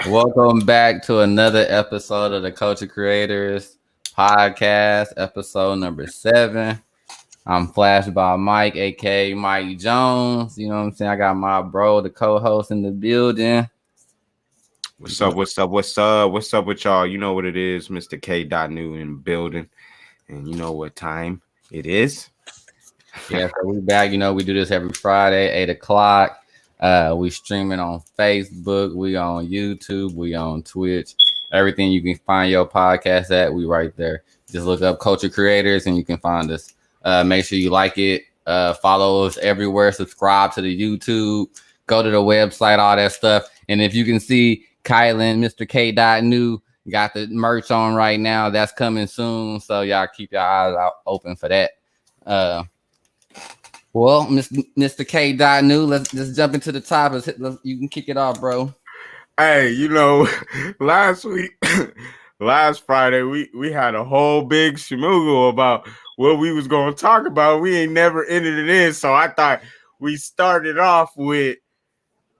Welcome back to another episode of the Culture Creators podcast, episode number 7. I'm flashed by Mike, aka Mike Jones. You know what I'm saying? I got my bro, the co-host in the building. What's up with y'all? You know what it is, MrKdotNew in the building. And you know what time it is? Yeah, so we back. You know, we do this every Friday, 8 o'clock. We streaming on Facebook, we on YouTube, we on Twitch. Everything you can find your podcast at, we right there. Just look up Culture Creators and you can find us. Make sure you like it. Follow us everywhere. Subscribe to the YouTube. Go to the website, all that stuff. And if you can see Kylan, MrKdotNew got the merch on right now. That's coming soon. So y'all keep your eyes out open for that. Well, MrKdotNew, let's jump into the topics. You can kick it off, bro. Hey, you know, last Friday, we had a whole big schmoogle about what we was going to talk about. We ain't never ended it in. So I thought we started off with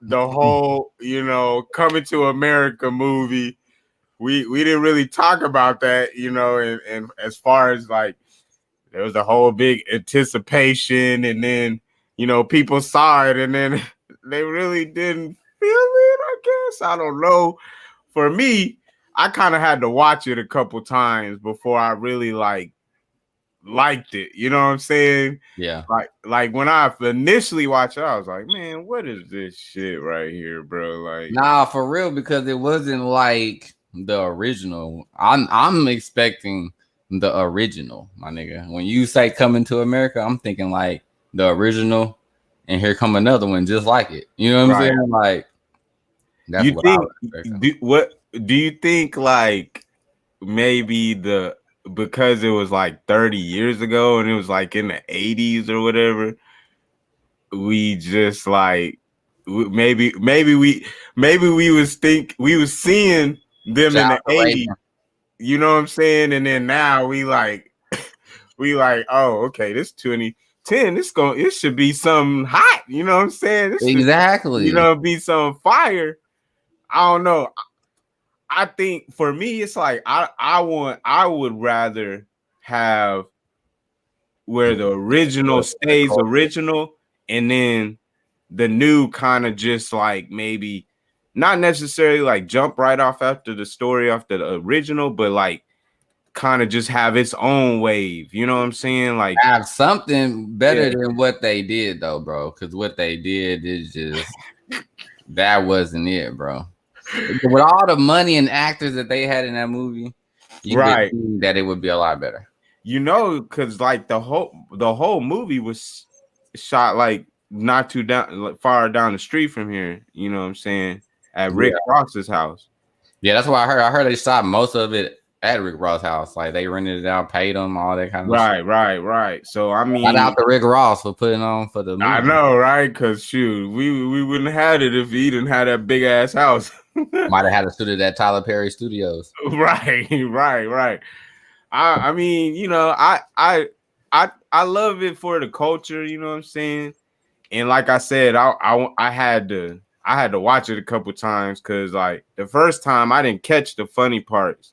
the whole, you know, Coming to America movie. We didn't really talk about that, you know, and as far as like, there was a whole big anticipation, and then, you know, people saw it, and then they really didn't feel it, I guess. I don't know. For me, I kind of had to watch it a couple times before I really, liked it. You know what I'm saying? Yeah. Like when I initially watched it, I was like, man, what is this shit right here, bro? Like, nah, for real, because it wasn't like the original. I'm expecting the original, my nigga. When you say Coming to America, I'm thinking like the original, and here come another one just like it. You know what I'm saying? Like, that's you what think, I was expecting. what do you think, like, maybe because it was like 30 years ago and it was like in the 80s or whatever, we just like maybe we was seeing them in the 80s. You know what I'm saying? And then now we like, oh, okay, this 2010, it should be something hot. You know what I'm saying? This Exactly. Should, you know, be some fire. I don't know. I think for me, it's like I would rather have where the original stays original, and then the new kind of just like maybe not necessarily like jump right off after the story after the original, but like kind of just have its own wave. You know what I'm saying? Like have something better than what they did, though, bro. Because what they did is just that wasn't it, bro. With all the money and actors that they had in that movie, you could see that it would be a lot better. You know, because like the whole movie was shot like not too far down the street from here. You know what I'm saying? At Rick Ross's house. Yeah, that's what I heard. I heard they shot most of it at Rick Ross's house. Like they rented it out, paid them, all that kind of shit. Right. So I mean, shout out to Rick Ross for putting on for the movie. I know, right? Because shoot, we wouldn't have had it if he didn't have that big ass house. Might have had a studio at Tyler Perry Studios. Right. I mean, you know, I love it for the culture. You know what I'm saying? And like I said, I had to watch it a couple times because like the first time I didn't catch the funny parts.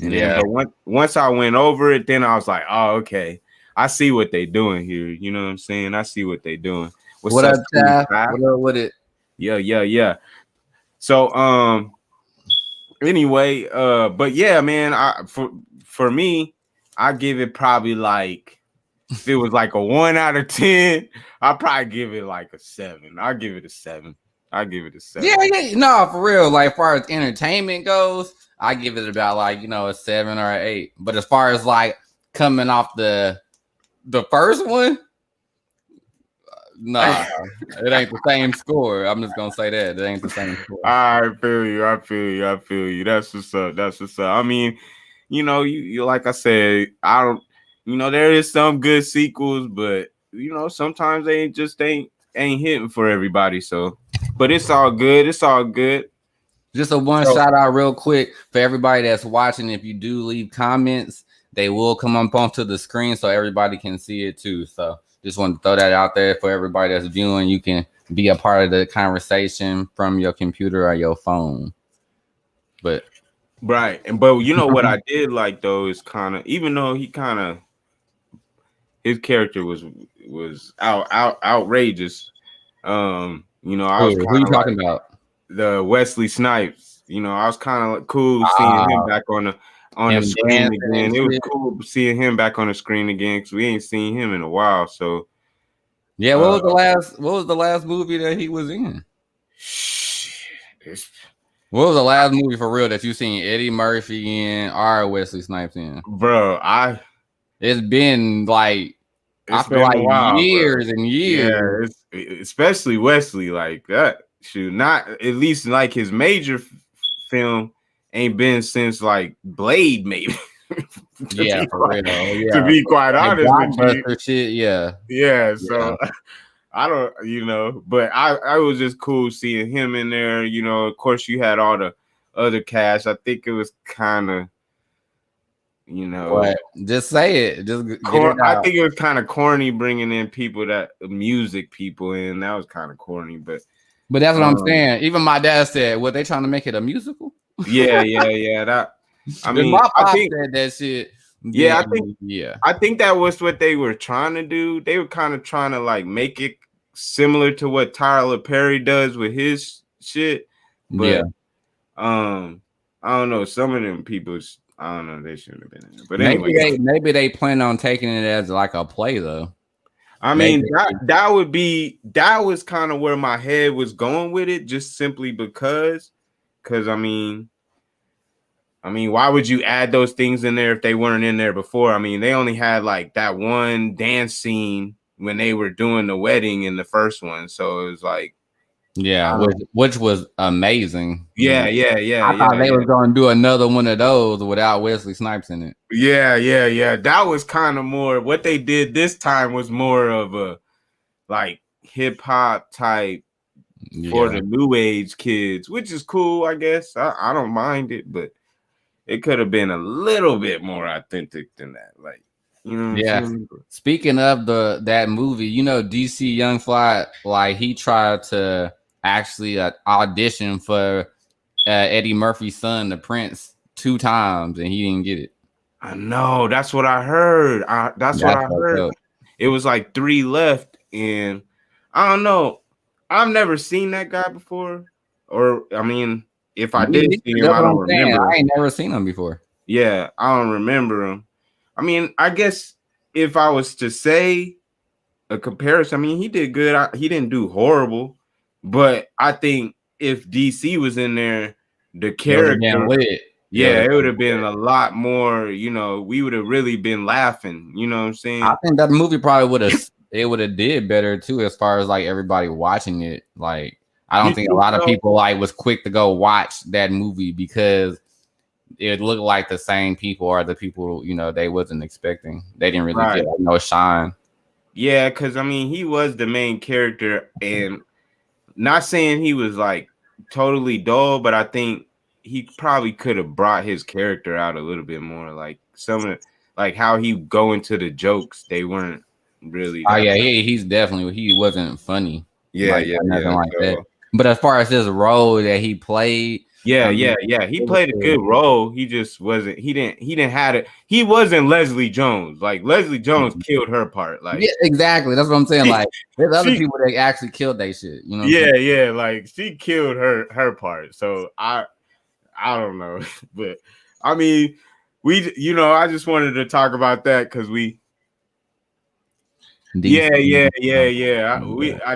And then, but once I went over it, then I was like, oh, okay, I see what they doing here. You know what I'm saying? I see what they doing. What up, Taff? What up with it? Yeah. So anyway, but yeah, man, for me, I give it probably like, if it was like a 1 out of 10, I'll probably give it like a 7. I'll give it a 7. Yeah. No, for real. Like, as far as entertainment goes, I give it about like, you know, a 7 or an 8. But as far as like coming off the first one, nah, it ain't the same score. I'm just gonna say that it ain't the same score. I feel you. That's what's up. I mean, you know, you like I said, I don't. You know, there is some good sequels, but you know, sometimes they ain't hitting for everybody. So, but it's all good. Just a shout out real quick for everybody that's watching. If you do leave comments, they will come up onto the screen so everybody can see it too. So just want to throw that out there for everybody that's viewing. You can be a part of the conversation from your computer or your phone. But right, but you know what I did like though is kind of, even though he kind of, his character was outrageous. You know, I was who kind you of talking like about? the Wesley Snipes. You know, I was kind of cool seeing him back on the Him screen dancing again. and It was shit. cool seeing him back on the screen again because we ain't seen him in a while. So Yeah, what was the last movie that he was in? What was the last movie for real that you seen Eddie Murphy in or Wesley Snipes in? Bro, It's been like, I it's feel been like a while, years bro. and years. Yeah, especially Wesley like that. Shoot, not at least like his major film ain't been since like Blade, maybe. Yeah, for real. To Yeah, be quite like honest with you, blockbuster shit. Yeah, yeah. yeah, So I don't, but I was just cool seeing him in there. You know, of course, you had all the other cast. I think it was kind of, but just say it. Just get it I out. think it was kind of corny bringing in people music people in. That was kind of corny, but that's what I'm saying. Even my dad said, "What, they trying to make it a musical?" yeah. That, I If mean, my I pop think, said that shit, yeah, then yeah. I think that was what they were trying to do. They were kind of trying to like make it similar to what Tyler Perry does with his shit, but I don't know. Some of them people, I don't know, they shouldn't have been in there. But anyway, Maybe they plan on taking it as like a play though. I mean, that was kind of where my head was going with it, just simply because I mean, why would you add those things in there if they weren't in there before? I mean, they only had like that one dance scene when they were doing the wedding in the first one, so it was like, yeah, which was amazing. Yeah. I thought they was gonna do another one of those without Wesley Snipes in it. Yeah. That was kind of more what they did this time, was more of a like hip hop type for the new age kids, which is cool, I guess. I don't mind it, but it could have been a little bit more authentic than that. Like, you know what I'm saying? Speaking of that movie, DC Young Fly, like he tried to actually audition for Eddie Murphy's son, the Prince, 2 times, and he didn't get it. I know. That's what I heard. That's what I heard. Up. It was like 3 left, and I don't know. I've never seen that guy before, or I mean, if I did see him, I don't remember. I ain't never seen him before. Yeah, I don't remember him. I mean, I guess if I was to say a comparison, I mean, he did good. He didn't do horrible, but I think if DC was in there, the character, it would have been a lot more. We would have really been laughing. You know what I'm saying? I think that movie probably would have did better too, as far as like everybody watching it. Like, I don't think a lot of people like was quick to go watch that movie because it looked like the same people are the people they wasn't expecting. They didn't really get no shine. Yeah, because I mean, he was the main character, and not saying he was like totally dull, but I think he probably could have brought his character out a little bit more. Like some of the, like how he go into the jokes, they weren't really. Oh yeah, he wasn't funny. Nothing like that. But as far as his role that he played, he played a good role. He just wasn't. He didn't have it. He wasn't Leslie Jones. Like Leslie Jones killed her part. Like exactly. That's what I'm saying. Like there's other people that actually killed that shit. Like she killed her part. So I don't know, but I mean, I just wanted to talk about that because we. I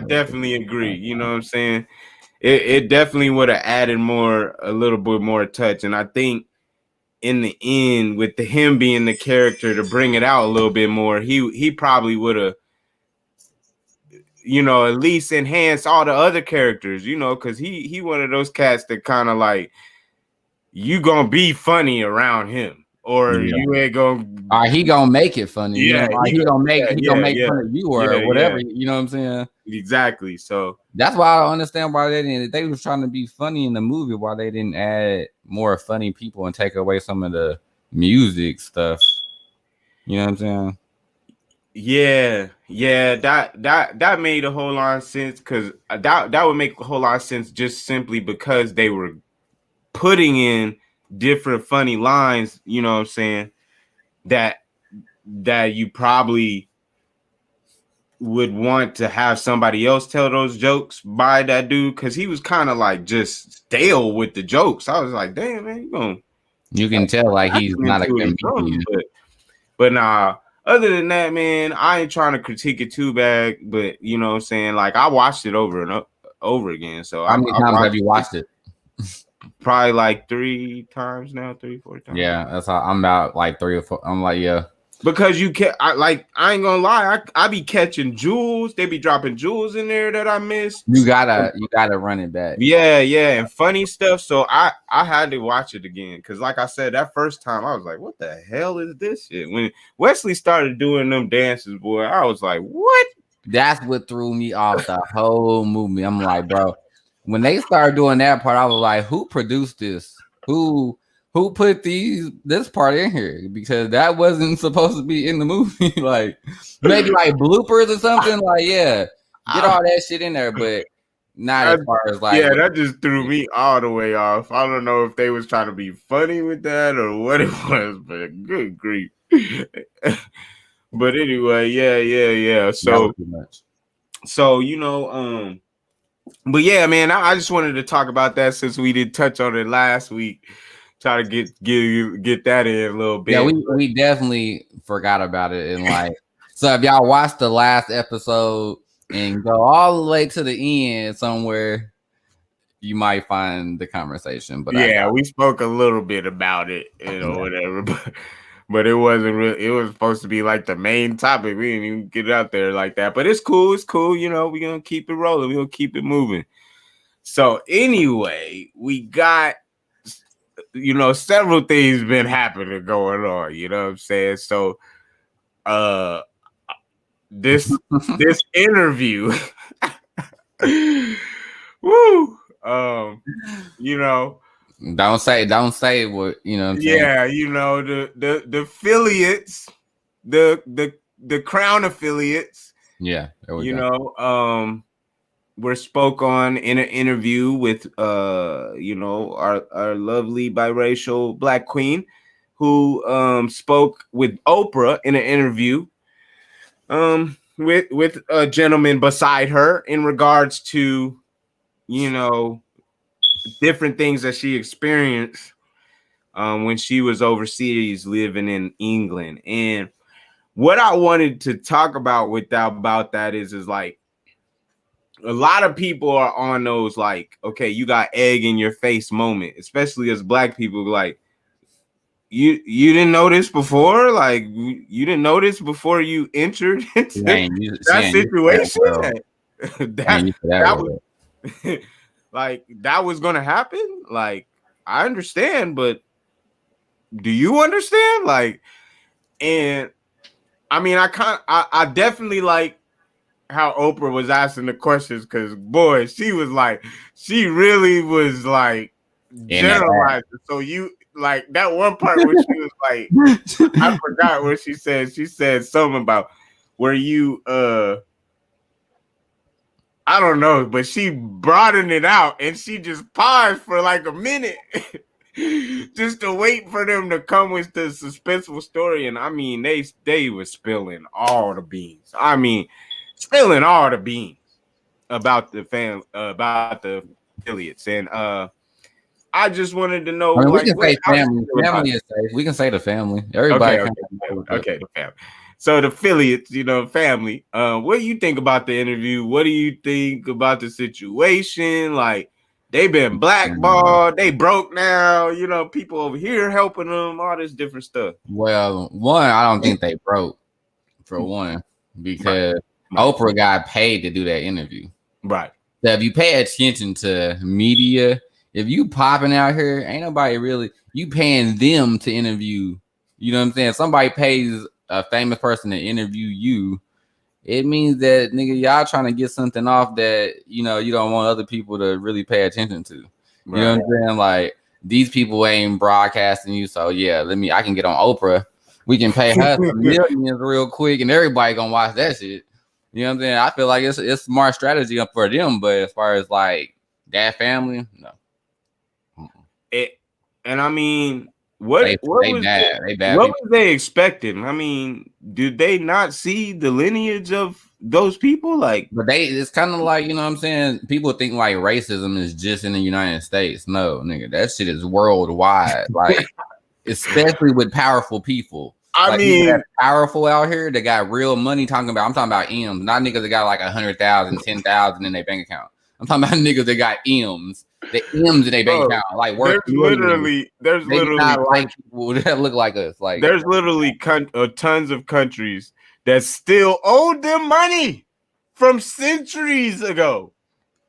definitely agree. You know what I'm saying? It definitely would have added a little bit more touch. And I think in the end, with him being the character to bring it out a little bit more, he probably would have, at least enhanced all the other characters, because he one of those cats that kind of like, you gonna be funny around him. Or you ain't gonna. He gonna make it funny. He gonna make fun of you or whatever. You know what I'm saying? Exactly. So that's why I don't understand why they was trying to be funny in the movie. Why they didn't add more funny people and take away some of the music stuff. You know what I'm saying? Yeah, that made a whole lot of sense because that would make a whole lot of sense just simply because they were putting in different funny lines, you know what I'm saying, that you probably would want to have somebody else tell those jokes by that dude because he was kind of like just stale with the jokes. I was like, damn, man, you can tell like he's not a comedian. But nah, other than that, man, I ain't trying to critique it too bad, but you know what I'm saying? Like I watched it over and over again. So how many times have you watched it? Probably like 3 times now, 3-4 times. Yeah, that's how I'm about like 3 or 4. I'm like, yeah. Because I ain't gonna lie, I be catching jewels. They be dropping jewels in there that I missed. You gotta run it back. Yeah, and funny stuff. So I had to watch it again because, like I said, that first time I was like, "What the hell is this shit?" When Wesley started doing them dances, boy, I was like, "What?" That's what threw me off the whole movie. I'm like, bro, when they started doing that part, I was like, "Who produced this? Who put this part in here?" Because that wasn't supposed to be in the movie. Like maybe like bloopers or something. Like, yeah, get all that shit in there, but not as far as like. Yeah, that just threw me all the way off. I don't know if they was trying to be funny with that or what it was, but good grief. But anyway, yeah. So you know, but yeah, man, I just wanted to talk about that since we did touch on it last week. Try to get that in a little bit. Yeah, we definitely forgot about it. And like, so if y'all watched the last episode and go all the way to the end somewhere, you might find the conversation. But yeah, we spoke a little bit about it, you know, whatever. But it wasn't really. It was supposed to be like the main topic. We didn't even get out there like that. But it's cool. It's cool. You know, we're gonna keep it rolling. We're gonna keep it moving. So anyway, we got, you know, several things been happening going on, you know what I'm saying? So this interview woo, you know, don't say what, you know what I'm saying? Yeah, you know, the affiliates, the Crown affiliates, yeah, you know, were spoke on in an interview with you know, our lovely biracial Black queen who spoke with Oprah in an interview with a gentleman beside her in regards to, you know, different things that she experienced when she was overseas living in England. And what I wanted to talk about about that is like, a lot of people are on those like, okay, you got egg in your face moment, especially as Black people. Like, you didn't know this before, like you didn't know this before you entered into that situation. That was like, that was gonna happen. Like, I understand, but do you understand? Like, and I mean, I definitely like how Oprah was asking the questions, because boy, she really was like generalizing. So you like that one part where she was like, I forgot what she said. She said something about where you I don't know, but she broadened it out and she just paused for like a minute just to wait for them to come with the suspenseful story. And I mean, they were spilling all the beans. I mean, spilling all the beans about the about the affiliates. And I just wanted to know. I mean, like, we can say family. Family is safe. We can say the family. Everybody. Okay, the family. So the affiliates, you know, family. What do you think about the interview? What do you think about the situation? Like, they've been blackballed. They broke now. You know, people over here helping them. All this different stuff. Well, one, I don't think they broke. For one, because Oprah got paid to do that interview. Right. So if you pay attention to media, if you popping out here, ain't nobody really, you paying them to interview. You know what I'm saying? Somebody pays a famous person to interview you. It means that, nigga, y'all trying to get something off that, you know, you don't want other people to really pay attention to. You know what I'm saying? Like, these people ain't broadcasting you. So yeah, I can get on Oprah We can pay her some millions real quick, and everybody gonna watch that shit. You know what I'm saying? I feel like it's smart strategy up for them, but as far as like that family, no. And I mean, what was they expecting? I mean, did they not see the lineage of those people? Like, but it's kind of like, you know what I'm saying? People think like racism is just in the United States. No, nigga, that shit is worldwide. Like, especially with powerful people. I like, mean, people powerful out here that got real money. I'm talking about M's, not niggas that got like 100,000, 10,000 in their bank account. I'm talking about niggas that got M's. The M's in their bank account, like worth. There's literally not like people that look like us. Like, there's literally tons of countries that still owe them money from centuries ago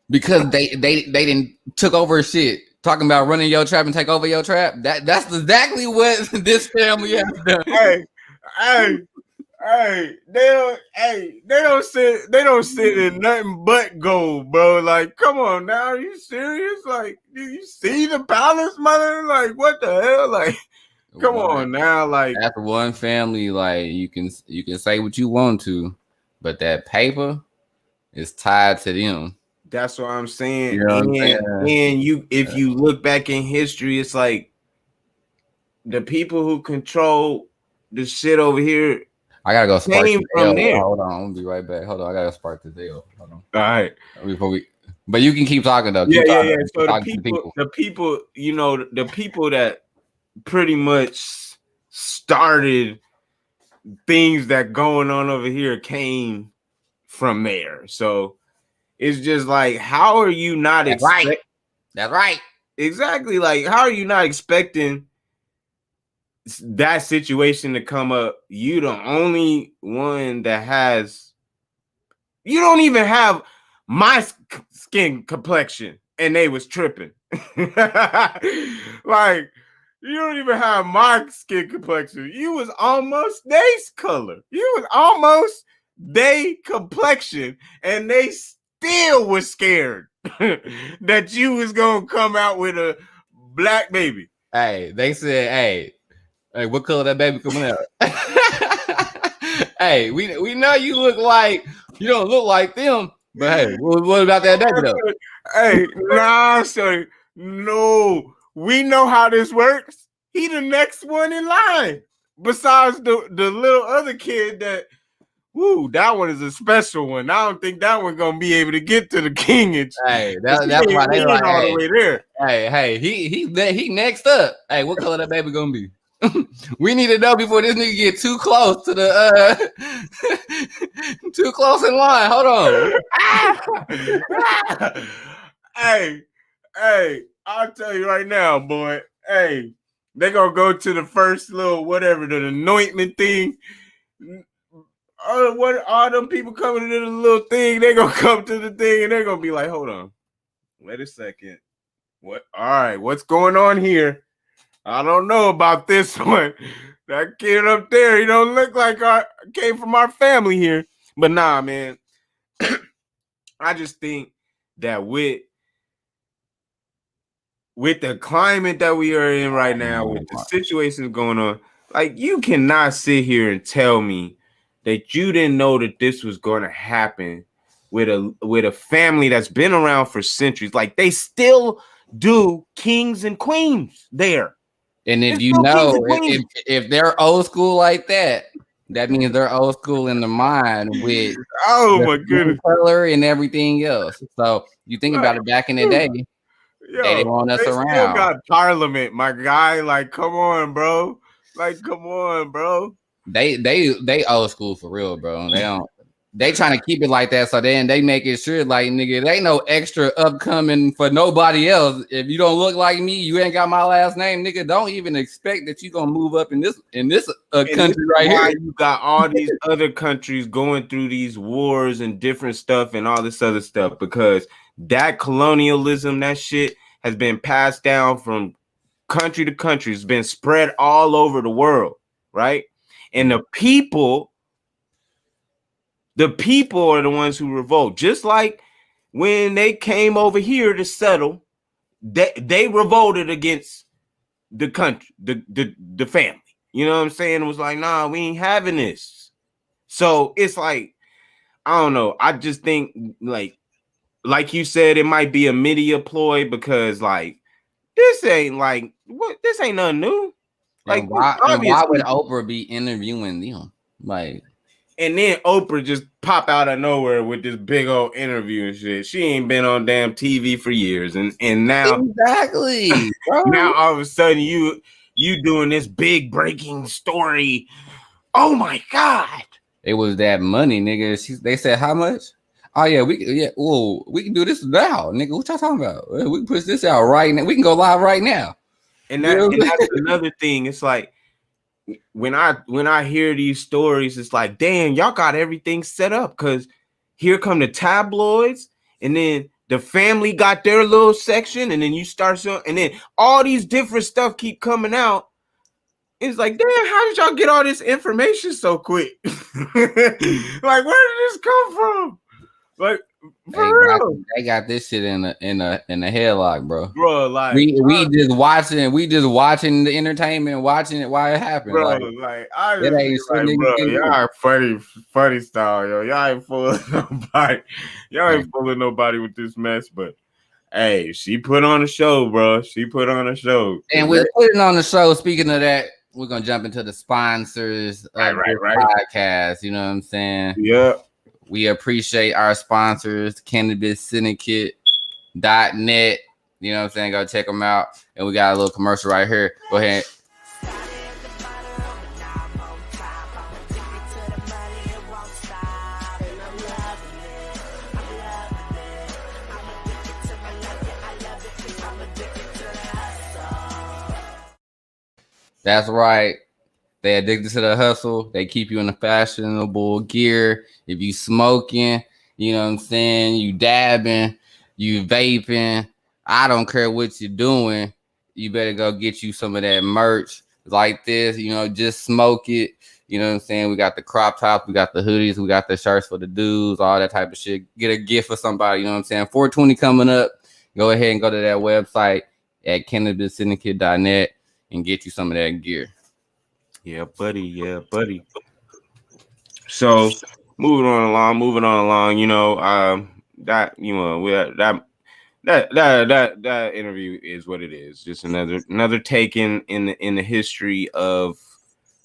because they didn't took over shit. Talking about running your trap and take over your trap. That's exactly what this family has done. They don't sit in nothing but gold, bro. Like, come on now, are you serious? Like, do you see the palace, mother? Like, what the hell? Like, come on now, like, that's one family. Like, you can say what you want to, but that paper is tied to them. That's what I'm saying. You know and if you look back in history, it's like the people who control the shit over here. I gotta go spark the from there. Hold on, I'm gonna be right back. Hold on, I gotta spark the L. Hold on. All right. But you can keep talking though. Yeah. So the people, you know, the people that pretty much started things that going on over here came from there. So it's just like, how are you not expecting? That's right. Exactly. Like, how are you not expecting that situation to come up? You the only one that has. You don't even have my skin complexion, and they was tripping. Like, you don't even have my skin complexion. You was almost they's color. You was almost they complexion, and they still was scared that you was gonna come out with a black baby. Hey, they said, hey, what color that baby coming out? Hey, we know you look like you don't look like them, but hey, what about that baby though? Hey, nah, sorry, no, we know how this works. He the next one in line, besides the little other kid that. Woo, that one is a special one. I don't think that one gonna be able to get to the kingage. Hey, that's why they like all the way there. Hey, he next up. Hey, what color that baby gonna be? We need to know before this nigga get too close to the too close in line. Hold on. Hey, I'll tell you right now, boy. Hey, they gonna go to the first little whatever, the anointment thing. All them people coming to the little thing, they gonna come to the thing and they're gonna be like, hold on, wait a second. What? All right, what's going on here? I don't know about this one. That kid up there, he don't look like I came from our family here. But nah, man. I just think that with the climate that we are in right now, with the situations going on, like, you cannot sit here and tell me that you didn't know that this was going to happen with a family that's been around for centuries. Like, they still do kings and queens there. And if you know, if they're old school like that, that means they're old school in the mind with my goodness, color and everything else. So you think about it, back in the day, they didn't want us around. Still got parliament, my guy. Like, come on, bro. They old school for real, bro. They trying to keep it like that, so then they make it sure, like, nigga, they ain't no extra upcoming for nobody else. If you don't look like me, you ain't got my last name, nigga. Don't even expect that you gonna move up in this country right here. You got all these other countries going through these wars and different stuff and all this other stuff, because that colonialism, that shit has been passed down from country to country. It's been spread all over the world, right? And the people are the ones who revolt. Just like when they came over here to settle, they revolted against the country, the family. You know what I'm saying? It was like, nah, we ain't having this. So it's like, I don't know. I just think like you said, it might be a media ploy because like this ain't like what this ain't nothing new. Like And why would obviously, Oprah be interviewing them? Like, and then Oprah just pop out of nowhere with this big old interview and shit. She ain't been on damn TV for years, and now exactly, bro. now all of a sudden you doing this big breaking story. Oh my god! It was that money, nigga. They said how much? Oh yeah, we can do this now, nigga. What y'all talking about? We can push this out right now. We can go live right now. And that's another thing. It's like when I hear these stories, it's like, damn, y'all got everything set up because here come the tabloids, and then the family got their little section, and then you start and then all these different stuff keep coming out. It's like, damn, how did y'all get all this information so quick? Like, where did this come from? Like, they got this shit in a headlock, bro. Like we just watching the entertainment, watching it while it happens, bro. I just y'all funny style, yo. Y'all ain't fooling nobody. Y'all ain't fooling nobody with this mess, but. Hey, she put on a show, bro. She put on a show. And we're putting on the show. Speaking of that, we're gonna jump into the sponsors of the podcast. You know what I'm saying? Yeah. We appreciate our sponsors, Cannabis Syndicate.net. You know what I'm saying? Go check them out. And we got a little commercial right here. Go ahead. That's right. They addicted to the hustle. They keep you in the fashionable gear. If you smoking, you know what I'm saying, you dabbing, you vaping, I don't care what you're doing. You better go get you some of that merch like this. You know, just smoke it. You know what I'm saying? We got the crop tops, we got the hoodies, we got the shirts for the dudes, all that type of shit. Get a gift for somebody. You know what I'm saying? 420 coming up. Go ahead and go to that website at CannabisSyndicate.net. And get you some of that gear. Yeah, buddy. So moving on along, you know, that interview is what it is. Just another take in the history of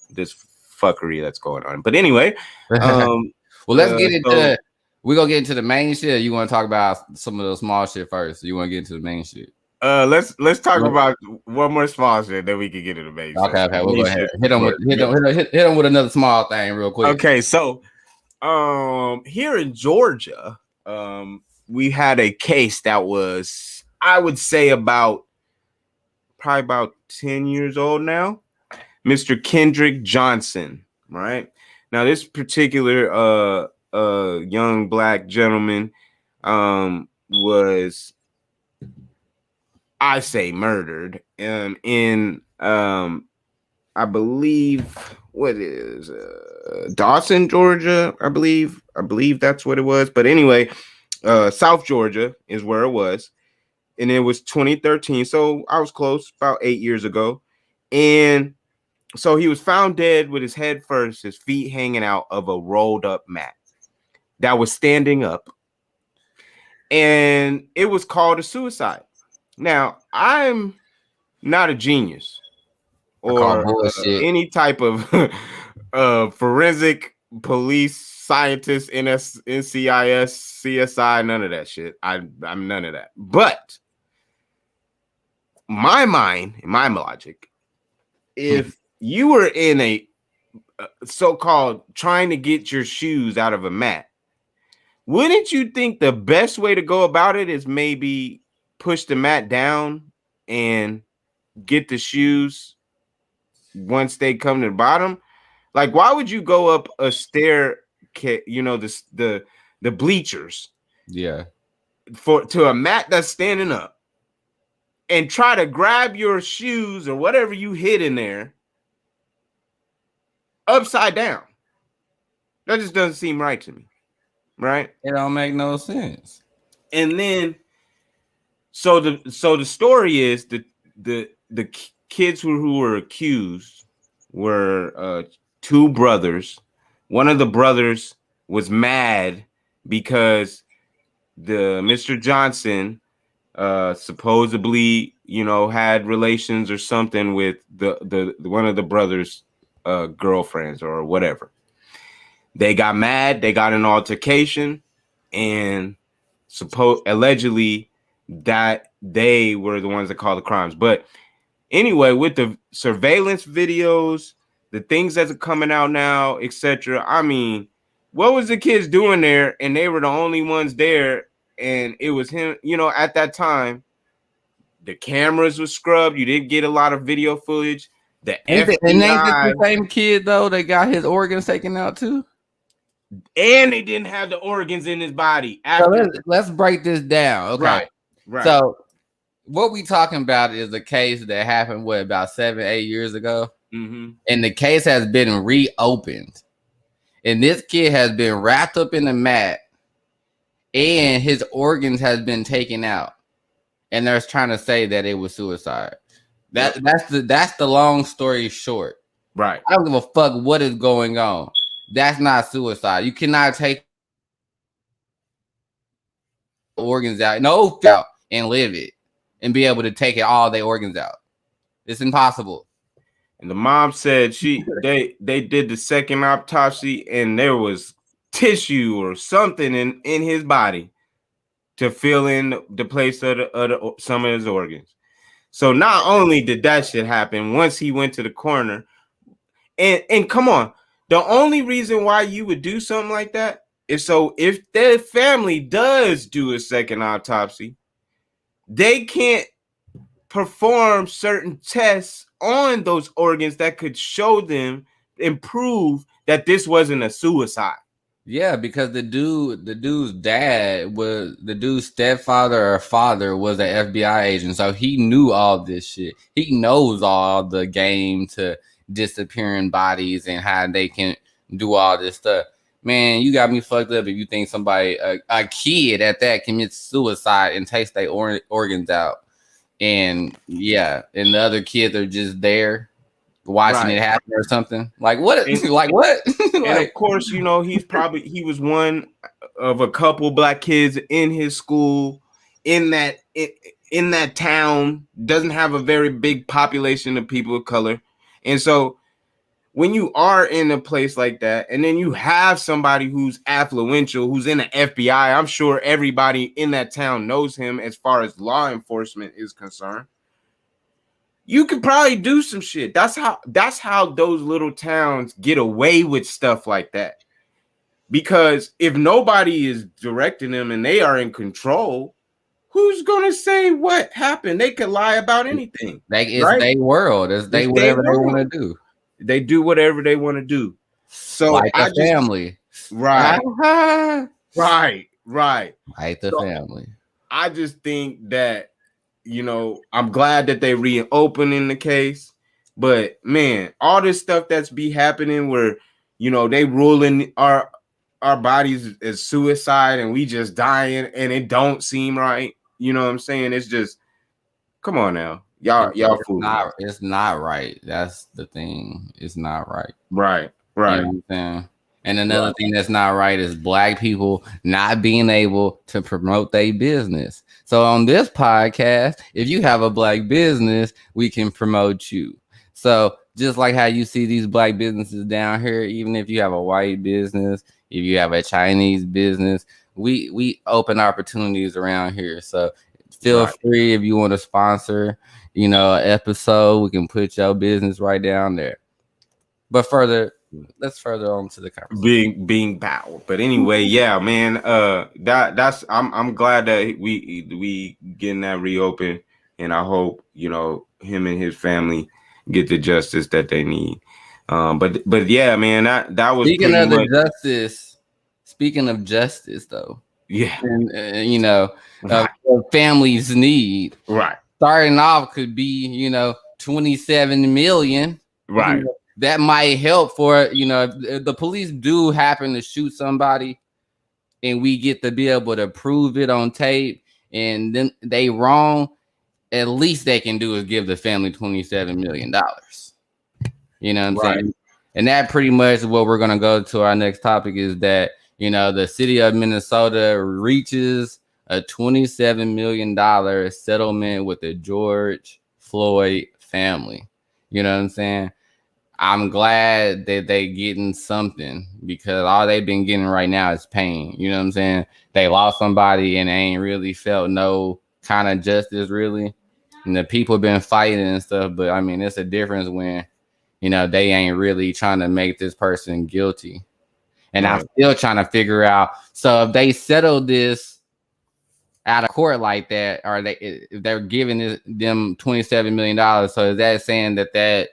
this fuckery that's going on. But anyway, well, let's get into we're gonna get into the main shit. You want to talk about some of the small shit first? You want to get into the main shit? Let's talk about one more small shit, then we can get into the main. Okay, we'll go ahead. Hit them with another small thing real quick. Okay, so here in Georgia, we had a case that was, I would say, probably about 10 years old now. Mr. Kendrick Johnson, right? Now, this particular young black gentleman was, I say, murdered in I believe what is Dawson, Georgia. I believe that's what it was. But anyway, South Georgia is where it was, and it was 2013. So I was close, about 8 years ago. And so he was found dead with his head first, his feet hanging out of a rolled up mat that was standing up, and it was called a suicide. Now, I'm not a genius or any type of forensic police scientist, NCIS, CSI, none of that shit. I'm none of that. But my mind, my logic, if you were in a so-called trying to get your shoes out of a mat, wouldn't you think the best way to go about it is maybe push the mat down and get the shoes once they come to the bottom? Like, why would you go up a stair, you know, the bleachers, to a mat that's standing up and try to grab your shoes or whatever you hid in there upside down? That just doesn't seem right to me, right? It don't make no sense. And then So the story is the kids who were accused were two brothers. One of the brothers was mad because the Mr. Johnson supposedly, had relations or something with the one of the brothers' girlfriends or whatever. They got mad. They got an altercation, and allegedly that they were the ones that caused the crimes. But anyway, with the surveillance videos, the things that are coming out now, etc. I mean, what was the kids doing there? And they were the only ones there, and it was him. At that time, the cameras were scrubbed. You didn't get a lot of video footage. The Ain't this FBI, the same kid though that got his organs taken out too? and they didn't have the organs in his body. So let's break this down. Okay. Right. So what we talking about is a case that happened about 7-8 years ago. Mm-hmm. And the case has been reopened. And this kid has been wrapped up in a mat and his organs has been taken out. And they're trying to say that it was suicide. That's the long story short. Right. I don't give a fuck what is going on. That's not suicide. You cannot take organs out, and live it and be able to take all their organs out. It's impossible. And the mom said they did the second autopsy and there was tissue or something in his body to fill in the place of some of his organs. So not only did that shit happen once he went to the coroner, and come on, the only reason why you would do something like that is so if their family does do a second autopsy, they can't perform certain tests on those organs that could show them and prove that this wasn't a suicide. Yeah, because the dude's dad was the dude's stepfather or father was an FBI agent, so he knew all this shit. He knows all the game to disappearing bodies and how they can do all this stuff. Man, you got me fucked up if you think somebody, a kid at that, commits suicide and takes their organs out. And yeah, and the other kids are just there watching it happen or something. Like what? Like what? And of course, he was one of a couple black kids in his school in that town. Doesn't have a very big population of people of color. And so when you are in a place like that, and then you have somebody who's affluential, who's in the FBI, I'm sure everybody in that town knows him as far as law enforcement is concerned. You could probably do some shit. That's how those little towns get away with stuff like that. Because if nobody is directing them and they are in control, who's gonna say what happened? They could lie about anything. It's their world. It's whatever they want to do. They do whatever they want to do. So like the family. Right. Right. Like the family. I just think that, I'm glad that they reopening the case, but man, all this stuff that's be happening where, they ruling our bodies as suicide and we just dying and it don't seem right. You know what I'm saying? It's just, come on now. Y'all it's not right. That's the thing. It's not right. Right. You know what I'm saying? And another thing that's not right is black people not being able to promote their business. So on this podcast, if you have a black business, we can promote you. So just like how you see these black businesses down here, even if you have a white business, if you have a Chinese business, we open opportunities around here. So feel free if you want to sponsor, an episode, we can put your business right down there. But let's further on to the conversation. Being power. But anyway, yeah, man. That's I'm glad that we getting that reopened, and I hope him and his family get the justice that they need. But yeah, man, that was Speaking of justice, though. Yeah, and families need starting off could be 27 million. Right. That might help for if the police do happen to shoot somebody and we get to be able to prove it on tape and then they wrong, at least they can do is give the family $27 million. You know what I'm saying? And that pretty much what we're gonna go to our next topic is that, you know, the city of Minnesota reaches a $27 million settlement with the George Floyd family. You know what I'm saying? I'm glad that they getting something because all they've been getting right now is pain. You know what I'm saying? They lost somebody and they ain't really felt no kind of justice really. And the people been fighting and stuff, but I mean, it's a difference when, you know, they ain't really trying to make this person guilty. And I'm still trying to figure out. So if they settle this out of court like that, or if they're giving them $27 million, so is that saying that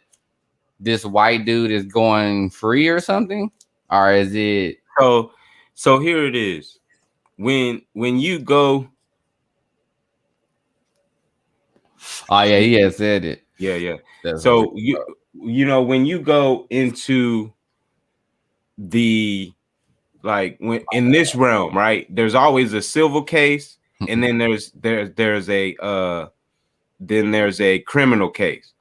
this white dude is going free or something, or is it? So here it is. When you go. Oh yeah, he has said it. Yeah. So you know when you go into the when in this realm, right? There's always a civil case, and then there's a criminal case.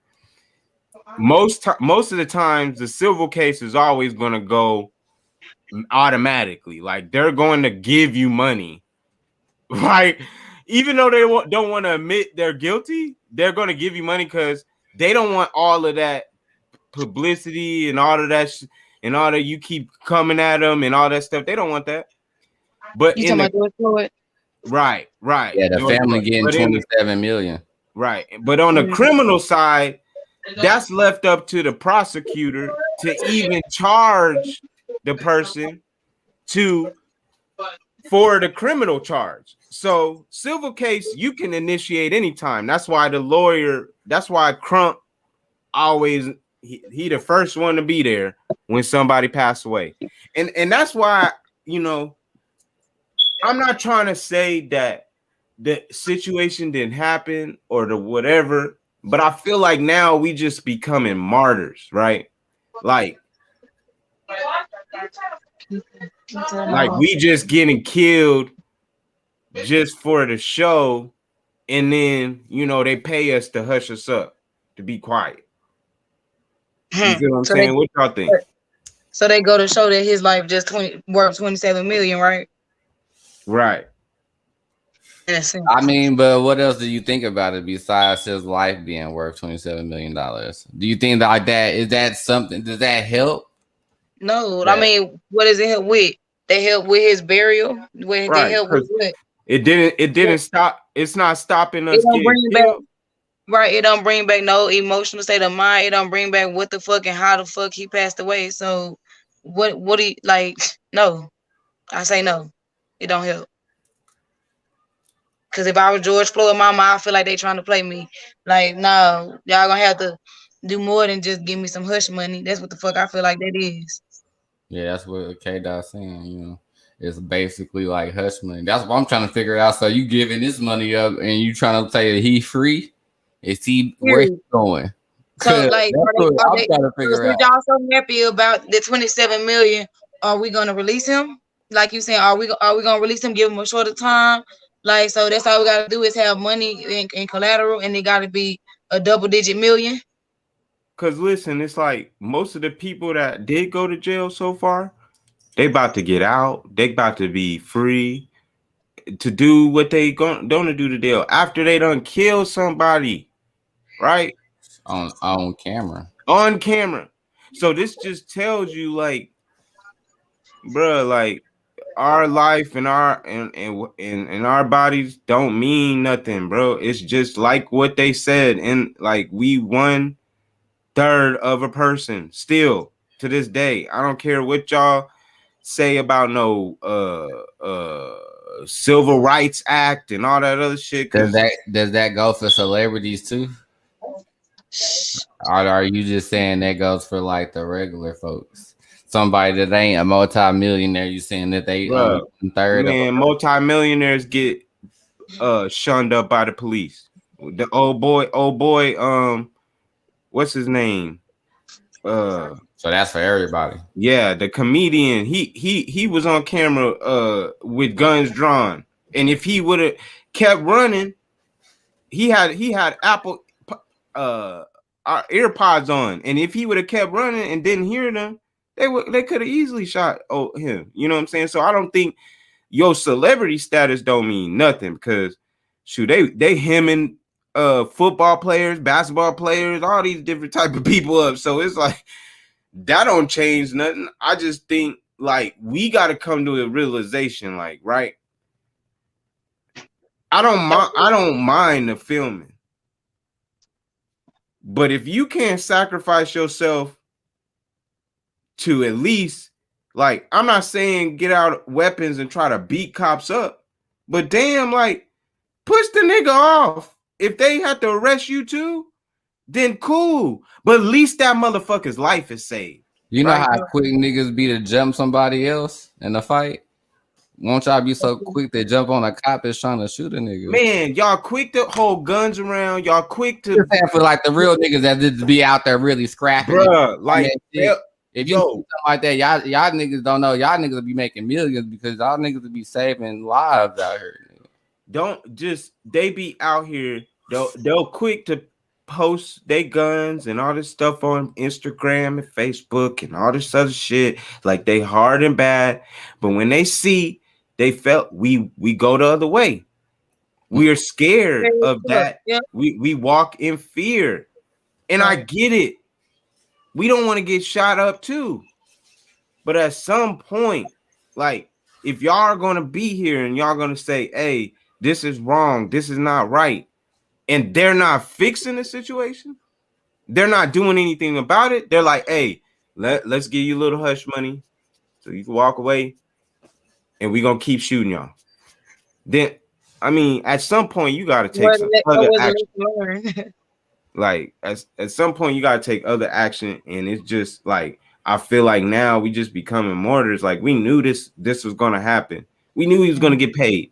Most of the times, the civil case is always going to go automatically. Like they're going to give you money, right? Even though they don't want to admit they're guilty, they're going to give you money because they don't want all of that publicity and all of that and all that you keep coming at them and all that stuff. They don't want that. But you talking about George Floyd? Right. Yeah, the family getting $27 million. Right. But on the criminal side, that's left up to the prosecutor to even charge the person for the criminal charge. So civil case, you can initiate anytime. That's why Crump always he the first one to be there when somebody passed away. And that's why, you know, I'm not trying to say that the situation didn't happen or the whatever, but I feel like now we just becoming martyrs, right? Like we just getting killed just for the show, and then, you know, they pay us to hush us up, to be quiet. You feel what I'm saying? What y'all think? So they go to show that his life just worth $27 million, right? Right. I mean, but what else do you think about it besides his life being worth $27 million? Do you think that is that something? Does that help? No, I mean, what does it help with? They help with his burial. Right. They help with what? It didn't stop. It's not stopping us getting killed. Right. It don't bring back no emotional state of mind. It don't bring back what the fuck and how the fuck he passed away. So what do you like? No, I say no. It don't help. Because if I was George Floyd, mama, I feel like they trying to play me. Like, no, y'all gonna have to do more than just give me some hush money. That's what the fuck I feel like that is. Yeah, that's what K-Dot's saying, you know. It's basically like hush money. That's what I'm trying to figure out. So you giving this money up and you trying to say that he free? Is he where he going? So like, y'all so happy about the $27 million? Are we gonna release him? Like you saying, are we gonna release him? Give him a shorter time? Like, so that's all we gotta do is have money in collateral, and it gotta be a double-digit million. Cause listen, it's like most of the people that did go to jail so far, they about to get out. They about to be free to do what they gonna do to jail after they done kill somebody, right? On camera. On camera. So this just tells you, like, bruh, like our life and our bodies don't mean nothing, bro. It's just like what they said, and like we 1/3 of a person still to this day. I don't care what y'all say about no Civil Rights Act and all that other shit. Does that go for celebrities too? Or are you just saying that goes for like the regular folks? Somebody that ain't a multi-millionaire, you saying that they third? Man, multi-millionaires get shunned up by the police. The old boy, what's his name? So that's for everybody. Yeah, the comedian. He was on camera with guns drawn, and if he would have kept running, he had Apple our earpods on, and if he would have kept running and didn't hear them, they could have easily shot him. You know what I'm saying? So I don't think your celebrity status don't mean nothing, because shoot, they hemming football players, basketball players, all these different type of people up. So it's like that don't change nothing. I just think like we got to come to a realization, like, right? I don't mind the filming, but if you can't sacrifice yourself to at least, like, I'm not saying get out weapons and try to beat cops up, but damn, like, push the nigga off. If they have to arrest you too, then cool. But at least that motherfucker's life is saved. You know how quick niggas be to jump somebody else in a fight? Won't y'all be so quick to jump on a cop that's trying to shoot a nigga? Man, y'all quick to hold guns around. Y'all quick to for like the real niggas that just be out there really scrapping. Bruh, like if you do something like that, y'all niggas don't know. Y'all niggas will be making millions because y'all niggas will be saving lives out here. Nigga. Don't just they be out here. They'll quick to post their guns and all this stuff on Instagram and Facebook and all this other shit. Like they hard and bad, but when they see, they felt we go the other way. We are scared of that. Yeah. We walk in fear, and I get it. We don't want to get shot up too, but at some point, like if y'all are gonna be here and y'all gonna say, "Hey, this is wrong. This is not right," and they're not fixing the situation, they're not doing anything about it. They're like, "Hey, let's give you a little hush money so you can walk away, and we're gonna keep shooting y'all." Then, I mean, at some point, you got to take some other action. Like, at some point, you got to take other action, and it's just like I feel like now we just becoming martyrs. Like we knew this was gonna happen. We knew he was gonna get paid,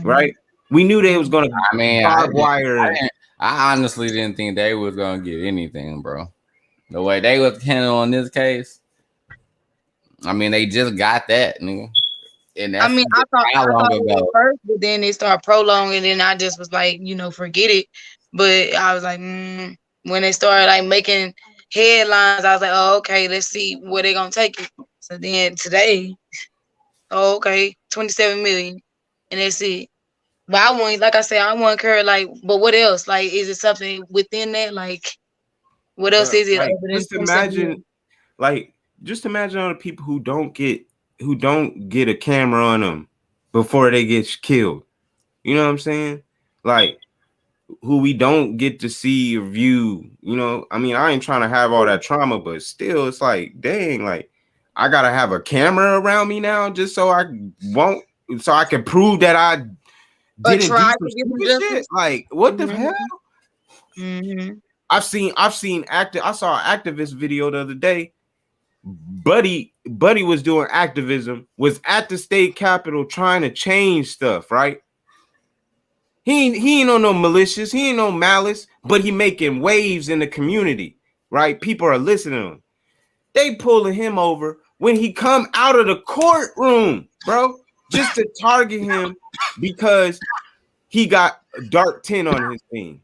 right? We knew they was gonna. I mean, I honestly didn't think they was gonna get anything, bro. The way they was handling this case, I mean, they just got that, nigga. And I mean, I thought it first, but then they start prolonging, and I just was like, forget it. But I was like, when they started like making headlines, I was like, oh, okay, let's see where they're gonna take it. So then today, oh, okay, 27 million, and that's it. But I want, like I said, I want her like, but what else? Like, is it something within that? Like, what else is it? Like, just imagine all the people who don't get a camera on them before they get killed. You know what I'm saying? Like, who we don't get to see or view. You know, I mean, I ain't trying to have all that trauma, but still, it's like, dang, like, I gotta have a camera around me now just so I can prove that I didn't do some shit. Like, what the hell? Mm-hmm. I saw an activist video the other day. Buddy was doing activism, was at the state capitol trying to change stuff, right? He ain't on no malicious, he ain't no malice, but he making waves in the community, right? People are listening to him. They pulling him over when he come out of the courtroom, bro, just to target him because he got dark tint on his thing.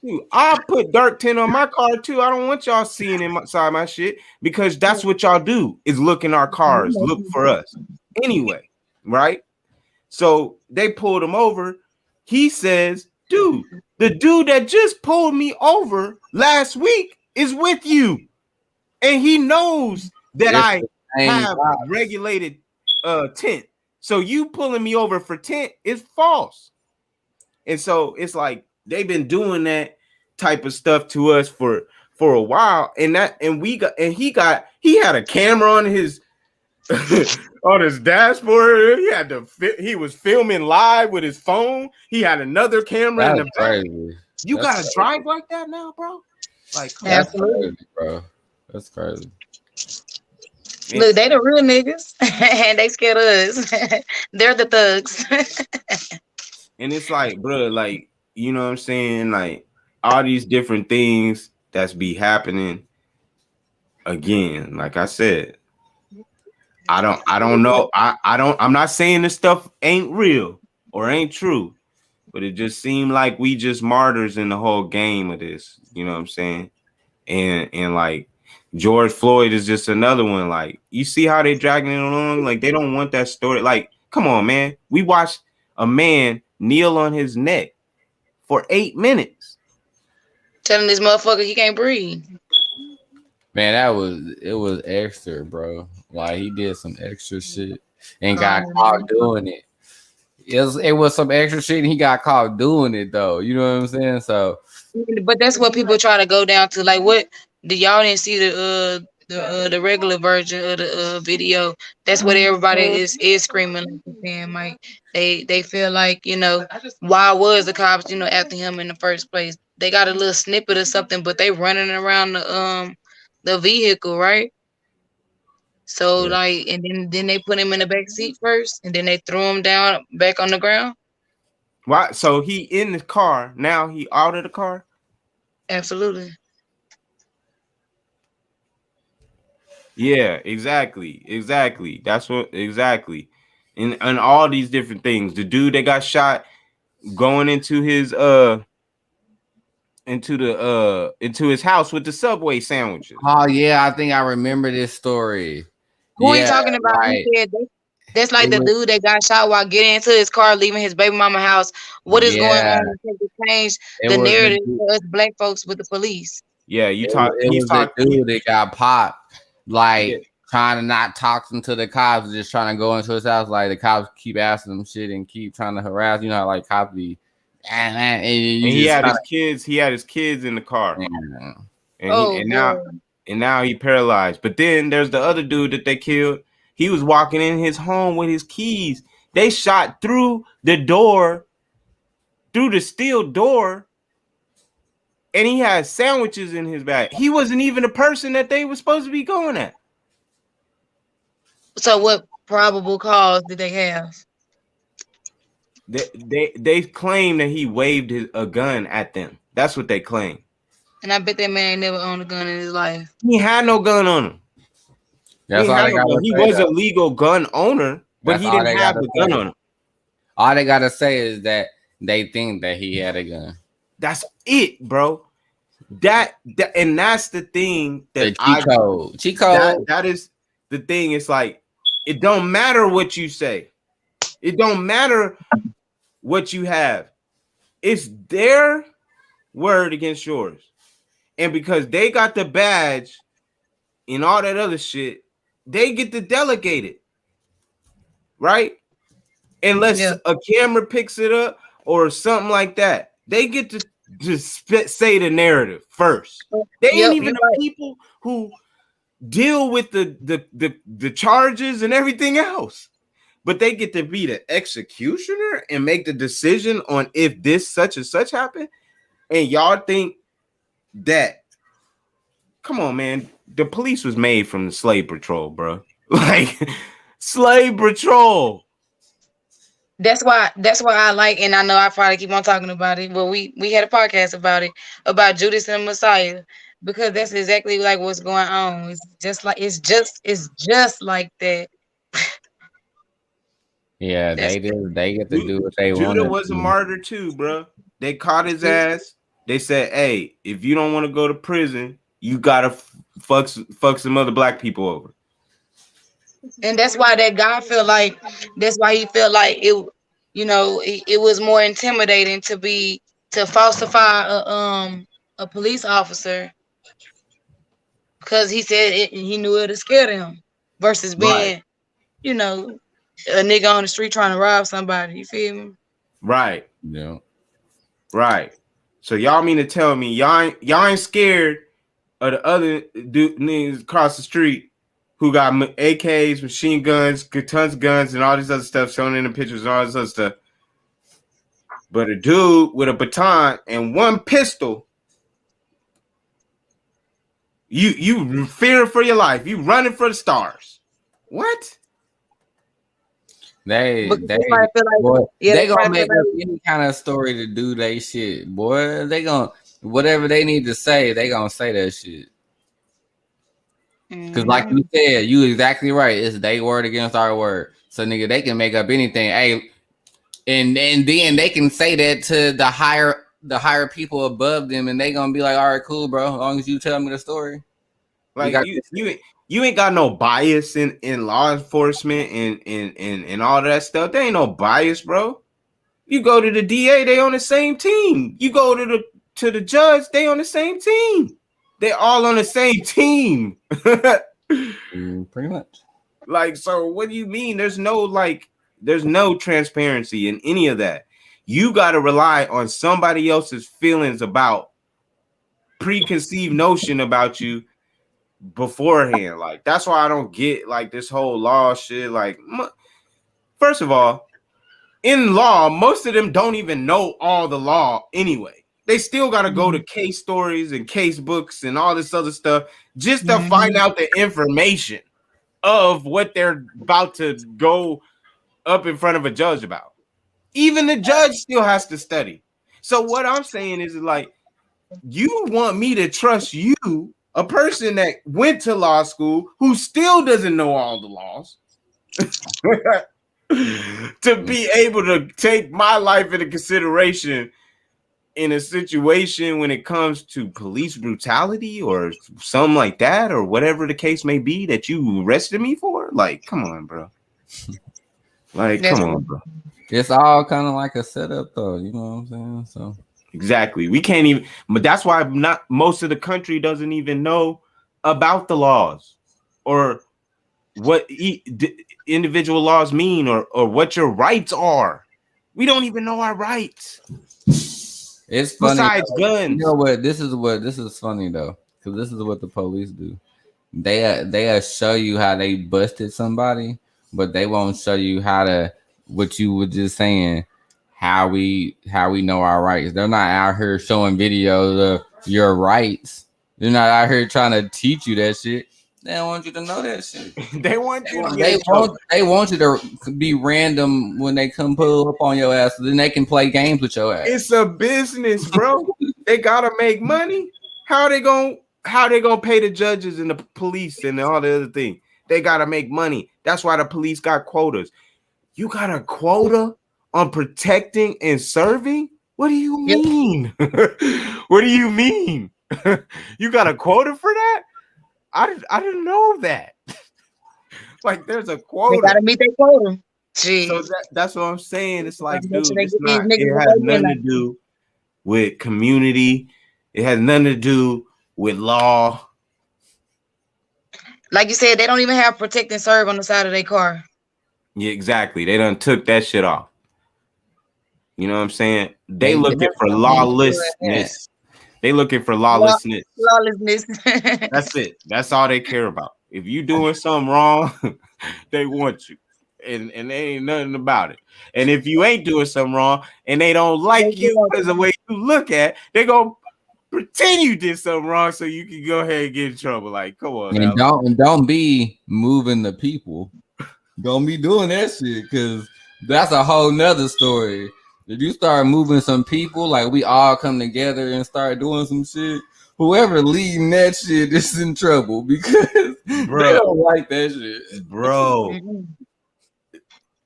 Dude, I'll put dark tint on my car too. I don't want y'all seeing inside my shit because that's what y'all do is look in our cars, look for us. Anyway, right? So they pulled him over. He says, dude, the dude that just pulled me over last week is with you. And he knows that I have regulated tint. So you pulling me over for tint is false. And so it's like they've been doing that type of stuff to us for a while. And he had a camera on his on his dashboard. He was filming live with his phone. He had another camera in the back. Crazy. You gotta drive like that now, bro? Like, that's crazy, bro. That's crazy. Look, they the real niggas and they scared of us. They're the thugs. And it's like, bro, like, you know what I'm saying? Like, all these different things that's be happening. Again, like I said, I don't know. I'm not saying this stuff ain't real or ain't true, but it just seemed like we just martyrs in the whole game of this. You know what I'm saying? And like George Floyd is just another one. Like, you see how they dragging it along? Like, they don't want that story. Like, come on, man. We watched a man kneel on his neck for 8 minutes, telling this motherfucker he can't breathe. Man, it was extra, bro. Like, he did some extra shit and got caught doing it. It was some extra shit and he got caught doing it though. You know what I'm saying? So, but that's what people try to go down to. Like, what did y'all didn't see the regular version of the video? That's what everybody is screaming, like, Mike. They feel like, you know, why was the cops, you know, after him in the first place? They got a little snippet or something, but they running around the vehicle, right? So yeah. like, and then they put him in the back seat first, and then they threw him down back on the ground. Why? So he in the car now. He out of the car. Absolutely. Yeah, exactly. That's what exactly. And all these different things. The dude that got shot going into his into his house with the Subway sandwiches. Oh yeah, I think I remember this story. Who are you talking about? Right. He said that's like the dude that got shot while getting into his car, leaving his baby mama house. What is going on to change the narrative for us black folks with the police? Yeah, It was that dude that got popped, like trying to not talk to the cops, just trying to go into his house. Like, the cops keep asking him shit and keep trying to harass. You know how, like, cops be. And he had his kids. He had his kids in the car, and now he paralyzed. But then there's the other dude that they killed. He was walking in his home with his keys. They shot through the door, through the steel door, and he had sandwiches in his bag. He wasn't even a person that they were supposed to be going at. So what probable cause did they have? They claim that he waved a gun at them. That's what they claim. And I bet that man never owned a gun in his life. He had no gun on him. That's all they got. He was a legal gun owner, but he didn't have a gun on him. All they gotta say is that they think that he had a gun. That's it, bro. That and that's the thing that cheat code. That is the thing. It's like, it don't matter what you say. It don't matter what you have. It's their word against yours. And because they got the badge and all that other shit, they get to delegate it. Right? Unless a camera picks it up or something like that. They get to just say the narrative first. They ain't even the people who deal with the charges and everything else. But they get to be the executioner and make the decision on if this such and such happened. And y'all think that, come on, man, the police was made from the slave patrol, bro. Like, slave patrol. That's why I like, and I know I probably keep on talking about it, but we had a podcast about it, about Judas and Messiah, because that's exactly like what's going on. It's just like that. Yeah, they get to do what they want. Judah was a martyr too, bro. They caught his ass. They said, "Hey, if you don't want to go to prison, you gotta fuck some other black people over." And that's why that guy felt like. That's why he felt like it. You know, it was more intimidating to falsify a police officer, because he said he knew it scared him, versus being, you know, a nigga on the street trying to rob somebody. You feel me? Right. Yeah. Right. So y'all mean to tell me y'all ain't scared of the other niggas across the street who got AKs, machine guns, tons of guns, and all this other stuff shown in the pictures and all this other stuff. But a dude with a baton and one pistol, you fearing for your life. You running for the stars. What? They gonna make up any kind of story to do they shit, boy. They gonna, whatever they need to say, they gonna say that shit. Because like you said, you exactly right. It's they word against our word. So nigga, they can make up anything. Hey, And then they can say that to the higher people above them, and they gonna be like, all right, cool, bro, as long as you tell me the story. Like you ain't got no bias in law enforcement and all that stuff. There ain't no bias, bro. You go to the DA, they on the same team. You go to the judge, they on the same team. They all on the same team. Pretty much. Like, so what do you mean? There's no transparency in any of that. You got to rely on somebody else's feelings about preconceived notion about you beforehand. Like, that's why I don't get like this whole law shit. Like, first of all, in law, most of them don't even know all the law anyway. They still got to go to case stories and case books and all this other stuff just to find out the information of what they're about to go up in front of a judge about. Even the judge still has to study. So what I'm saying is, like, you want me to trust you, a person that went to law school who still doesn't know all the laws, to be able to take my life into consideration in a situation when it comes to police brutality or something like that, or whatever the case may be that you arrested me for. Like, come on, bro. Like, come on, bro. It's all kind of like a setup, though. You know what I'm saying? So exactly, we can't even. But that's why not most of the country doesn't even know about the laws or what individual laws mean or what your rights are. We don't even know our rights. It's funny. Besides guns. You know what? This is funny though, because this is what the police do. They show you how they busted somebody, but they won't show you what you were just saying, how we know our rights. They're not out here showing videos of your rights. They're not out here trying to teach you that shit. They don't want you to know that shit. They want you to they want you to be random when they come pull up on your ass, so then they can play games with your ass. It's a business, bro. They gotta make money. How they gonna pay the judges and the police and all the other things? They gotta make money. That's why the police got quotas. You got a quota on protecting and serving? What do you mean? What do you mean? You got a quota for that? I didn't know that. Like, there's a quota. They gotta meet their quota. Jeez. So that's what I'm saying. It's like, dude, it has nothing to do with community. It has nothing to do with law. Like you said, they don't even have protect and serve on the side of their car. Yeah, exactly. They done took that shit off. You know what I'm saying? They looking for lawlessness. They looking for lawlessness. Lawlessness. That's it. That's all they care about. If you doing something wrong, they want you. And they ain't nothing about it. And if you ain't doing something wrong and they don't like you as the way you look at, they gonna pretend you did something wrong so you can go ahead and get in trouble. Like, come on. And don't be moving the people. Don't be doing that shit, because that's a whole nother story. If you start moving some people, like we all come together and start doing some shit, whoever leading that shit is in trouble, because they don't like that shit. Bro.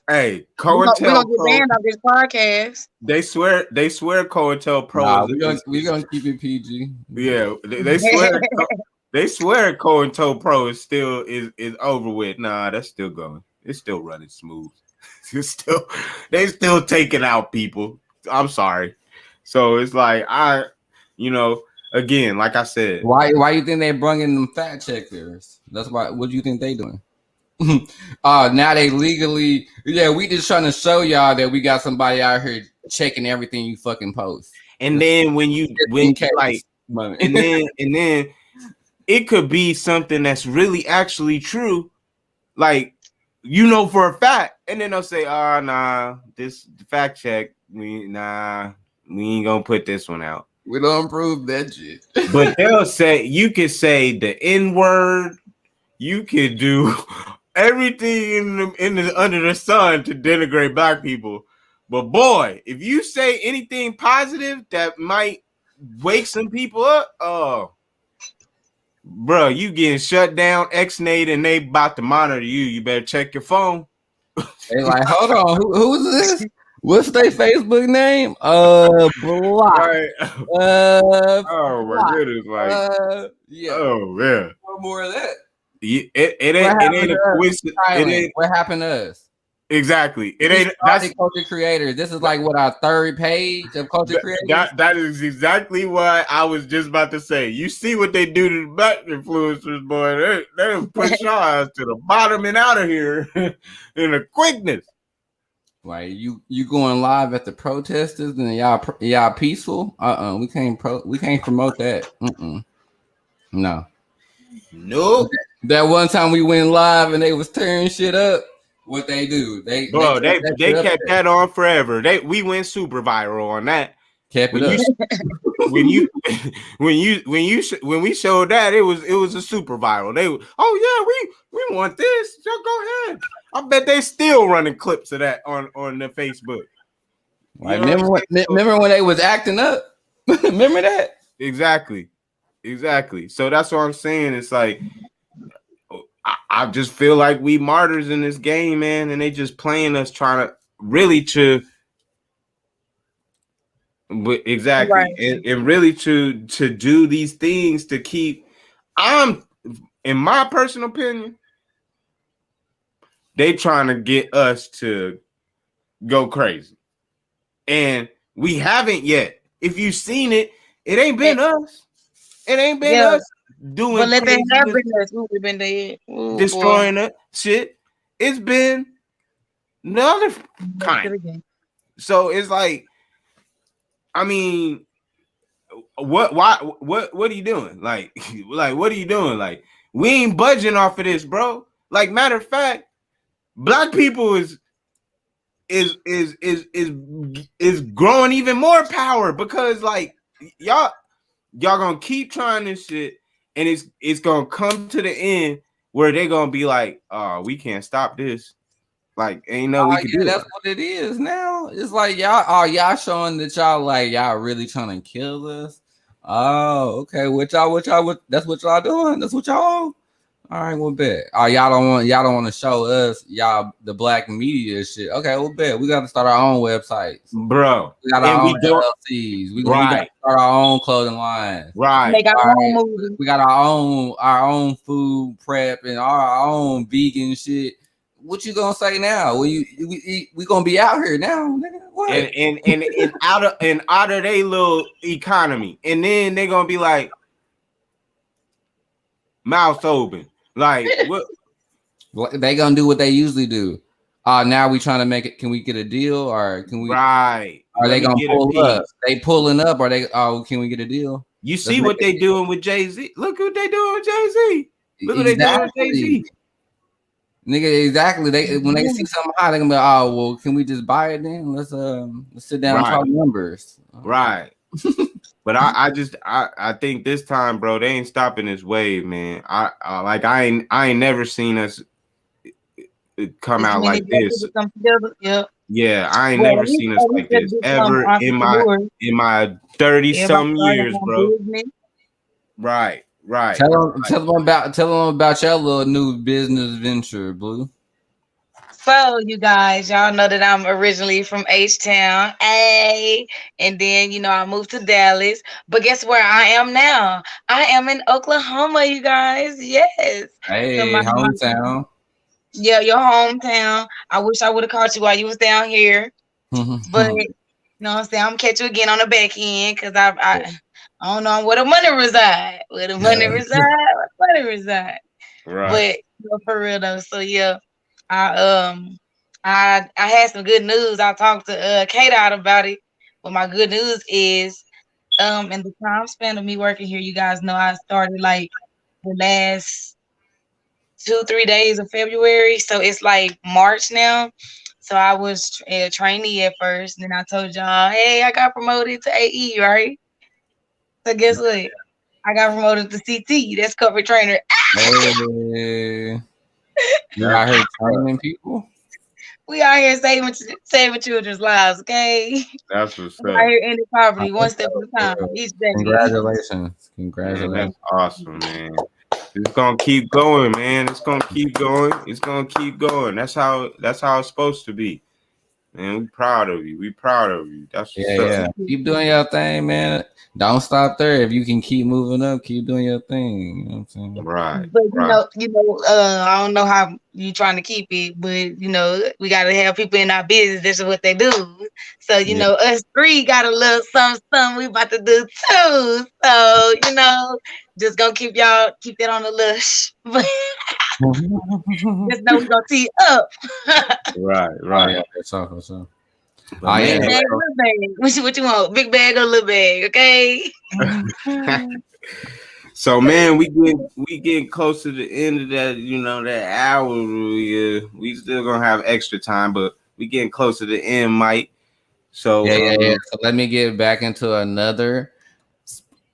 Hey, we're gonna get banned on this podcast. They swear COINTELPRO. Nah, we're gonna keep it PG. Yeah, they swear they swear COINTELPRO is still is over with. Nah, that's still going. It's still running smooth. They still taking out people. I'm sorry. So it's like, again, like I said, why you think they bring in them fact checkers? That's why. What do you think they doing? Now they legally, we just trying to show y'all that we got somebody out here checking everything you fucking post. And then when and then it could be something that's really actually true, like, for a fact, and then they'll say, "Oh, nah, this fact check, we ain't gonna put this one out. We don't prove that shit." But they'll say, you could say the N-word, you could do everything under the sun to denigrate black people. But boy, if you say anything positive that might wake some people up, bro, you getting shut down, X-nayed, and they about to monitor you. You better check your phone. They like, hold on, who's this? What's their Facebook name? Block. Right. Oh my goodness! Like, yeah. Oh man. No more of that. It ain't a coincidence. It ain't. What happened to us? Exactly. It ain't. That's Culture Creators. This is like what our third page of Culture Creators. That is exactly what I was just about to say. You see what they do to the black influencers, boy? They push y'all ass to the bottom and out of here in a quickness. Like you going live at the protesters and y'all peaceful? We can't promote that. No. Nope. That one time we went live and they was tearing shit up. What they do? They kept that on forever. We went super viral on that. Kept it up. when we showed that, it was a super viral. We want this. So go ahead. I bet they still running clips of that on the Facebook. Like, remember when they was acting up? Remember that? Exactly. So that's what I'm saying. It's like I just feel like we martyrs in this game, man, and they just playing us, trying to really exactly, right. and really to do these things to keep. In my personal opinion, they trying to get us to go crazy, and we haven't yet. If you've seen it, it ain't been us. It ain't been us. Doing but let that happen, we've been dead. Destroying it shit. It's been another kind. So it's like, I mean, what are you doing? Like what are you doing? Like, we ain't budging off of this, bro. Like, matter of fact, black people is growing even more power because like y'all gonna keep trying this shit. And it's gonna come to the end where they're gonna be like, "Oh, we can't stop this." Like, ain't no we can do. That's what it is now. It's like y'all showing that y'all really trying to kill us. Oh, okay. That's what y'all doing. That's what y'all. All right, we'll bet. Oh, y'all don't want to show us the black media shit. Okay, we'll bet. We got to start our own websites, bro. We got our own LLCs. We got to start our own clothing lines. Right. Make our own movies. We got our own food prep and our own vegan shit. What you gonna say now? We gonna be out here now, nigga. What? And out of their little economy, and then they gonna be like, mouth open. Like, what? They gonna do what they usually do. Now we trying to make it. Can we get a deal, or can we? Right. Are they gonna pull up? They pulling up, or they? Oh, can we get a deal? You see what they doing with Jay-Z? Look what they doing with Jay-Z. Look what they doing with Jay-Z. Nigga, exactly. When they see something hot, they gonna be like, oh well, can we just buy it then? Let's sit down and talk numbers. Right. But I think this time, bro, they ain't stopping this wave, man. I ain't never seen us come out like this. Yeah, I ain't never seen us like this ever in my 30-some years, bro. Right. Tell them about your little new business venture, Blue. So you guys, y'all know that I'm originally from H-Town, and then I moved to Dallas. But guess where I am now? I am in Oklahoma, you guys. Yes. Hey, so hometown. Yeah, your hometown. I wish I would have caught you while you was down here, but you know what I'm saying. I'm gonna catch you again on the back end because I don't know where the money reside. Where the money reside. Right. But for real though, so yeah. I had some good news. I talked to K-Dot about it. But my good news is in the time span of me working here, you guys know I started like the last 2-3 days of February. So it's like March now. So I was a trainee at first. And then I told y'all, hey, I got promoted to AE, right? So guess what? I got promoted to CT. That's corporate trainer. Hey. You out here training people? We out here saving children's lives, okay? That's what's up. We out here ending poverty one step at a time. Each day. Congratulations. Man, that's awesome, man. It's gonna keep going, man. It's gonna keep going. It's gonna keep going. That's how it's supposed to be. Man, we proud of you. We proud of you. That's what's Yeah. Keep doing your thing, man. Don't stop there. If you can keep moving up, keep doing your thing. You know what I'm saying? Right. But I don't know how you trying to keep it, but we gotta have people in our business. This is what they do. So us three got a little something we about to do too. So just gonna keep that on the lush. But just know we gonna tee up. Right. Oh, yeah, for sure. But big bag, little bag. What you want? Big bag or little bag? Okay. So man, we getting close to the end of that, that hour. We still gonna have extra time, but we getting close to the end, Mike. So yeah. So let me get back into another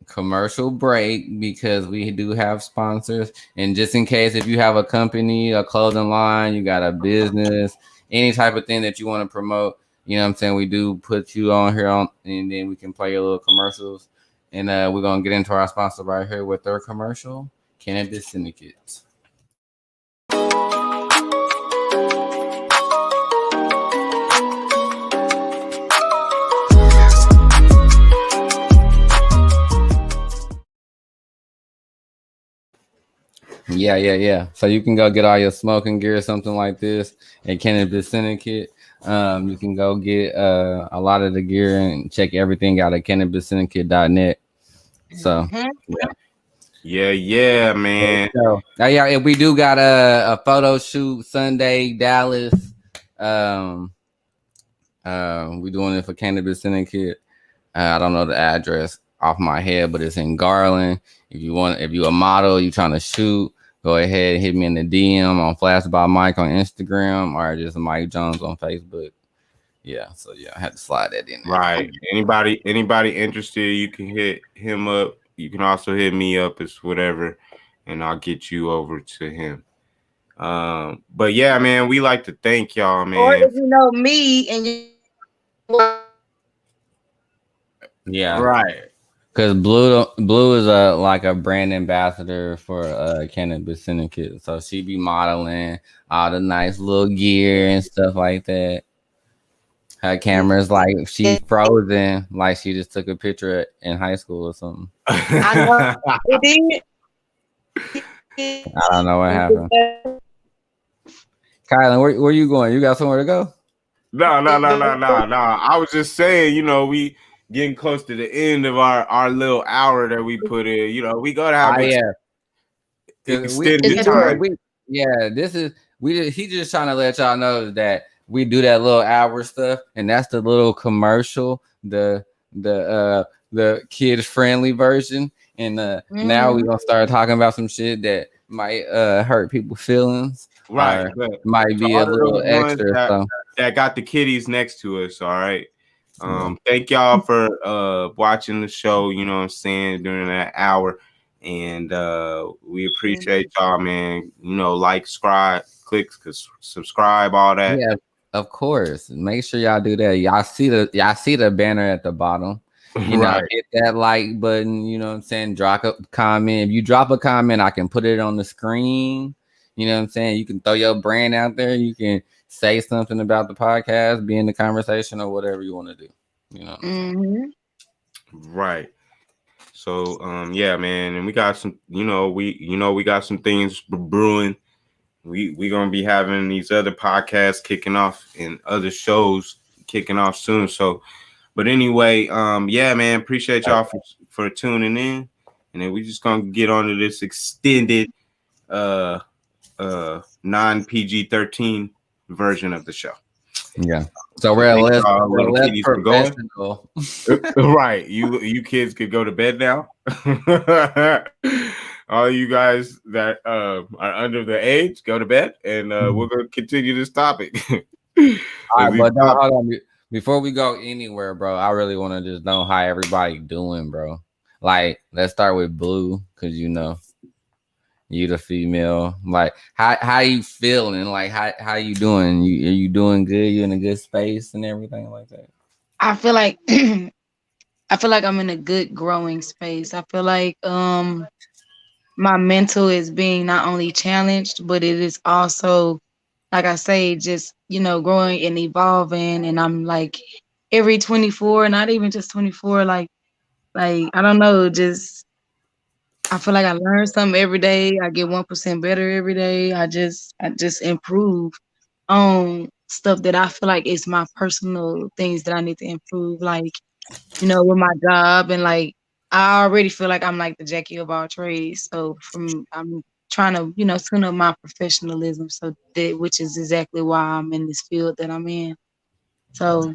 commercial break because we do have sponsors. And just in case, if you have a company, a clothing line, you got a business, any type of thing that you want to promote, you know what I'm saying? We do put you on here and then we can play your little commercials. And we're going to get into our sponsor right here with their commercial, Cannabis Syndicate. Yeah. So you can go get all your smoking gear or something like this at Cannabis Syndicate. You can go get a lot of the gear and check everything out at CannabisSyndicate.net. So, yeah, man. So, if we do got a photo shoot Sunday, Dallas. We doing it for Cannabis Syndicate. I don't know the address off my head, but it's in Garland. If you a model, you trying to shoot, go ahead and hit me in the DM on Flash by Mike on Instagram or just Mike Jones on Facebook. Yeah, so I had to slide that in there. Right. Anybody interested, you can hit him up. You can also hit me up as whatever, and I'll get you over to him. But yeah, man, we like to thank y'all, man. Or if you know me and you. Yeah. Right. Because Blue is like a brand ambassador for Cannabis Syndicate, so she be modeling all the nice little gear and stuff like that. Her camera's like she's frozen, like she just took a picture in high school or something. I know it did. I don't know what happened. Kylan, where you going? You got somewhere to go? No. I was just saying, we getting close to the end of our little hour that we put in. We gotta have extended time. He's just trying to let y'all know that we do that little hour stuff, and that's the little commercial, the kid friendly version. And now we're gonna start talking about some shit that might hurt people's feelings. Right. Might be a little extra. That got the kiddies next to us. All right. Thank y'all for watching the show, you know what I'm saying, during that hour. And we appreciate y'all, man. Like, click, subscribe, all that. Yeah, of course. Make sure y'all do that. Y'all see the banner at the bottom. Hit that like button, you know what I'm saying? Drop a comment. If you drop a comment, I can put it on the screen. You know what I'm saying? You can throw your brand out there. You can say something about the podcast, be in the conversation, or whatever you want to do. Right. So yeah, man, and we got some, we got some things brewing. We gonna be having these other podcasts kicking off and other shows kicking off soon. So, but anyway, yeah, man, appreciate y'all for tuning in, and then we just gonna get on to this extended non-PG-13 version of the show. Yeah. So we're less professional. Right. You kids could go to bed now. All you guys that are under the age, go to bed, and we're gonna continue this topic. All right, but no, hold on. Before we go anywhere, bro, I really want to just know how everybody doing, bro. Like, let's start with Blue, because you the female. Like, how you feeling? Like, how you doing? Are you doing good? You in a good space and everything like that? I feel like I'm in a good growing space. I feel like my mental is being not only challenged, but it is also like I say, just, growing and evolving. And I'm like every 24, not even just 24, like I don't know, just I feel like I learn something every day. I get 1% better every day. I just improve on stuff that I feel like is my personal things that I need to improve, like, with my job. And like I already feel like I'm like the Jackie of all trades. So I'm trying to, tune up my professionalism, so that, which is exactly why I'm in this field that I'm in. So,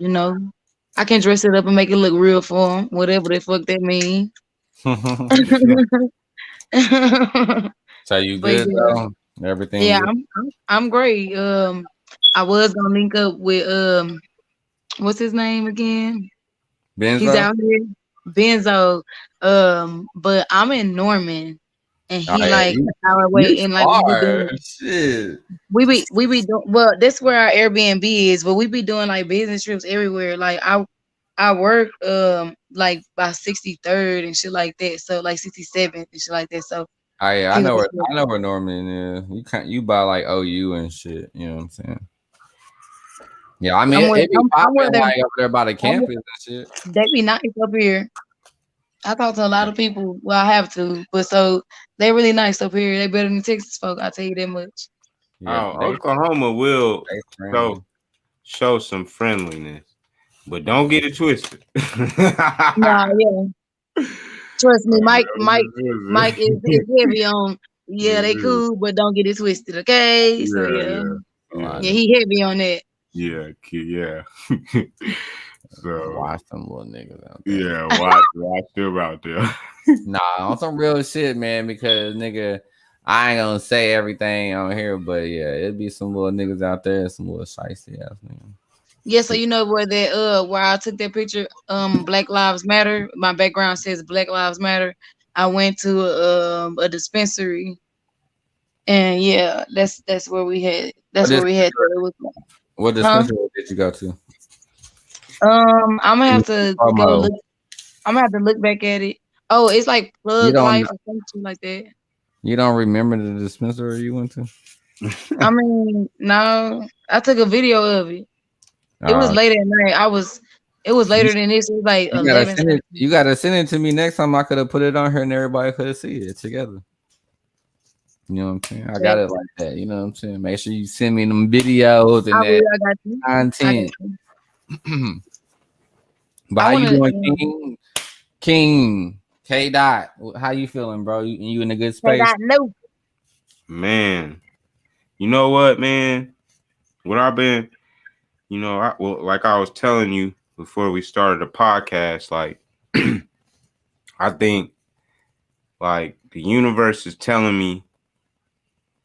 I can dress it up and make it look real for them, whatever the fuck that means. So you But good yeah, though? Everything good? I'm great. I was gonna link up with what's his name again? He's Benzo? out here, Benzo. But I'm in Norman, and Oh, he yeah, like you, an hour you away, and like far. Shit. we be doing, well, that's where our Airbnb is, but we be doing like business trips everywhere. Like I work like by 63rd and shit like that, so like 67th and shit like that. So Oh yeah, he was I know where Norman is. You buy like OU and shit. You know what I'm saying? Yeah, I mean it be I'm where popping they're, like up there by the campus and shit. they be nice up here. I talk to a lot of people. Well, I have to, but so they really nice up here. They better than Texas folk. I'll tell you that much. Yeah, Oklahoma will they friendly. show some friendliness, but don't get it twisted. Nah, yeah. Trust me, Mike is heavy on. Yeah, they cool, but don't get it twisted, okay? So yeah, he heavy on that. Yeah. So Watch them little niggas out there. yeah, watch them out there. Nah, on some real shit, man. Because nigga, I ain't gonna say everything on here, but yeah, it'd be some little niggas out there, some little shiesty ass niggas. Yeah, so you know where I took that picture, Black Lives Matter. My background says Black Lives Matter. I went to a dispensary, and yeah, that's where we had. That's where we had. What dispensary did you go to? I'm gonna have to go look. I'm gonna have to look back at it. Oh, it's like Plug Life or something like that. You don't remember the dispensary you went to? I mean, no, I took a video of it. It was late at night. It was later than this. It was like 11. You gotta send it to me next time. I could have put it on here and everybody could have seen it together. You know what I'm saying? I got it like that. You know what I'm saying? Make sure you send me them videos and that content. But how you doing, King K-Dot? How you feeling, bro? You in a good space? No. Man, you know what, man? What I've been, like I was telling you before we started the podcast, like I think like the universe is telling me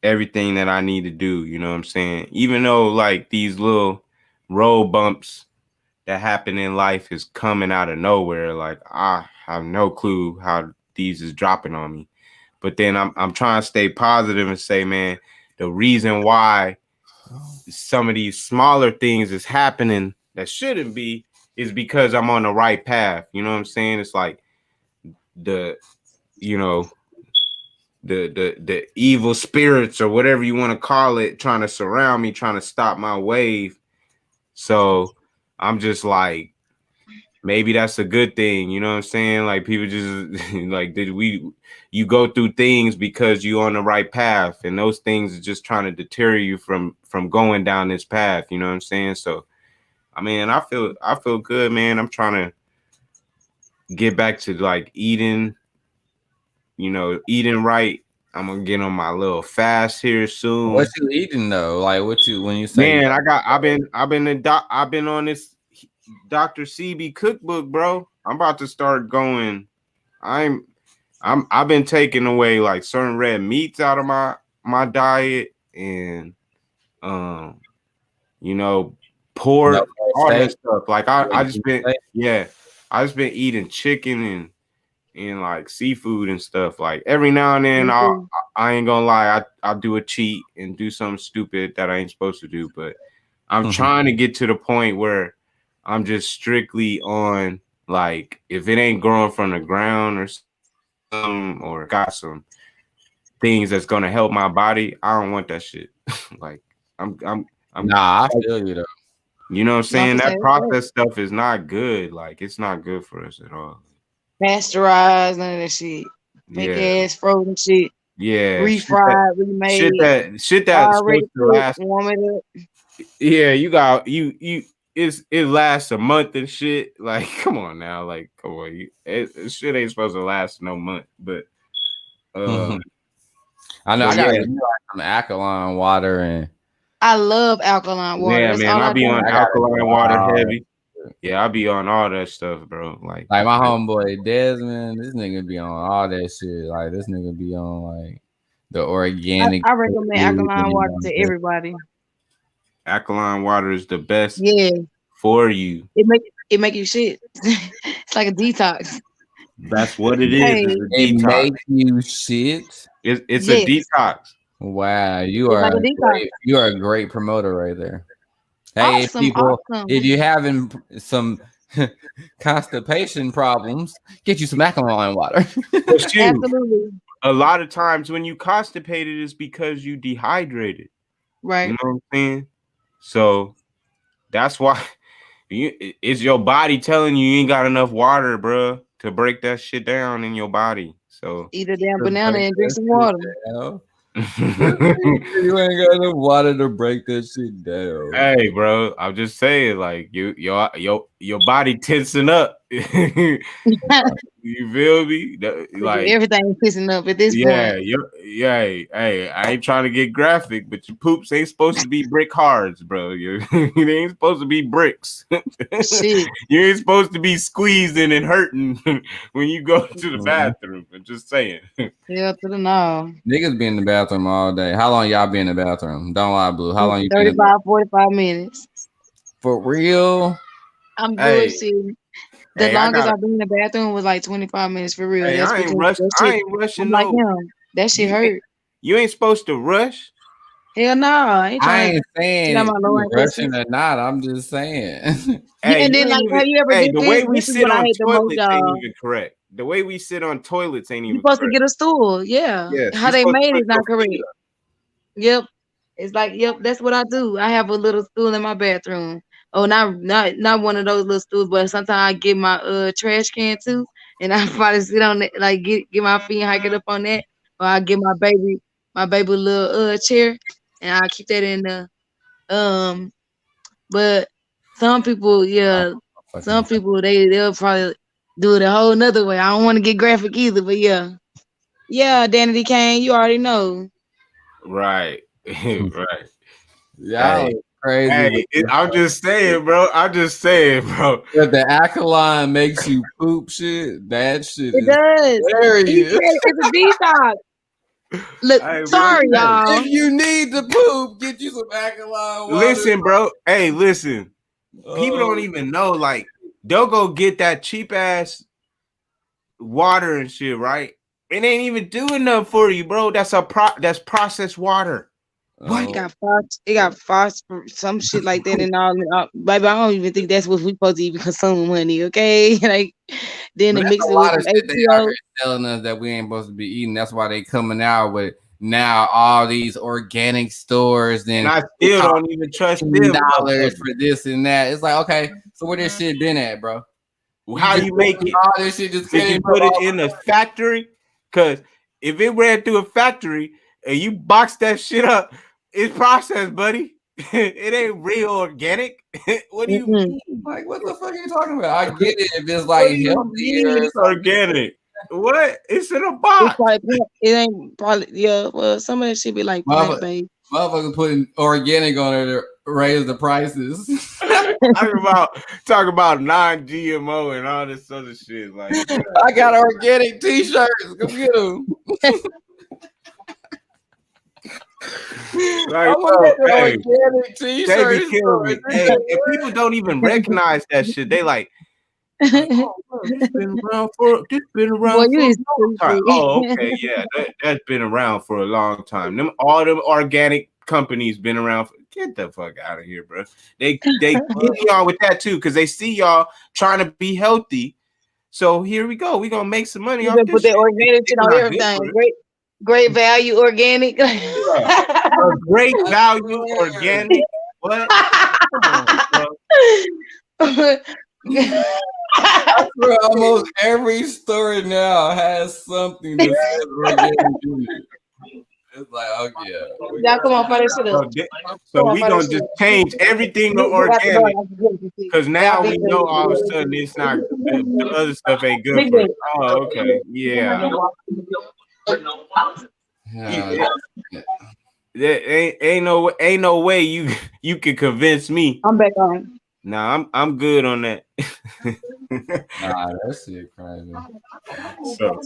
everything that I need to do. You know what I'm saying? Even though like these little road bumps that happen in life is coming out of nowhere, like I have no clue how these is dropping on me. But then I'm trying to stay positive and say, man, the reason why some of these smaller things is happening that shouldn't be is because I'm on the right path. You know what I'm saying? It's like the evil spirits or whatever you want to call it trying to surround me, trying to stop my wave. So I'm just like, maybe that's a good thing. You know what I'm saying? Like people just like, you go through things because you're on the right path, and those things are just trying to deter you from going down this path. You know what I'm saying? So, I mean, I feel good, man. I'm trying to get back to like eating right. I'm gonna get on my little fast here soon. What you eating though? Like when you say, man, I've been on this Dr. CB cookbook, bro. I'm about to start going. I've been taking away like certain red meats out of my diet, and pork, all that stuff. Like I just been eating chicken and like seafood and stuff. Like every now and then I ain't gonna lie, I'll do a cheat and do something stupid that I ain't supposed to do, but I'm trying to get to the point where I'm just strictly on, like, if it ain't growing from the ground or something, or got some things that's gonna help my body, I don't want that shit. Like, Nah, I feel you though. You know what I'm saying? That processed stuff is not good. Like, it's not good for us at all. Pasteurized, none of that shit. Fake ass frozen shit. Yeah. Refried, remade. Shit that's supposed to last. Warm it up. Yeah, you got it lasts a month and shit. Like, come on now. Like, come on. Shit ain't supposed to last no month, but I know I gotta do some alkaline water and I love alkaline water. Yeah, man, I be on alkaline water heavy. Yeah, I be on all that stuff, bro. Like my homeboy Desmond, this nigga be on all that shit. Like this nigga be on like the organic. I recommend alkaline water to everybody. Alkaline water is the best. Yeah. For you. It make you shit. It's like a detox. That's what it is. Hey, it make you shit. It's a detox. Wow, you are a great promoter right there. Hey, people, if you're having some constipation problems, get you some alkaline water. Absolutely. A lot of times when you constipated, it's because you dehydrated. Right. You know what I'm saying? So that's why it's your body telling you ain't got enough water, bro, to break that shit down in your body. So eat a damn banana and drink some water. You ain't got enough water to break that shit down. Hey, bro, I'm just saying, like your body tensing up. You feel me? Like everything pissing up at this point. Hey, I ain't trying to get graphic, but your poops ain't supposed to be brick hards, bro. It ain't supposed to be bricks. Shit. You ain't supposed to be squeezing and hurting when you go to the bathroom. I'm just saying. Yeah, to the no. Niggas be in the bathroom all day. How long y'all be in the bathroom? Don't lie, Blue. How long you 35, 45 minutes. For real? I'm bullshitting. The longest I've been in the bathroom was like 25 minutes for real. Hey, I ain't rushing. I'm like him. That shit hurt. You ain't supposed to rush. Hell no. I ain't saying you rushing or not. I'm just saying. Hey, and then like, have you ever the way we sit on toilets ain't even correct. The way we sit on toilets ain't even supposed to get a stool. Yeah. How they made it not correct. Yep. It's like, yep, that's what I do. I have a little stool in my bathroom. Oh, not one of those little stools, but sometimes I get my trash can too, and I probably sit on it, like get my feet and hike it up on that, or I get my baby little chair, and I keep that in the But some people, they'll probably do it a whole nother way. I don't want to get graphic either, but yeah, Danity Kane, you already know. Right. Right. Yeah. Crazy. Hey, I'm just saying, bro. If the alkaline makes you poop shit, that shit does. Hilarious. It's a detox. Look, sorry, y'all. If you need to poop, get you some alkaline water. Listen, bro. Hey, listen. People don't even know. Like, they'll go get that cheap ass water and shit, right? It ain't even doing enough for you, bro. That's processed water. What? It got phosphorus, some shit like that, and all. Baby, I don't even think that's what we supposed to even consume, honey. Okay, like then the mix it with ATO telling us that we ain't supposed to be eating. That's why they coming out with now all these organic stores. Then I still don't even trust them. $10 for this and that. It's like, okay, so where this shit been at, bro? How you make it? All this shit just did you put it in a factory? Because if it ran through a factory and you box that shit up, it's processed, buddy. It ain't real organic. What do you mean? Like, what the fuck are you talking about? I get it if it's like healthy. It's organic. What? It's in a box. It ain't probably well, some of that shit be like plant-based. Motherfucker putting organic on it to raise the prices. Talk about non-GMO and all this other shit. Like, I got organic t-shirts. Come get them. Like, organic t-shirts. They be killing me. Hey, if people don't even recognize that shit, they like, oh, this been around for a long time. Oh, okay, yeah, that's been around for a long time. All them organic companies been around. Get the fuck out of here, bro. They get y'all with that too, because they see y'all trying to be healthy. So here we go. We gonna make some money. You put that organic shit on everything. Great value organic. Right. A great value organic. What? Come on, bro. I swear almost every story now has something that says organic in it. It's like, oh yeah. Y'all come on, fire shit up. So we gonna just change everything to organic because now we know all of a sudden it's not the other stuff ain't good for us. Oh, okay, yeah. There ain't no way you can convince me. I'm back on. Nah, I'm good on that. Nah, that shit crazy. So,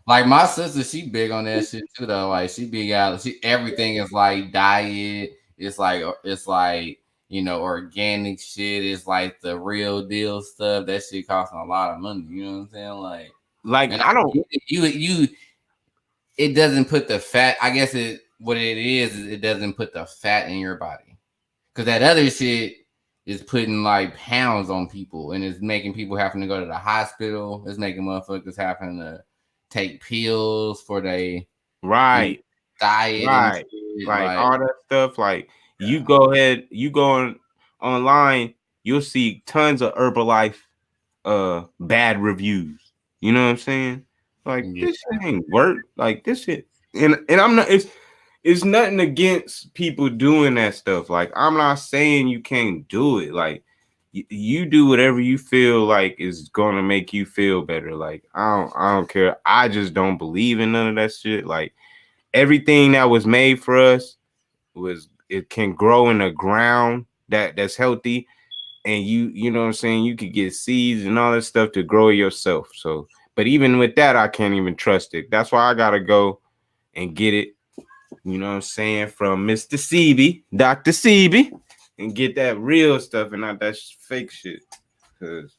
like my sister, she big on that shit too though. Like she big out. Everything is like diet. It's like organic shit. It's like the real deal stuff. That shit costing a lot of money. You know what I'm saying? Like I don't. You. It doesn't put the fat. I guess what it is it doesn't put the fat in your body. Because that other shit is putting like pounds on people and it's making people having to go to the hospital. It's making motherfuckers having to take pills for their diet, right? Like all that stuff. Like you go ahead, you go online, you'll see tons of Herbalife bad reviews. You know what I'm saying? Like this shit ain't work. Like this shit, and I'm not. It's nothing against people doing that stuff. Like I'm not saying you can't do it. Like you do whatever you feel like is gonna make you feel better. Like I don't care. I just don't believe in none of that shit. Like everything that was made for us it can grow in the ground that's healthy, and you know what I'm saying. You could get seeds and all that stuff to grow it yourself. So, but even with that, I can't even trust it. That's why I gotta go and get it. You know what I'm saying, from Mr. CB, Dr. CB, and get that real stuff and not that fake shit. Cause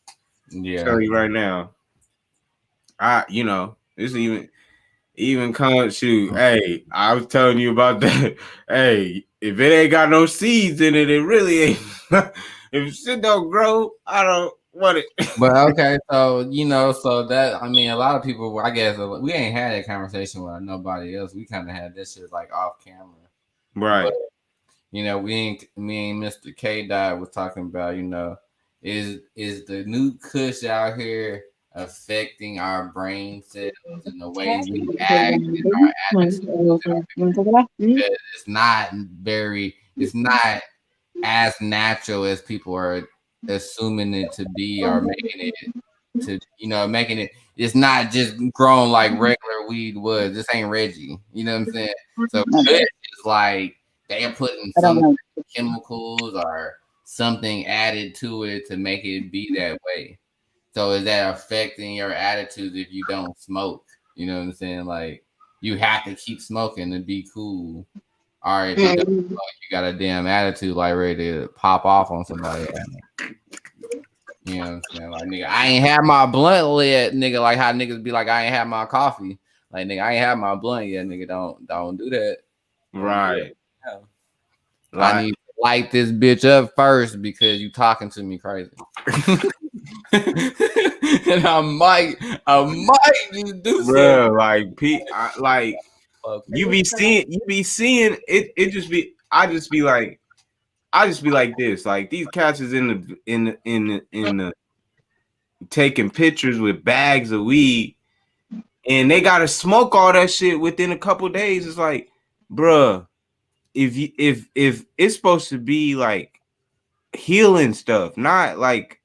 I'm telling you right now, it's even come shoot. Hey, I was telling you about that. Hey, if it ain't got no seeds in it, it really ain't. If shit don't grow, I don't want it. But okay, so so that a lot of people, I guess we ain't had that conversation with nobody else. We kind of had this shit like off camera, right? But, me and MrKdot was talking about, is the new Kush out here affecting our brain cells and the way we act and our attitudes? It's not as natural as people are assuming it to be, or making it it's not just grown like regular weed was. This ain't Reggie, you know what I'm saying? So it's like they're putting some chemicals or something added to it to make it be that way. So is that affecting your attitude if you don't smoke? You know what I'm saying? Like you have to keep smoking to be cool. Or if you don't smoke, you got a damn attitude like ready to pop off on somebody. You know what I'm saying? Like, nigga, I ain't had my blunt lit, nigga. Like how niggas be like, I ain't had my coffee. Like, nigga, I ain't had my blunt yet, nigga. Don't do that. Right. Yeah. I need to light this bitch up first because you talking to me crazy. And I might just do something. Like you be seeing it. I just be like this. Like these cats is in the taking pictures with bags of weed, and they gotta smoke all that shit within a couple days. It's like, bruh, if it's supposed to be like healing stuff, not like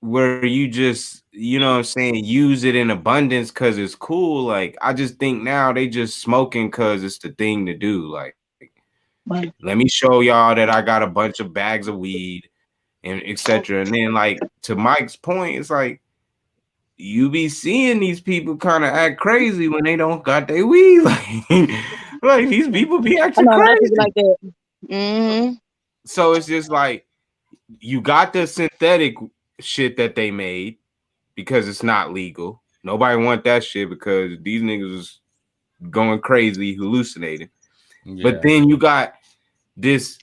where you just, you know what I'm saying, use it in abundance because it's cool. Like I just think now they just smoking because it's the thing to do. Like, let me show y'all that I got a bunch of bags of weed and etc. And then, like, to Mike's point, it's like you be seeing these people kind of act crazy when they don't got their weed. Like these people be acting crazy like that. Mm-hmm. So it's just like you got the synthetic shit that they made because it's not legal. Nobody want that shit because these niggas is going crazy, hallucinating. Yeah. But then you got this.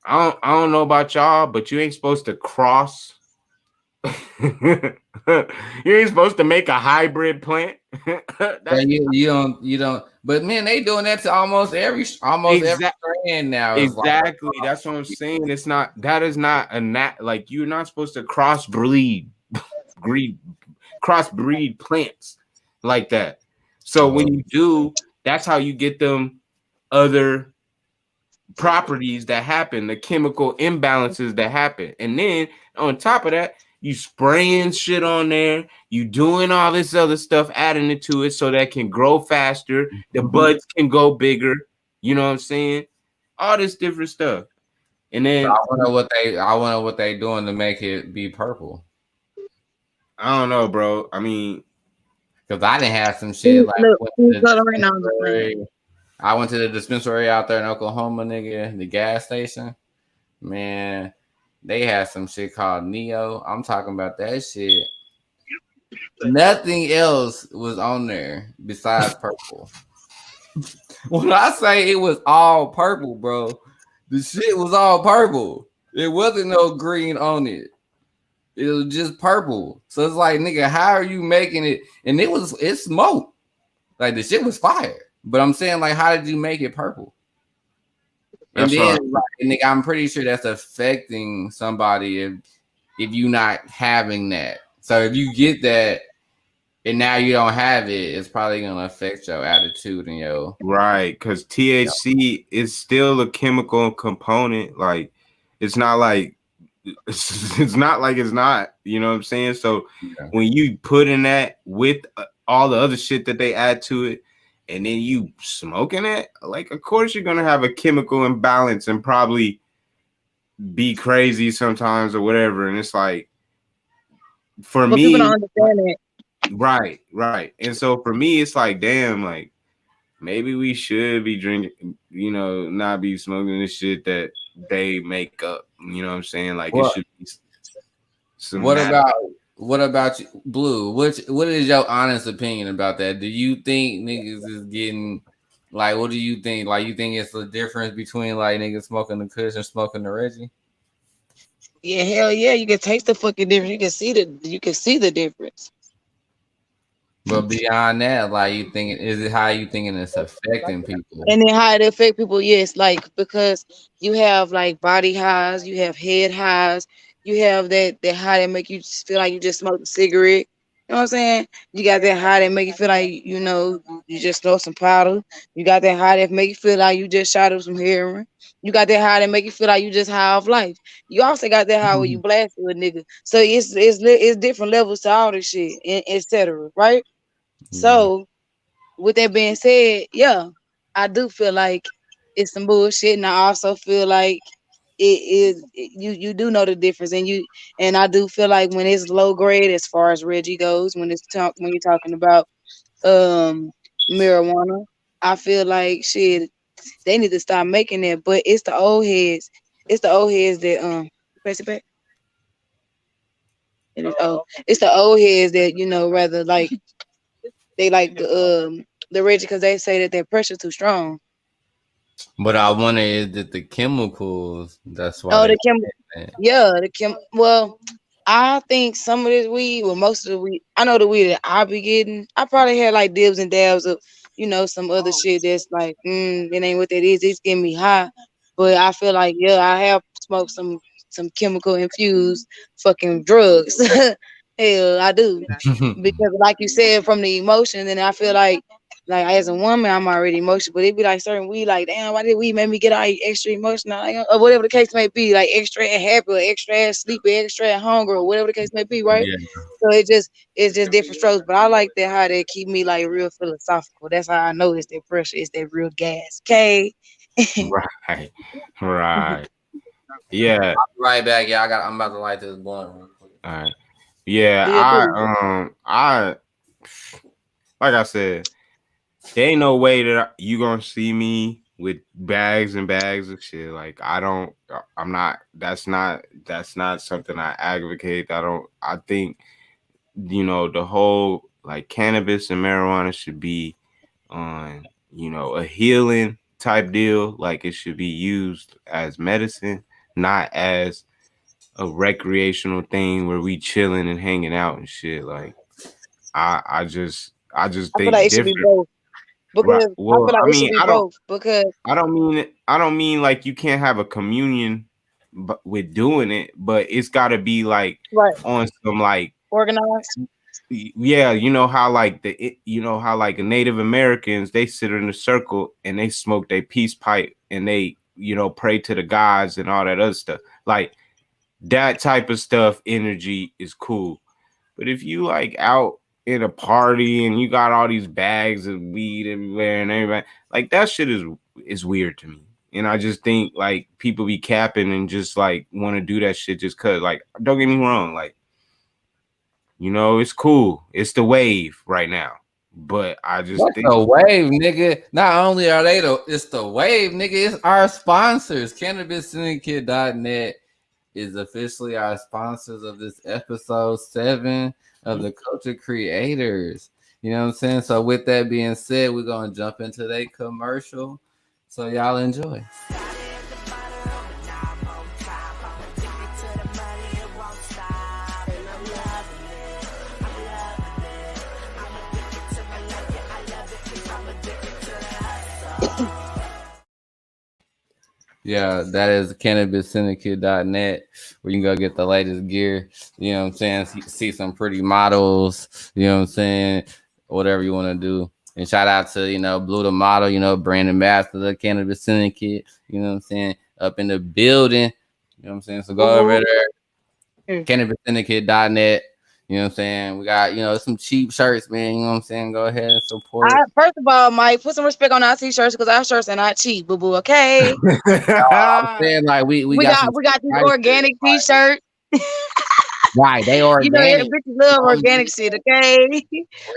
I don't know about y'all, but you ain't supposed to cross You ain't supposed to make a hybrid plant. you don't. But man, they doing that to almost every strand now. Exactly. That's what I'm saying. It's not. That is not like you're not supposed to crossbreed plants like that. So when you do, that's how you get them other properties that happen, the chemical imbalances that happen. And then on top of that, you spraying shit on there, you doing all this other stuff, adding it to it so that it can grow faster, the buds can go bigger, you know what I'm saying? All this different stuff. And then I wonder what they doing to make it be purple. I don't know, bro. I mean, because I didn't have some shit like I went to the dispensary out there in Oklahoma, nigga, the gas station. Man, they had some shit called Neo. I'm talking about that shit. Nothing else was on there besides purple. When I say it was all purple, bro, the shit was all purple. There wasn't no green on it. It was just purple. So it's like, nigga, how are you making it? And it smoked. Like the shit was fire. But I'm saying, like, how did you make it purple? And then, like, nigga, I'm pretty sure that's affecting somebody if you not having that. So if you get that and now you don't have it, it's probably gonna affect your attitude and your because THC is still a chemical component. Like it's not like it's not. You know what I'm saying? So when you put in that with all the other shit that they add to it, and then you smoking it, like of course you're gonna have a chemical imbalance and probably be crazy sometimes or whatever. And it's like for me, people don't understand it. Right. And so for me, it's like, damn, like maybe we should be drinking, you know, not be smoking this shit that they make up. You know what I'm saying? Like it should be some. What about you, Blue? What is your honest opinion about that? Do you think niggas is getting like? What do you think? Like you think it's the difference between like niggas smoking the Kush and smoking the Reggie? Yeah, hell yeah, you can taste the fucking difference. You can see the difference. But beyond that, like you thinking, is it how you thinking it's affecting people? And then how it affect people? Yes, like because you have like body highs, you have head highs, you have that high that make you feel like you just smoked a cigarette. You know what I'm saying? You got that high that make you feel like you just throw some powder. You got that high that make you feel like you just shot up some heroin. You got that high that make you feel like you just high off life. You also got that high where you blast with a nigga. So it's different levels to all this shit, etc. Right? So, with that being said, yeah, I do feel like it's some bullshit, and I also feel like it is you do know the difference, and I do feel like when it's low grade as far as Reggie goes, when you're talking about marijuana, I feel like shit they need to stop making that. But it's the old heads, that press it back. It's the old heads that rather like. They like the Reggie because they say that their pressure too strong. But I wonder is that the chemicals. That's why. Oh, the Well, I think some of this weed, well, most of the weed, I know the weed that I be getting. I probably had like dibs and dabs of, some other shit that's like, it ain't what that is. It's getting me high, but I feel like I have smoked some chemical infused fucking drugs. Hell, I do. Because like you said, from the emotion, and I feel like as a woman, I'm already emotional, but it'd be like certain weed, like, damn, why did we make me get all extra emotional? Like, or whatever the case may be, like extra happy or extra sleepy, extra hungry, or whatever the case may be, right? Yeah. So it's just different strokes. But I like that how they keep me like real philosophical. That's how I know it's that pressure, it's that real gas. Okay. Right. Yeah. I'll be right back. Yeah, I'm about to light this blunt real quick. All right. Yeah, I like I said, there ain't no way that you gonna see me with bags and bags of shit. Like that's not something I advocate. I think, the whole like cannabis and marijuana should be on, a healing type deal. Like it should be used as medicine, not as recreational thing where we chilling and hanging out and shit. Like I just I feel think like it should be different. both. Because Right. I Well, feel like I it should mean, be both. Because I don't mean like you can't have a communion with doing it, but it's got to be like right, on some like organized. yeah, you know how like Native Americans, they sit in a circle and they smoke their peace pipe and they pray to the gods and all that other stuff. Like that type of stuff, energy is cool. But if you like out in a party and you got all these bags of weed everywhere and everybody, like that shit is weird to me. And I just think like people be capping and just like want to do that shit just cause. Like, don't get me wrong, like it's cool. It's the wave right now. But I just think the wave, nigga. Not only are it's the wave, nigga. It's our sponsors. CannabisSyndicate.net is officially our sponsors of this episode 7 of the Culture Creators. You know what I'm saying? So with that being said, we're gonna jump into their commercial. So y'all enjoy. Yeah, that is CannabisSyndicate.net, where you can go get the latest gear. You know what I'm saying? See some pretty models. You know what I'm saying? Whatever you want to do. And shout out to, Blue the model, brand ambassador of Cannabis Syndicate. You know what I'm saying? Up in the building. You know what I'm saying? So go over there. CannabisSyndicate.net. You know what I'm saying? We got, some cheap shirts, man. You know what I'm saying? Go ahead and support. First of all, Mike, put some respect on our t-shirts because our shirts are not cheap, boo-boo, okay? I'm saying, like, we got these organic t-shirts. Right, they organic. Bitches love organic shit, okay?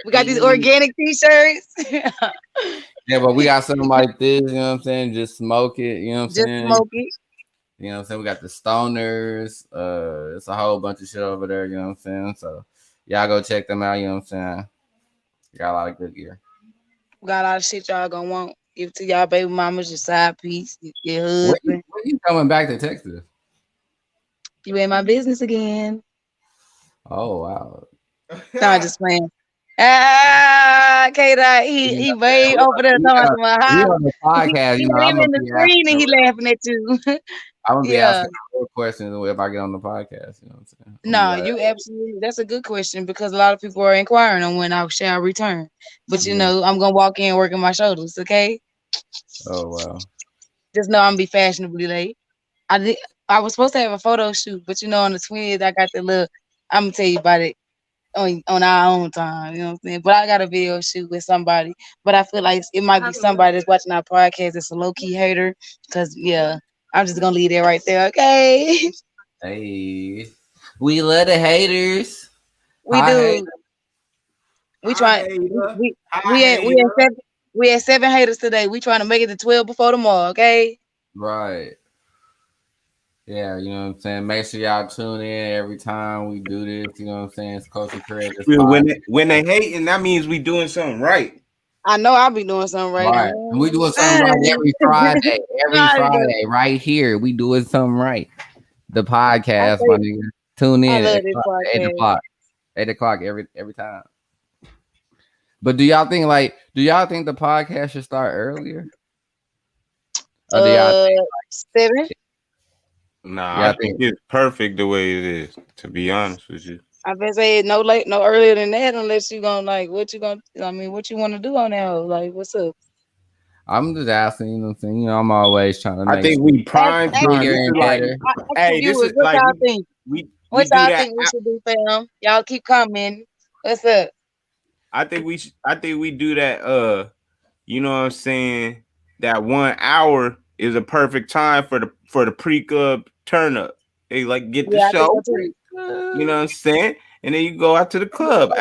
We got these organic t-shirts. Yeah, but we got something like this, you know what I'm saying? Just smoke it, you know what I'm saying? Just smoke it. You know what I'm saying? We got the stoners. It's a whole bunch of shit over there, you know what I'm saying? So y'all go check them out, you know what I'm saying? Got a lot of good gear. We got a lot of shit y'all gonna want. Give it to y'all baby mamas, your side piece, your husband. When you coming back to Texas? You in my business again. Oh wow. No, I'm just playing. K-Dot, he way over there talking about how on the podcast, he in the screen and he laughing at you. I'm gonna be asking more questions if I get on the podcast. You know what I'm saying? No, you absolutely. That's a good question because a lot of people are inquiring on when I shall return. But I'm gonna walk in working my shoulders. Okay. Oh wow. Just know I'm gonna be fashionably late. I was supposed to have a photo shoot, but on the Twins, I got the little. I'm gonna tell you about it on our own time. You know what I'm saying? But I got a video shoot with somebody. But I feel like it might be somebody that's watching our podcast that's a low key hater. Cause I'm just gonna leave that right there. Okay. Hey, we love the haters. We do. Haters. We try. We had 7 haters today. We trying to make it to 12 before tomorrow. Okay. Right. Yeah, you know what I'm saying? Make sure y'all tune in every time we do this. You know what I'm saying? It's Culture Creators. When they hating, that means we doing something right. I know I'll be doing something right. Right. We doing something right every Friday. Friday, right here. We doing something right. The podcast, my nigga. Tune in at 8 o'clock. 8 o'clock every time. But do y'all think the podcast should start earlier? Or do y'all think 7? Nah, I think it's perfect the way it is, to be honest with you. I bet say no earlier than that unless you gonna what you want to do on that? Like, what's up? I'm just asking, you know what I'm saying? I'm always trying to I think we prime better. Hey, this is like y'all think? What y'all think we should do, fam? Y'all keep coming. What's up? I think we do that. You know what I'm saying? That 1 hour is a perfect time for the pre-club turn up. They like get the show. You know what I'm saying? And then you go out to the club.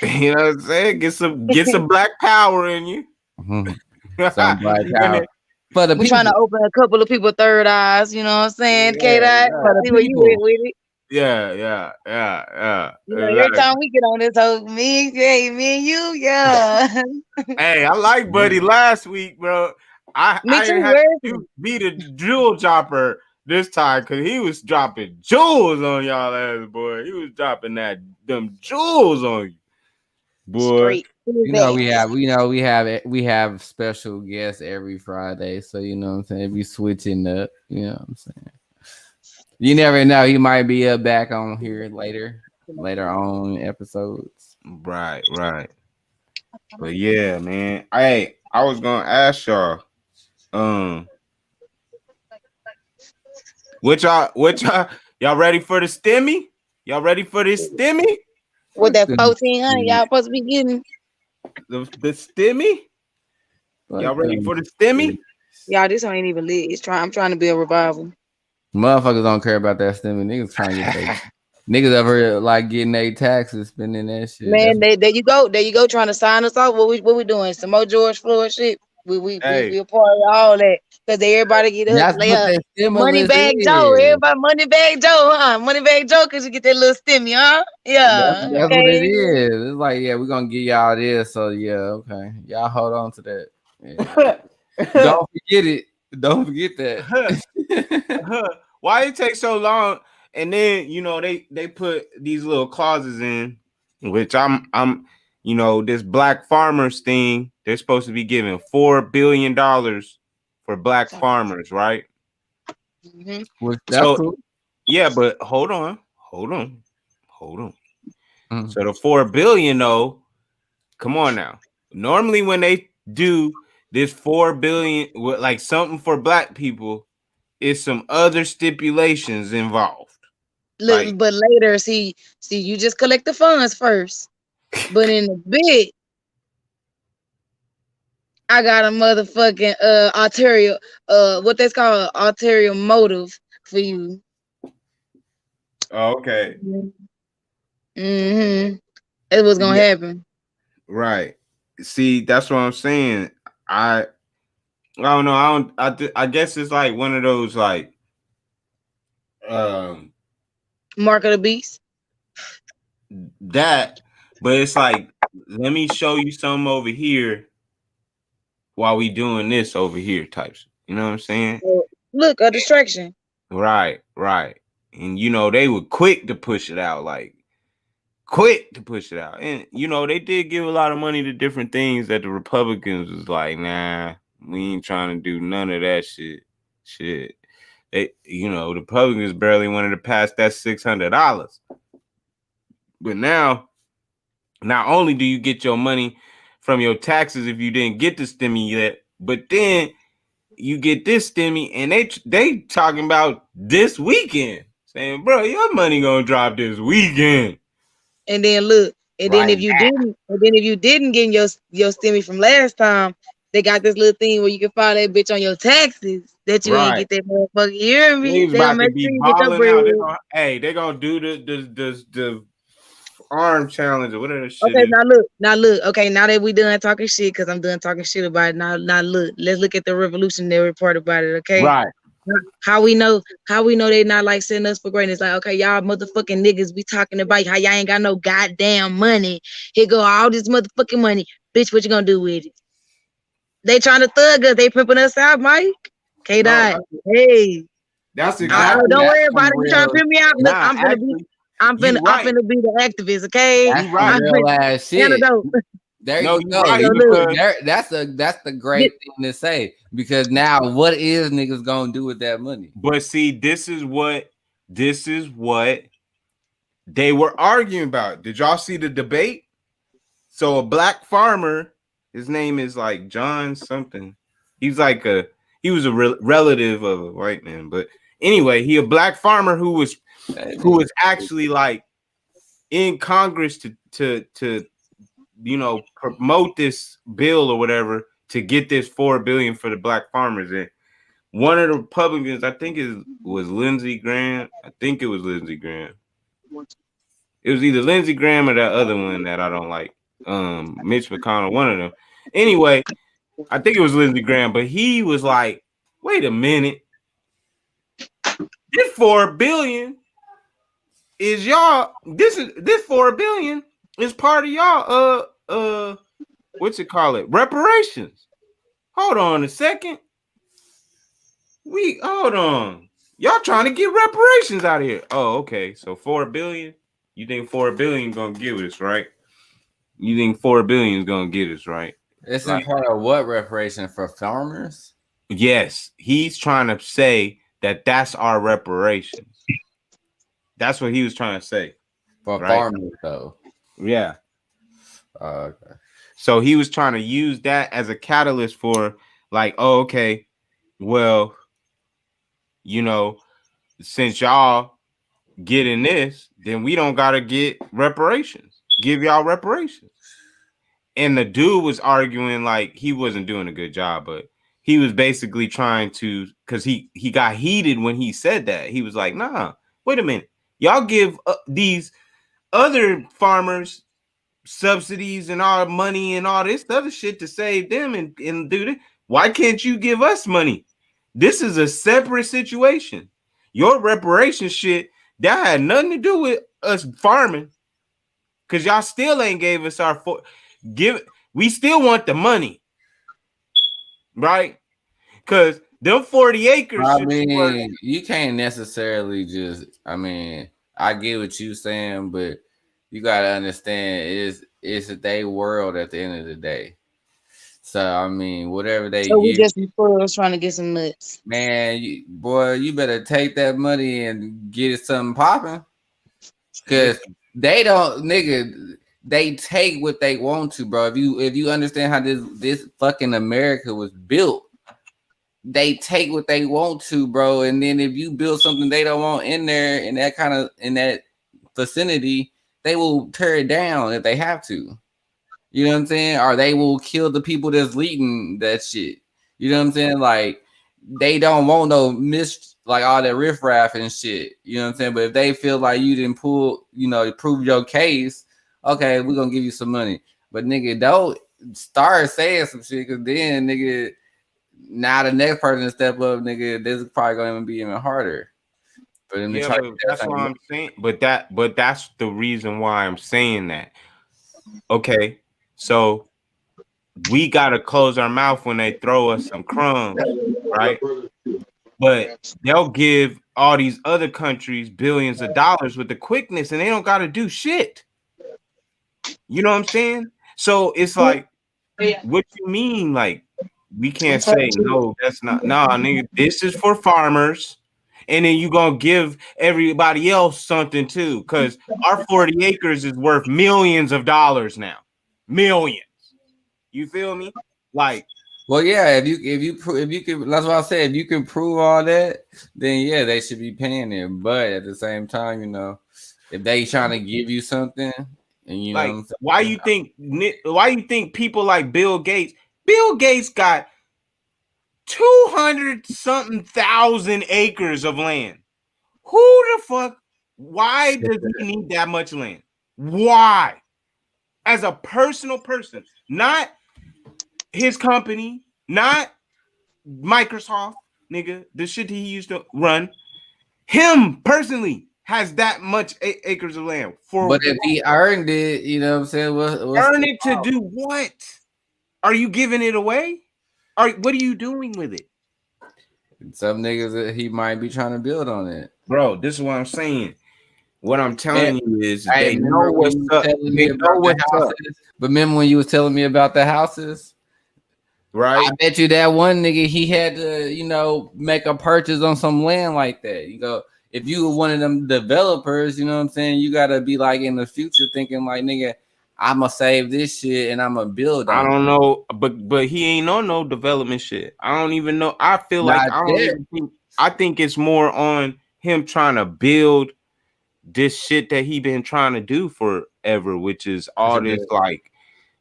You know what I'm saying? Get some black power in you. Some black power. But we're trying to open a couple of people third eyes. You know what I'm saying? K-Dot, see where you went with it. Yeah. Every time we get on this whole me and you, yeah. Hey, I like Buddy last week, bro. I didn't have to be the drill chopper this time because he was dropping jewels on y'all ass, boy. He was dropping them jewels on you, boy. Straight. we have special guests every Friday, so you know what I'm saying. We switching up, you know what I'm saying. You never know, he might be back on here later on episodes. Right. But yeah, man. I was gonna ask y'all, what y'all ready for the stimmy? Y'all ready for this stimmy? With that 1,400, y'all supposed to be getting the stimmy? Y'all ready for the stimmy? Y'all, this ain't even lit. I'm trying to be a revival. Motherfuckers don't care about that stimmy. Niggas trying to get niggas ever like getting their taxes, spending that shit. Man, there you go, trying to sign us off. What we doing? Some more George Floyd shit. We a part of all that because everybody get up. Money bag Joe. Everybody money bag Joe, huh? Money bag Joe because you get that little stimmy, huh? Yeah. That's what it is. It's like, yeah, we're gonna give y'all this. So yeah, okay. Y'all hold on to that. Yeah. Don't forget it. Don't forget that. Why it take so long? And then they put these little clauses in, which I'm this black farmers thing. They're supposed to be giving $4 billion for black farmers, right? Mm-hmm. So cool. Yeah, but hold on. Mm-hmm. So the $4 billion, though, come on now. Normally when they do this $4 billion, like something for black people, it's some other stipulations involved. Look, but later, see, you just collect the funds first. But in a bit, I got a motherfucking arterial, what that's called, arterial motive for you. Oh, okay. Mm-hmm. It was gonna happen. Right. See, that's what I'm saying. I don't know. I guess it's like one of those like Mark of the beast. That, but it's like, let me show you something over here while we doing this over here types. You know what I'm saying? Look, a distraction. Right. And they were quick to push it out, And they did give a lot of money to different things that the Republicans was like, nah, we ain't trying to do none of that shit. They, the Republicans barely wanted to pass that $600. But now, not only do you get your money from your taxes if you didn't get the stimmy yet, but then you get this stimmy, and they talking about this weekend, saying, bro, your money gonna drop this weekend. And then look, then if you didn't get your stimmy from last time, they got this little thing where you can file that bitch on your taxes that you ain't get that motherfucker. You hear me? They're gonna do the arm challenge or whatever shit. Okay, now look. Okay, now that we done talking shit, because I'm done talking shit about it. Now look, let's look at the revolutionary part about it. Okay, right? How we know they not like setting us for greatness? Like, okay, y'all motherfucking niggas be talking about how y'all ain't got no goddamn money. Here go all this motherfucking money, bitch. What you gonna do with it? They trying to thug us. They pimping us out, Mike. K-Dot. Hey, that's exactly. Don't worry about it. You trying to pimp me out? Look, I'm finna be the activist. Okay, that's right. Real ass shit. There you go. Right. That's the great thing to say, because now what is niggas gonna do with that money? But see, this is what they were arguing about. Did y'all see the debate? So a black farmer, his name is like John something. He was a relative of a white man, but anyway, he a black farmer who was actually like in Congress to promote this bill or whatever to get this $4 billion for the black farmers. And one of the Republicans, I think was Lindsey Graham. It was either Lindsey Graham or that other one that I don't like, Mitch McConnell, one of them. Anyway, I think it was Lindsey Graham, but he was like, wait a minute, this $4 billion is y'all. This $4 billion is part of y'all. What's it call it? Reparations. Hold on a second. Hold on. Y'all trying to get reparations out of here. Oh, okay. So $4 billion. You think $4 billion gonna give us, right? You think $4 billion is gonna get us, right? It's in part of what reparation for farmers? Yes, he's trying to say that that's our reparations. That's what he was trying to say. For farmers, though. Yeah. Okay. So he was trying to use that as a catalyst for like, oh, okay, well, you know, since y'all getting this, then we don't gotta get reparations. Give y'all reparations. And the dude was arguing like he wasn't doing a good job, but he was basically trying to, because he got heated when he said that. He was like, nah, wait a minute. Y'all give these other farmers subsidies and all money and all this other shit to save them and do this. Why can't you give us money? This is a separate situation. Your reparation shit, that had nothing to do with us farming. Because y'all still ain't gave us our we still want the money. Right? Because them 40 acres. I mean, you can't necessarily just, I mean, I get what you're saying, but you gotta understand it's their world at the end of the day. So I mean, whatever they we just was trying to get some nuts. Man, you better take that money and get it something popping. Cause they don't, nigga, they take what they want to, bro. If you understand how this fucking America was built, they take what they want to, bro. And then if you build something they don't want in there in that vicinity, they will tear it down if they have to. You know what I'm saying? Or they will kill the people that's leading that shit. You know what I'm saying? Like they don't want no like all that riffraff and shit. You know what I'm saying? But if they feel like you didn't prove your case, okay, we're gonna give you some money. But nigga, don't start saying some shit, because then nigga, now the next person to step up, nigga, this is probably gonna be even harder. But that's what I'm saying. But that's the reason why I'm saying that. Okay, so we gotta close our mouth when they throw us some crumbs, right? But they'll give all these other countries billions of dollars with the quickness, and they don't gotta do shit. You know what I'm saying? So it's like, what you mean? Like, we can't say no, that's not, nah, nigga, this is for farmers. And then you gonna give everybody else something too, because our 40 acres is worth millions of dollars now. Millions. You feel me? Like, well, yeah, if you can, that's what I said. If you can prove all that, then yeah, they should be paying it. But at the same time, you know, if they trying to give you something, and you like, know, why you think people like Bill Gates got 200 something thousand acres of land? Who the fuck? Why does he need that much land? Why? As a personal person, not his company, not Microsoft, nigga, the shit he used to run. Him personally has that much acres of land. But if he earned it, you know what I'm saying? Earn it to do what? Are you giving it away? What are you doing with it? Some niggas that he might be trying to build on it. Bro, this is what I'm saying. What I'm telling you is they know what's up. They know what's up. But remember when you was telling me about the houses? Right. I bet you that one nigga, he had to, you know, make a purchase on some land like that. You go, if you were one of them developers, you know what I'm saying? You got to be like in the future thinking like, nigga, I'm going to save this shit and I'm going to build on I don't know, but he ain't on no development shit. I don't even know. I feel like I think it's more on him trying to build this shit that he been trying to do forever, which is all this like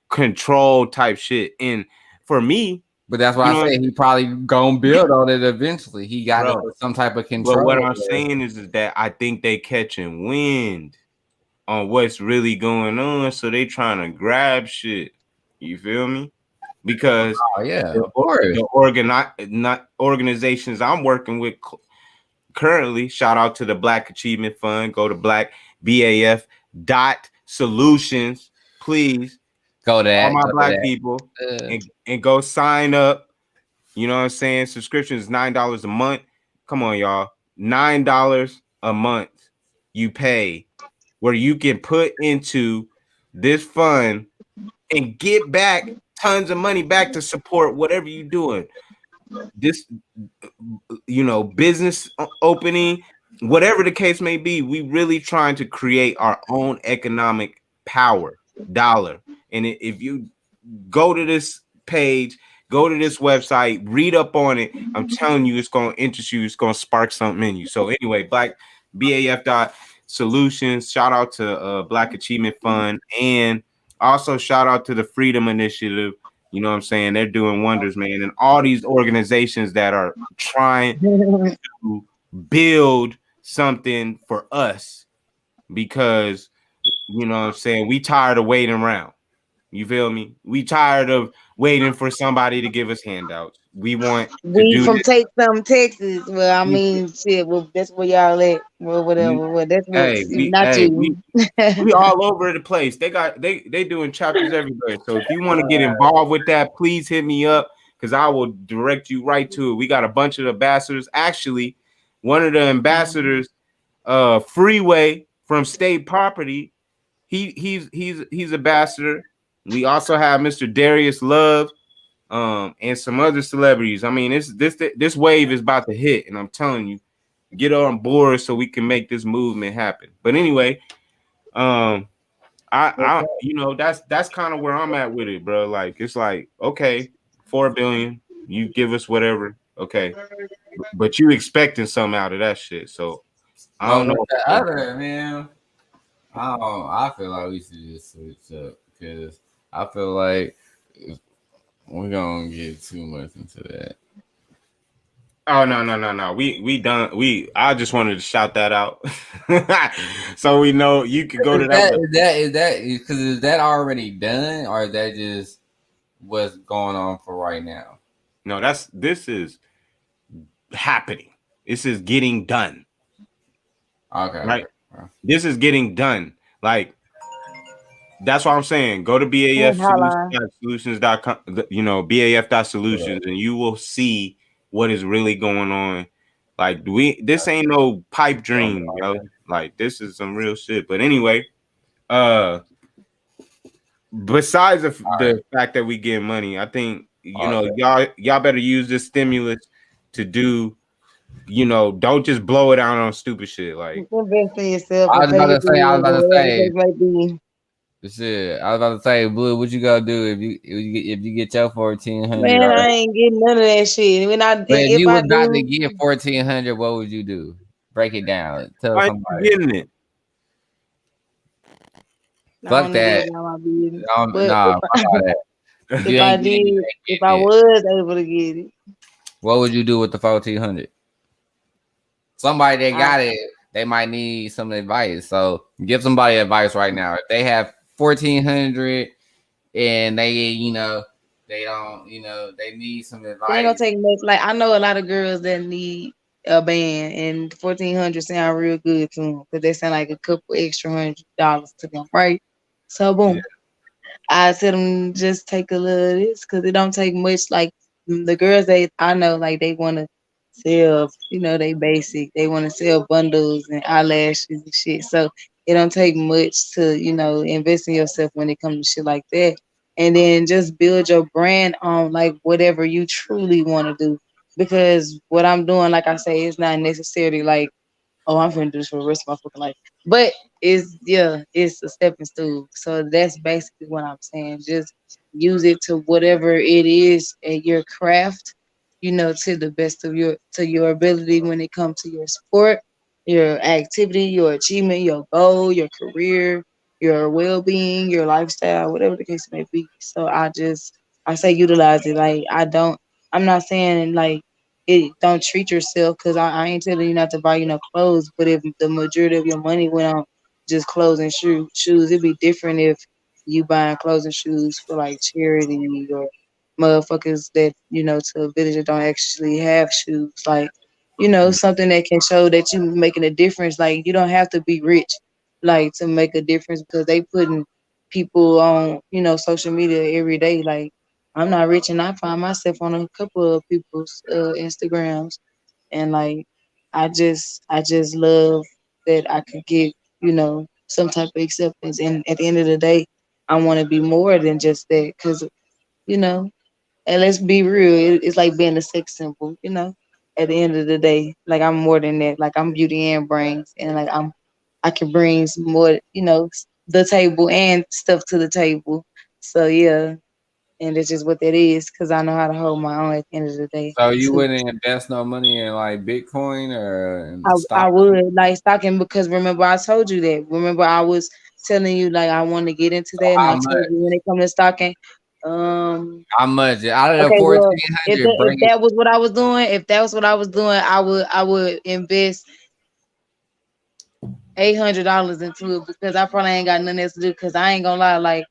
control type shit. And for me, but that's why I say he probably gonna build on it eventually. He got some type of control. But what I'm saying is that I think they catching wind on what's really going on, so they trying to grab shit. You feel me? Because the organizations I'm working with currently, shout out to the Black Achievement Fund. Go to BAF.solutions, please. Go to all my black people and go sign up. You know what I'm saying? Subscription is $9 a month. Come on, y'all. $9 a month you pay, where you can put into this fund and get back tons of money back to support whatever you're doing. This, business opening, whatever the case may be, we really trying to create our own economic power dollar. And if you go to this page, go to this website, read up on it, I'm telling you, it's going to interest you. It's going to spark something in you. So anyway, BAF Solutions, shout out to Black Achievement Fund, and also shout out to the Freedom Initiative. You know what I'm saying? They're doing wonders, man. And all these organizations that are trying to build something for us, because, you know what I'm saying, we tired of waiting around. You feel me? We tired of waiting for somebody to give us handouts. We want to do from this. Take Some, Texas. Well, I mean, shit. Well, that's where y'all at. Well, whatever. Well, that's what. Not you. We all over the place. They doing chapters everywhere. So if you want to get involved with that, please hit me up, because I will direct you right to it. We got a bunch of ambassadors. Actually, one of the ambassadors, Freeway from State Property, he's ambassador. We also have Mr. Darius Love, and some other celebrities. I mean, this wave is about to hit, and I'm telling you, get on board so we can make this movement happen. But anyway, I that's kind of where I'm at with it, bro. Like, it's like, okay, 4 billion, you give us whatever, okay, but you expecting something out of that shit. So I don't know. The other, man, I feel like we should just switch up, because I feel like we're gonna get too much into that. Oh no. We done. I just wanted to shout that out, so we know you could go to that. Is that already done, or is that just what's going on for right now? No, this is happening. This is getting done. Okay. Right. This is getting done. Like, that's what I'm saying. Go to BAF.solutions.com, BAF.solutions, and you will see what is really going on. Like, this ain't no pipe dream, yo. Like, this is some real shit. But anyway, besides the fact that we get money, I think, y'all better use this stimulus to do, don't just blow it out on stupid shit. Like, invest in yourself. I was about to say, Blue, what you gonna do if you get your 1,400? Man, I ain't getting none of that shit. If you was about to get 1,400, what would you do? Break it down. Tell somebody. Getting it. Fuck that. If I was able to get it, what would you do with the 1,400? Somebody that got it, they might need some advice. So give somebody advice right now. If they have 1,400 and they don't, they need some advice. They ain't gonna take much. Like, I know a lot of girls that need a band, and 1,400 sound real good to them, because they sound like a couple extra $100 to them, right? So boom, I tell them just take a little of this, because it don't take much. Like, the girls I know, like, they want to sell, they basic. They want to sell bundles and eyelashes and shit. So it don't take much to, invest in yourself when it comes to shit like that. And then just build your brand on, like, whatever you truly want to do. Because what I'm doing, like I say, it's not necessarily like, oh, I'm gonna do this for the rest of my fucking life. But it's a stepping stool. So that's basically what I'm saying. Just use it to whatever it is at your craft, to the best of your ability when it comes to your sport, your activity, your achievement, your goal, your career, your well-being, your lifestyle, whatever the case may be. So I say utilize it. Like, I'm not saying like it don't treat yourself, because I ain't telling you not to buy clothes, but if the majority of your money went on just clothes and shoes, it'd be different if you buying clothes and shoes for like charity, or motherfuckers that to a village that don't actually have shoes, like something that can show that you making a difference. Like, you don't have to be rich like to make a difference, because they putting people on social media every day. Like, I'm not rich, and I find myself on a couple of people's Instagrams, and like I just love that I could get, some type of acceptance. And at the end of the day, I want to be more than just that. Cause, you know, and let's be real, it's like being a sex symbol, at the end of the day. Like I'm more than that. Like I'm beauty and brains. And like I can bring some more, the table and stuff to the table. So yeah. And it's just what that is, because I know how to hold my own at the end of the day. So you So wouldn't invest no money in like Bitcoin or in I stock? would like stocking, because remember I told you that. Remember I was telling you like I want to get into So that, and how I much? told you when it comes to stocking. Um. How much out of the Okay. Well, 1,400? if Bring it. that was what I was doing, I would invest $800 into it, because I probably ain't got nothing else to do. Because I ain't gonna lie, like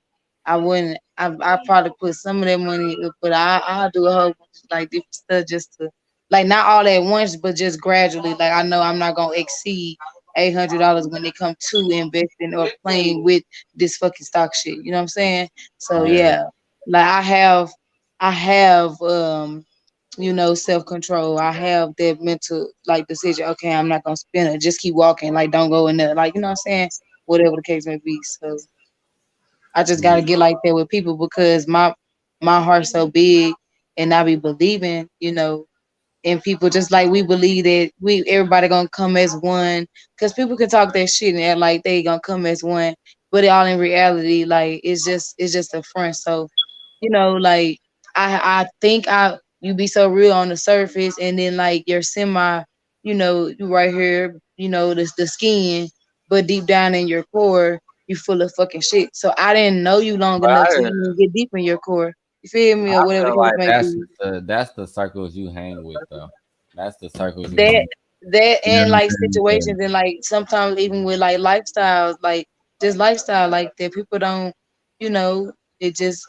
I wouldn't. I probably put some of that money up, but I'll do a whole bunch of like different stuff, just to like not all at once, but just gradually. Like I know I'm not gonna exceed $800 when it comes to investing or playing with this fucking stock shit. You know what I'm saying? So Yeah. yeah, like I have self control. I have that mental like decision. Okay, I'm not gonna spin it. Just keep walking. Like don't go in there. Like you know what I'm saying? Whatever the case may be. So I just gotta get like that with people, because my heart's so big, and I be believing, in people, just like we believe that everybody gonna come as one. Because people can talk that shit and act like they gonna come as one, but all in reality, like it's just a front. So like I think you be so real on the surface, and then like you're semi, you right here, the skin, but deep down in your core, you full of fucking shit. So I didn't know you long But enough I, to even get deep in your core. You feel me, or I whatever the feel case like may be. that's the circles you hang with though. That's the circles you that hang. that You know and what like I'm saying? situations, and like sometimes even with like lifestyles, like just lifestyle like that, people don't, you know it just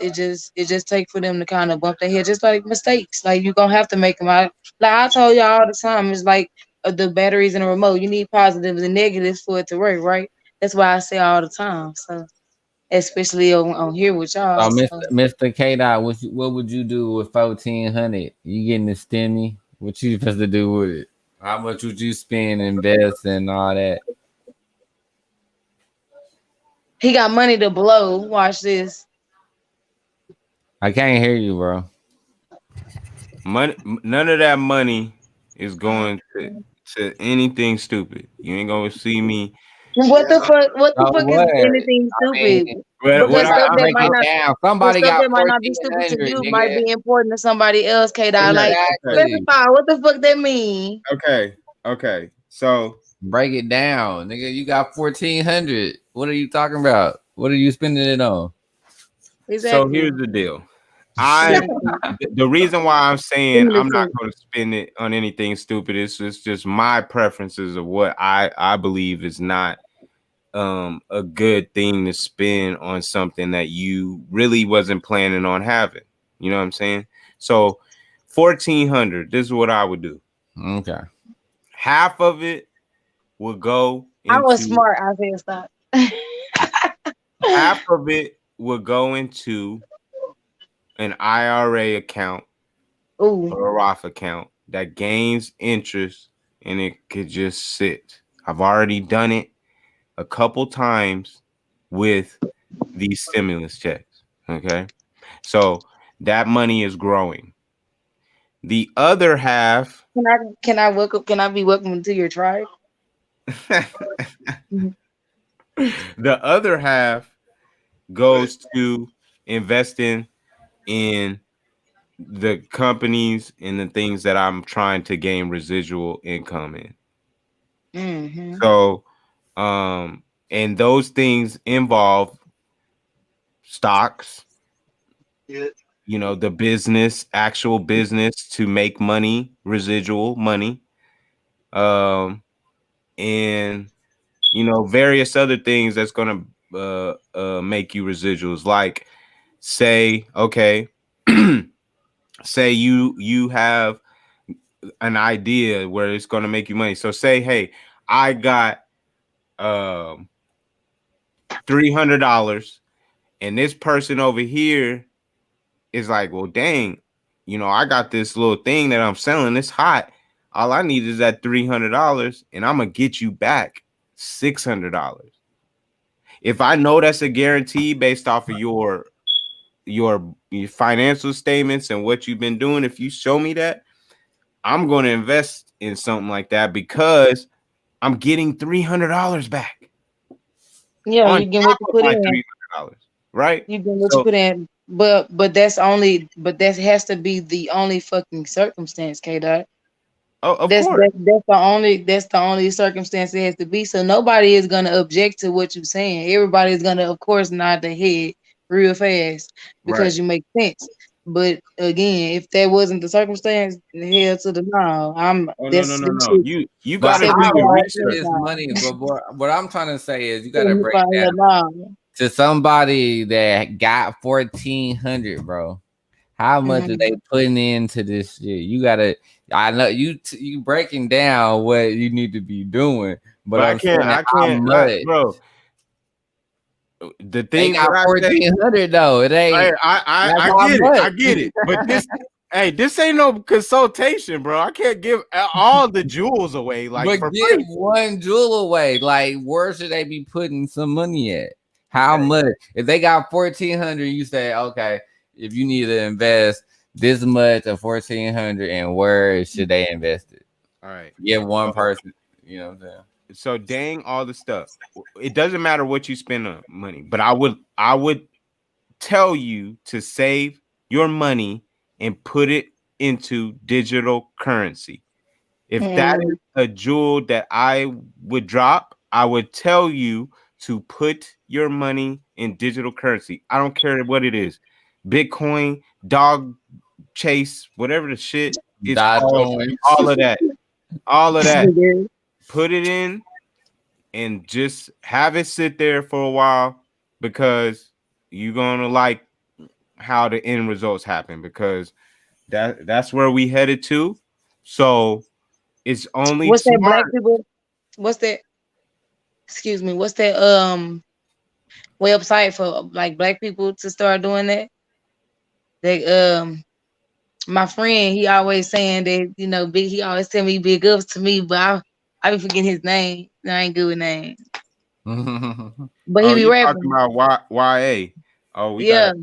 take for them to kind of bump their head, just like mistakes. Like you gonna have to make them out. Like I told y'all all the time, it's like the batteries in a remote. You need positives and negatives for it to work, right? That's why I say all the time. So especially on here with y'all. So, So Mr. K Dot, what would you do with 1,400? You getting the stimmy? What you supposed to do with it? How much would you spend, invest, and all that? he got money to blow. Watch this. I can't hear you, bro. Money, none of that money is going to anything stupid. You ain't gonna see me. What the fuck? What the So fuck is what? anything I mean, stupid? What Because you I, gotta stuff that break might it not, down. but Somebody stuff got that might not be stupid to 1,400, you might nigga. be important to somebody else. K dot, like okay, Exactly. specify what the fuck that mean. okay. So Break it down, nigga. You got 1,400. What are you talking about? What are you spending it on? Exactly. here's the deal. Give I me the truth. the reason why I'm Give saying me the I'm not truth. going to spend it on anything stupid is just my preferences of what I believe is not a good thing to spend on something that you really wasn't planning on having. You know what I'm saying? So 1,400, this is what I would do. Okay. Half of it will go I was into smart. I said stop. half of it will go into an IRA account Ooh. or a Roth account that gains interest and it could just sit. I've already done it a couple times with these stimulus checks. Okay. So that money is growing. The other half, Can I be welcome to your tribe? Mhm. the other half goes to investing in the companies and the things that I'm trying to gain residual income in. Mhm. So, and those things involve stocks, the business, actual business to make money, residual money, um, and various other things that's gonna make you residuals. Like, say, okay, say you have an idea where it's gonna make you money. So say, hey, I got um $300, and this person over here is like, well, dang, I got this little thing that I'm selling. It's hot. All I need is that $300, and I'm gonna get you back $600. If I know that's a guarantee based off of your financial statements and what you've been doing, if you show me that, I'm going to invest in something like that because I'm getting $300 back. Yeah, you get what you put in. $300, right? You get what you put in, but that has to be the only fucking circumstance, K-Dot. Oh, of course. That's the only circumstance it has to be. So nobody is gonna object to what you're saying. Everybody is gonna, of course, nod their head real fast because you make sense. But again, if that wasn't the circumstance, hell to the no. No. You gotta do your research. This money, but what I'm trying to say is you gotta break down to somebody that got 1,400, bro. How much are they putting into this shit? You gotta. I know you breaking down what you need to be doing, but I can't, bro. The thing got 1,400 though. It ain't. I get it. But this ain't no consultation, bro. I can't give all the jewels away. Like, but give one jewel away. Like, where should they be putting some money at? How much? If they got 1,400, you say, okay, if you need to invest this much of 1,400, and where should they invest it? All right, give one person. You know what I'm saying? So dang all the stuff. It doesn't matter what you spend on money, but I would tell you to save your money and put it into digital currency. If that is a jewel that I would drop, I would tell you to put your money in digital currency. I don't care what it is. Bitcoin, dog chase, whatever the shit is called, all of that. Put it in and just have it sit there for a while, because you're gonna like how the end results happen, because that's where we headed to. So it's only what's that black people? What's that? Excuse me. What's that website for like black people to start doing that? They my friend, he always saying that, you know, he always tell me big ups to me, but I be forgetting his name. I ain't good with names. But he be rapping. Talking about YA. Oh, we got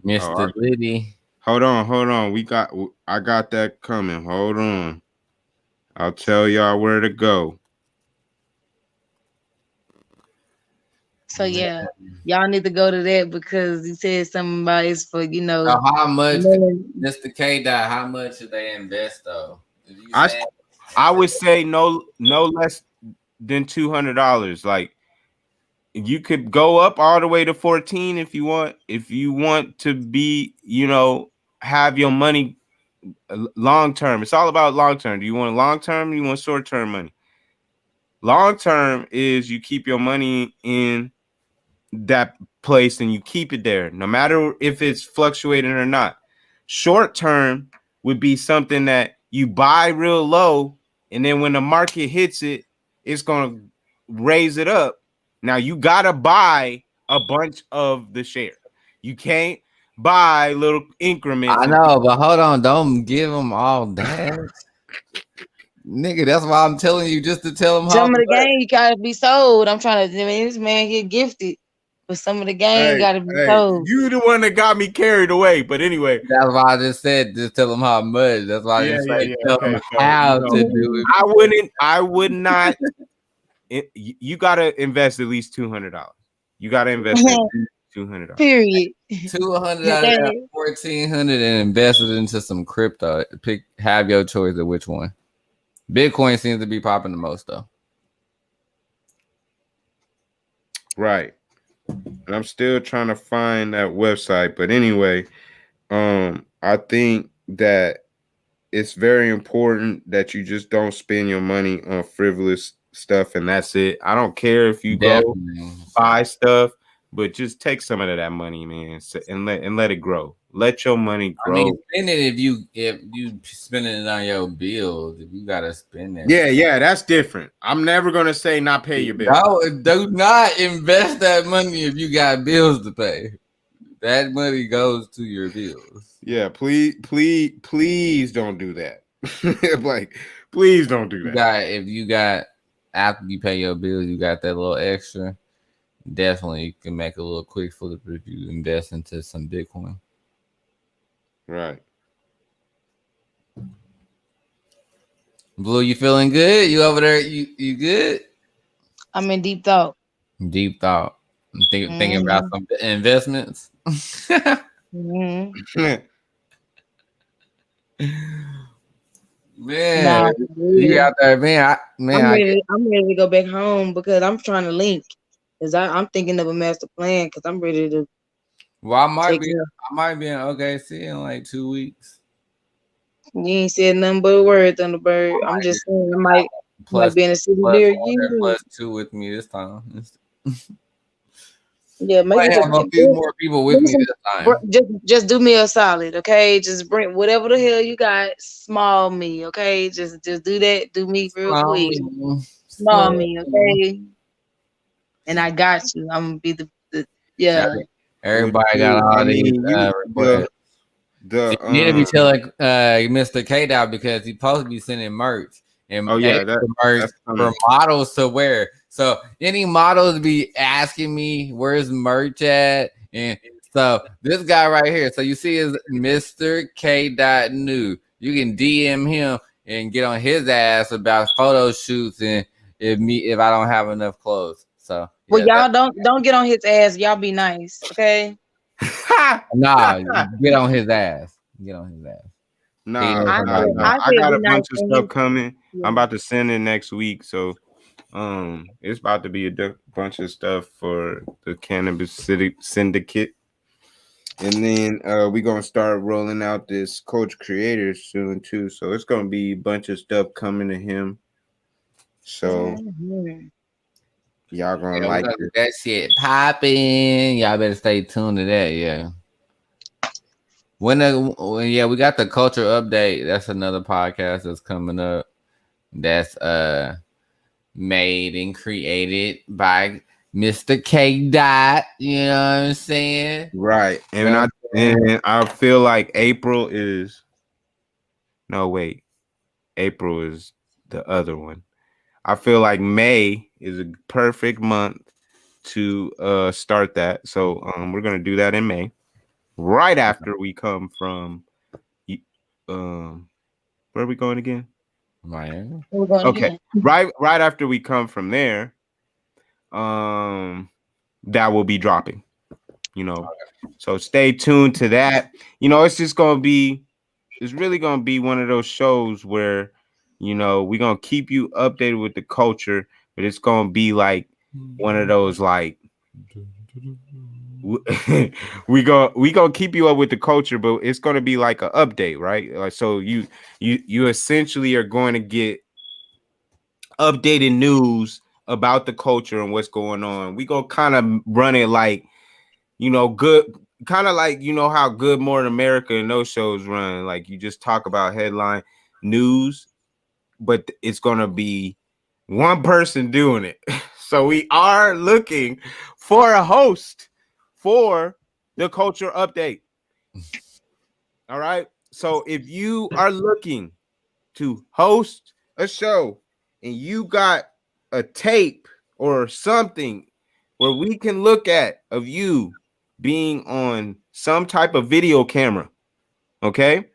Mr. Liddy. Hold on. I got that coming. Hold on. I'll tell y'all where to go. So yeah, y'all need to go to that, because he said something about it's for, you know. So how much, Mr. K-Dot, how much should they invest though? I would say no less than $200. Like, you could go up all the way to 14 if you want. If you want to be, you know, have your money long term. It's all about long term. Do you want long term? Or you want short term money? Long term is you keep your money in that place and you keep it there, no matter if it's fluctuating or not. Short term would be something that you buy real low, and then when the market hits it, it's gonna raise it up. Now you gotta buy a bunch of the share. You can't buy little increments. I know, but hold on, don't give them all that. Nigga, that's why I'm telling you, just to tell them some of the game you gotta be sold. I'm trying to, I mean, this man get gifted, but some of the game gotta be sold. You the one that got me carried away, but anyway, that's why I just said just tell them how much. That's why I just tell them how to do it. I would not. You gotta invest at least $200. You gotta invest $200. Period. $200 out of that $1,400 and invest it into some crypto. Have your choice of which one. Bitcoin seems to be popping the most though. Right. And I'm still trying to find that website. But anyway, I think that it's very important that you just don't spend your money on frivolous stuff and that's it. I don't care if you go buy stuff, but just take some of that money, man, and let it grow. Let your money grow. I mean, spend it if you spending it on your bills. If you gotta spend it. Yeah, that's different. I'm never gonna say not pay your bills. No, do not invest that money if you got bills to pay. That money goes to your bills. Yeah, please don't do that. Like, please don't do that. If you got after you pay your bills, you got that little extra. Definitely, you can make a little quick flip if you invest into some Bitcoin. Right. Blue, you feeling good? You over there? You good? I'm in deep thought. Deep thought. Thinking about some investments. Mm-hmm. Man, Nah, you out there, man. I'm ready to go back home because I'm trying to link. Cause I'm thinking of a master plan. Cause I'm ready to. Well, I might be in OKC in like 2 weeks. You ain't said nothing but a word, Thunderbird. I'm just saying, I might be in a city near you. +2 with me this time. Yeah, maybe I have a few more people with me this time. Just do me a solid, okay? Just bring whatever the hell you got, small me, okay? Just do that. Do me real quick. Small me, okay? And I got you. I'm gonna be the yeah. Everybody got all these requests. You need to be telling MrKdotNew because he's supposed to be sending merch and merch for models to wear. So any models be asking me where's merch at, and so this guy right here. So you see is MrKdotNew. You can DM him and get on his ass about photo shoots and if I don't have enough clothes. So well, y'all don't get on his ass. Y'all be nice, okay? Nah, get on his ass. Get on his ass. Nah, I got a bunch of stuff coming. Yeah. I'm about to send it next week, so it's about to be a bunch of stuff for the Cannabis Syndicate, and then we're gonna start rolling out this Coach Creatorz soon too. So it's gonna be a bunch of stuff coming to him. So y'all gonna like that shit popping. Y'all better stay tuned to that. Yeah. We got the culture update. That's another podcast that's coming up. That's made and created by Mr. K. You know what I'm saying? Right. And I feel like April is the other one. I feel like May is a perfect month to start that. So we're gonna do that in May. Right after we come from where are we going again? Miami. Okay. Right after we come from there, that will be dropping. So stay tuned to that. It's really gonna be one of those shows where we're gonna keep you updated with the culture, but it's gonna be like one of those like we gonna keep you up with the culture, but it's gonna be like an update, right? Like, so you essentially are going to get updated news about the culture and what's going on. We gonna kind of run it like good, kind of like how Good Morning America and those shows run. Like, you just talk about headline news, but it's gonna be one person doing it. So we are looking for a host for the culture update. All right. So if you are looking to host a show and you got a tape or something where we can look at of you being on some type of video camera, okay?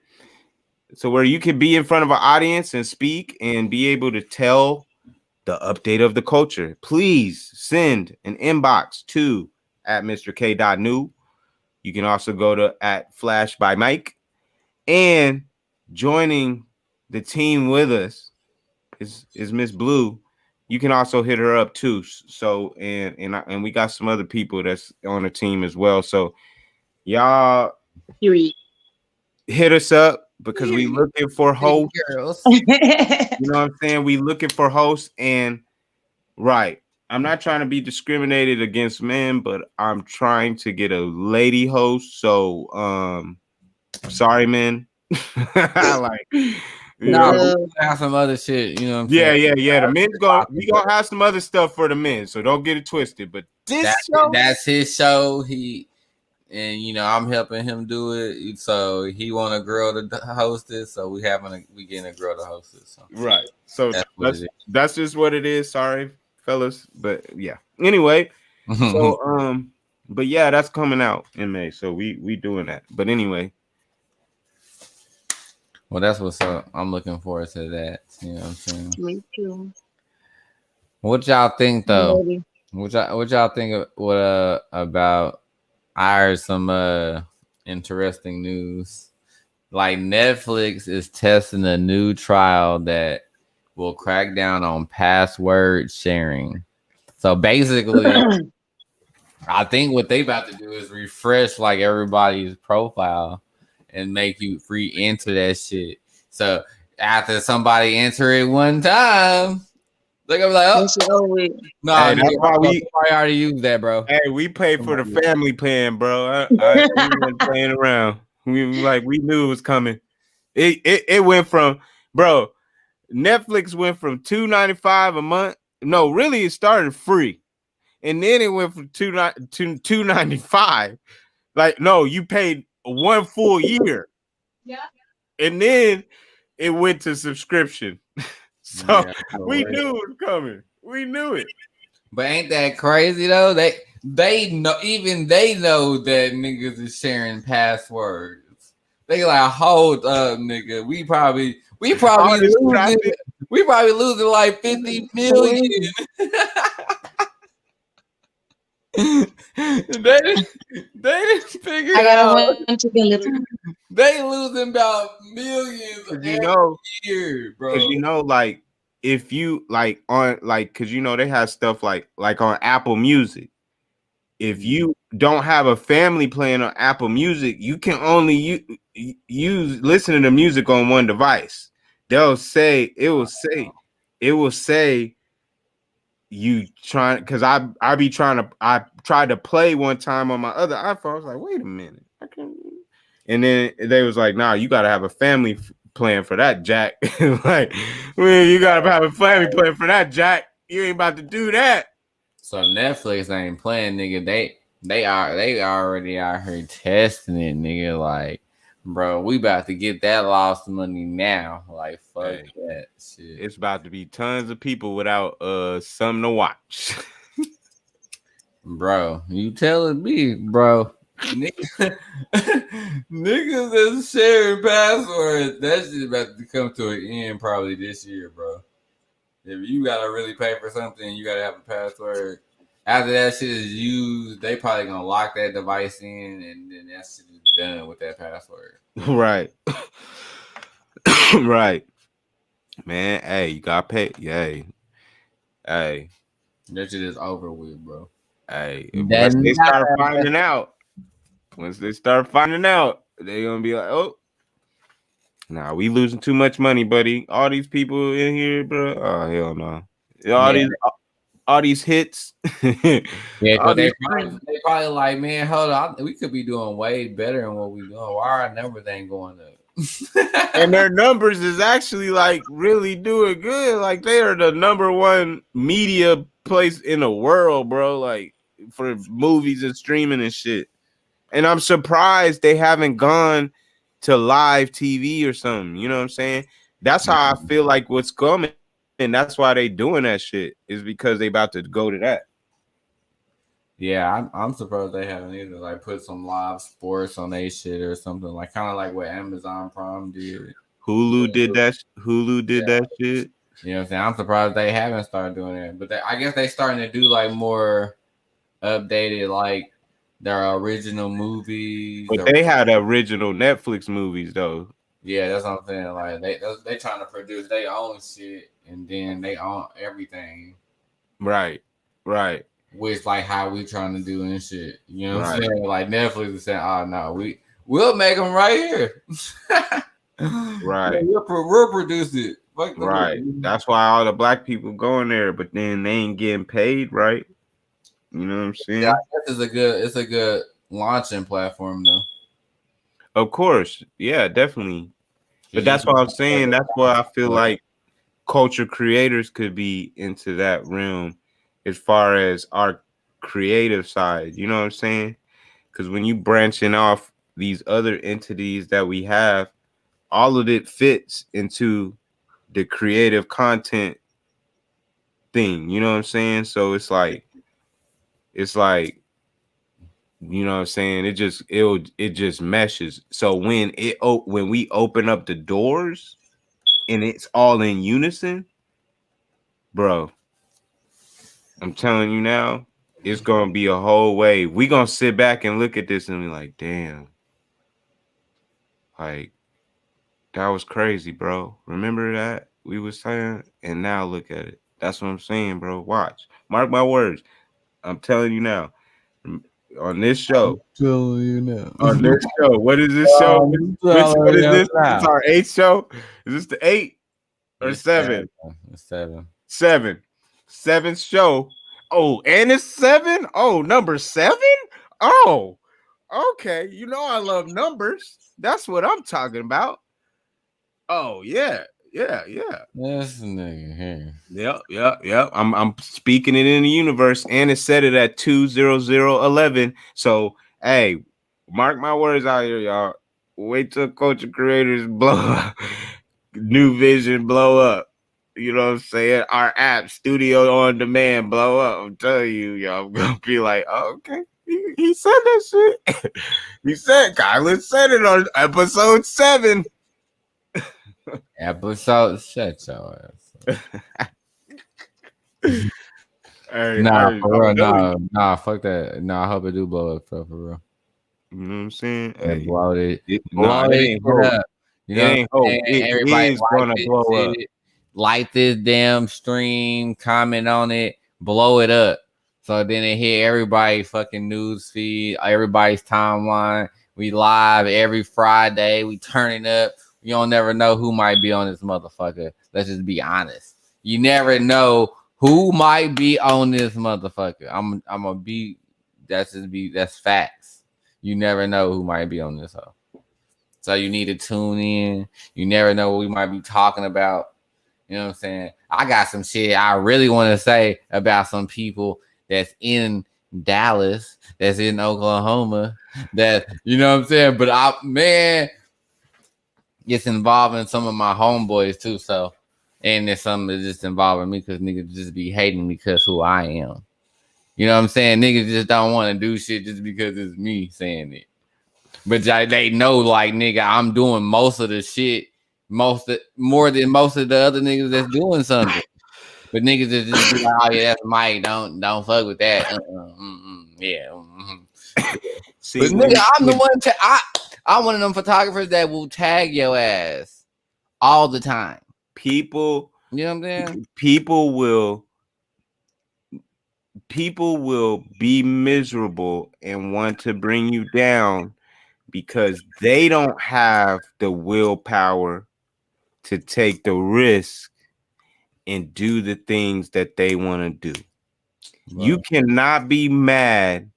So where you can be in front of an audience and speak and be able to tell the update of the culture, please send an inbox to @MrKdotNew. You can also go to @Flash by Mike, and joining the team with us is Miss Blue. You can also hit her up too. So and we got some other people that's on the team as well. So y'all hit us up because we looking for hosts. You know what I'm saying? We looking for hosts, and right. I'm not trying to be discriminated against men, but I'm trying to get a lady host. So sorry, men. Like, we have some other shit, you know what I'm saying? Yeah. The men's we gonna have some other stuff for the men, so don't get it twisted. But that's his show. and you know I'm helping him do it. So he want a girl to host it. So we getting a girl to host it. So Right. So that's what it is. that's just what it is. Sorry, fellas, but yeah. Anyway, so but yeah, that's coming out in May. So we doing that. But anyway. Well, that's what's up. I'm looking forward to that. You know what I'm saying? Me too. What y'all think though? What y'all think about? I heard some interesting news. Like Netflix is testing a new trial that will crack down on password sharing. So basically, I think what they about to do is refresh like everybody's profile and make you re-enter that shit. So after somebody enter it one time, they're gonna be like, "Oh, no, hey, that's why we already used that, bro." Hey, we paid for the family plan, bro. We weren't playing around. We knew it was coming. It went from, bro. Netflix went from $2.95 a month. No, really, it started free, and then it went from $2.95. Like, no, you paid one full year. Yeah, and then it went to subscription. So we knew it was coming. We knew it. But ain't that crazy though? They know, even they know that niggas is sharing passwords. They like, hold up, nigga. We probably losing like 50 million. they didn't figure it out. They losing about millions every year, bro. Because you know, like if you like on like, because you know they have stuff like on Apple Music. If you don't have a family plan on Apple Music, you can only use listening to music on one device. It will say you trying, because I tried to play one time on my other iPhone. I was like, wait a minute, I can. And then they was like, nah, you gotta have a family plan for that, Jack. Like, well, you gotta have a family plan for that, Jack. You ain't about to do that. So Netflix ain't playing, nigga. They already out here testing it, nigga. Like, bro, we about to get that lost money now. Like, fuck that shit. It's about to be tons of people without something to watch. Bro, you telling me, bro. Niggas is sharing passwords. That shit about to come to an end probably this year, bro. If you gotta really pay for something, you gotta have a password. After that shit is used, they probably gonna lock that device in, and then that shit is done with that password. Right. Right. Man, hey, you gotta pay. Hey. That shit is over with, bro. Hey, once they start finding out, they're gonna be like, oh, nah, we losing too much money, buddy. All these people in here, bro. Oh, hell no. All these hits. Yeah, they probably like, man, hold on, we could be doing way better than what we doing. Why our numbers ain't going up? And their numbers is actually like really doing good. Like they are the number one media place in the world, bro. Like for movies and streaming and shit. And I'm surprised they haven't gone to live TV or something. You know what I'm saying? That's how I feel like what's coming. And that's why they doing that shit, is because they about to go to that. Yeah, I'm surprised they haven't either. Like put some live sports on their shit or something, like kind of like what Amazon Prime did. Hulu did that shit. You know what I'm saying? I'm surprised they haven't started doing it. But I guess they starting to do like more updated, like their original movies. But they had original Netflix movies though. Yeah, that's what I'm saying. Like they trying to produce their own shit, and then they own everything. Right. Which like how we trying to do and shit. You know what I'm saying? Like Netflix is saying, oh no, we'll make them right here. Right. We'll produce it. Right. That's why all the black people going there, but then they ain't getting paid, right? You know what I'm saying? Yeah, I guess it's a good launching platform though. Of course. Yeah, definitely. But that's what I'm saying. That's why I feel like culture creators could be into that realm as far as our creative side. You know what I'm saying? Because when you branching off these other entities that we have, all of it fits into the creative content thing. You know what I'm saying? So it's like, you know what I'm saying? It just meshes. So when we open up the doors and it's all in unison, bro, I'm telling you now, it's gonna be a whole wave. We gonna sit back and look at this and be like, damn, like that was crazy, bro. Remember that we was saying, and now look at it. That's what I'm saying, bro. Watch, mark my words. I'm telling you now. On this show, on this show, what is this show? What is this? It's our 8th show. Is this the 8 or 7? It's 7. 7. 7th show. Oh, and it's 7. Oh, number 7. Oh, okay. You know I love numbers. That's what I'm talking about. Oh yeah. This nigga here. Yep. I'm speaking it in the universe, and it said it at 20011. So hey, mark my words out here, y'all. Wait till Culture Creators blow up. New Vision blow up. You know what I'm saying? Our app, Studio on Demand, blow up. I'm telling you, y'all, I'm gonna be like, oh, okay. He said that shit. He said, Kylan said it on episode 7. Episode, shut your ass. Hey, for real, nah, fuck that. Nah, I hope it do blow up for real. You know what I'm saying? Hey, blow it. It ain't hope. You know, ain't hope. Everybody is gonna blow up. Like this damn stream, comment on it, blow it up. So then it hit everybody fucking news feed, everybody's timeline. We live every Friday. We turning up. You don't never know who might be on this motherfucker. Let's just be honest. You never know who might be on this motherfucker. I'm gonna be. That's facts. You never know who might be on this hoe. So you need to tune in. You never know what we might be talking about. You know what I'm saying? I got some shit I really want to say about some people that's in Dallas, that's in Oklahoma, that, you know what I'm saying? But it's involving some of my homeboys too. So, and there's something that's just involving me because niggas just be hating me because who I am. You know what I'm saying? Niggas just don't want to do shit just because it's me saying it. But they know, like, nigga, I'm doing most of the shit, more than most of the other niggas that's doing something. But niggas just be like, oh yeah, that's Mike. Don't fuck with that. Yeah. See, but nigga, I'm the one. I'm one of them photographers that will tag your ass all the time. People, you know what I'm saying? People will be miserable and want to bring you down because they don't have the willpower to take the risk and do the things that they want to do. Right. You cannot be mad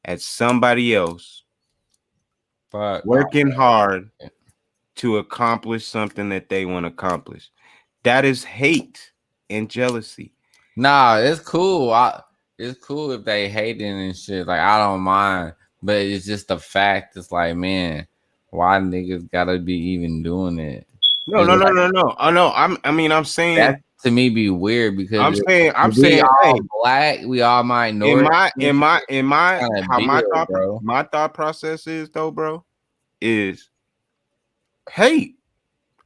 at somebody else working hard to accomplish something that they want to accomplish. That is hate and jealousy. Nah, it's cool. It's cool if they hating and shit. Like, I don't mind. But it's just a fact. It's like, man, why niggas gotta be even doing it? No. I know. I'm saying that to me be weird because I'm saying all black, we all minority. My thought process is though, bro, is hate.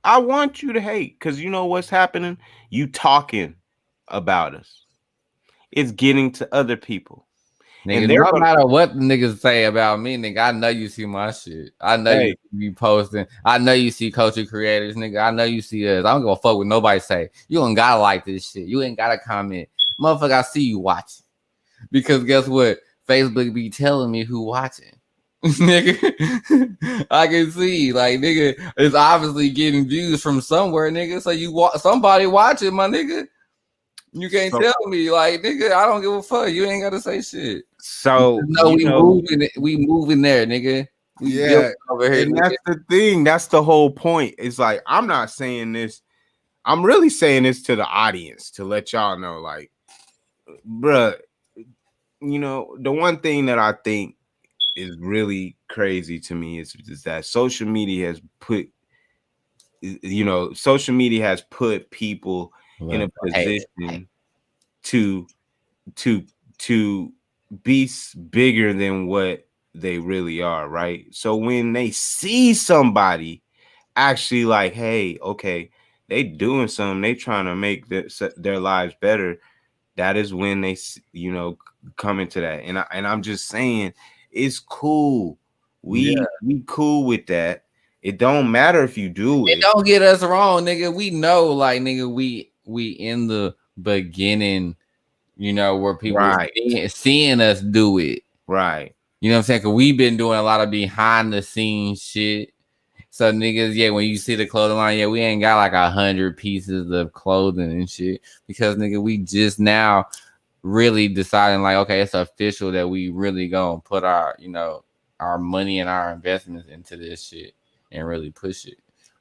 I want you to hate because you know what's happening? You talking about us. It's getting to other people. Nigga, no matter what the niggas say about me, nigga, I know you see my shit. I know you be posting. I know you see Culture Creators, nigga. I know you see us. I don't give a fuck what nobody say. You don't gotta like this shit. You ain't gotta comment. Motherfucker, I see you watching. Because guess what? Facebook be telling me who watching. Nigga, I can see, like, nigga, it's obviously getting views from somewhere, nigga. So somebody watching, my nigga. You can't tell me, like, nigga, I don't give a fuck. You ain't gotta say shit. So we moving there, nigga. Over here, and that's the thing. That's the whole point. It's like, I'm not saying this. I'm really saying this to the audience to let y'all know, like, bruh, you know, the one thing that I think is really crazy to me is that social media has put, social media has put people in a position to to to be bigger than what they really are, right? So when they see somebody actually like, hey, okay, they doing something, they trying to make their lives better, that is when they come into that. And I'm just saying, it's cool. We cool with that. It don't matter if you do it. Don't get us wrong, nigga. We know, like, nigga, we in the beginning, where people seeing us do it. Right. You know what I'm saying? Cause we've been doing a lot of behind the scenes shit. So niggas, when you see the clothing line, we ain't got like 100 pieces of clothing and shit. Because nigga, we just now really deciding like, okay, it's official that we really gonna put our, our money and our investments into this shit and really push it.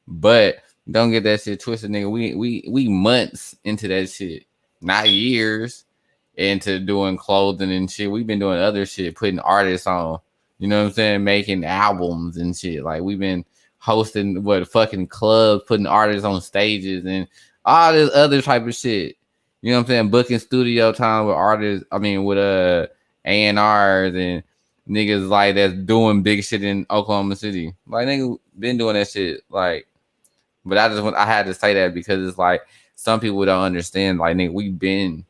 But don't get that shit twisted, nigga. We months into that shit, not years into doing clothing and shit. We've been doing other shit, putting artists on, you know what I'm saying, making albums and shit. Like we've been hosting fucking clubs, putting artists on stages and all this other type of shit. You know what I'm saying? Booking studio time with artists. I mean, with A&Rs and niggas like that's doing big shit in Oklahoma City. Like nigga been doing that shit. Like, but I had to say that because it's like some people don't understand. Like nigga, we been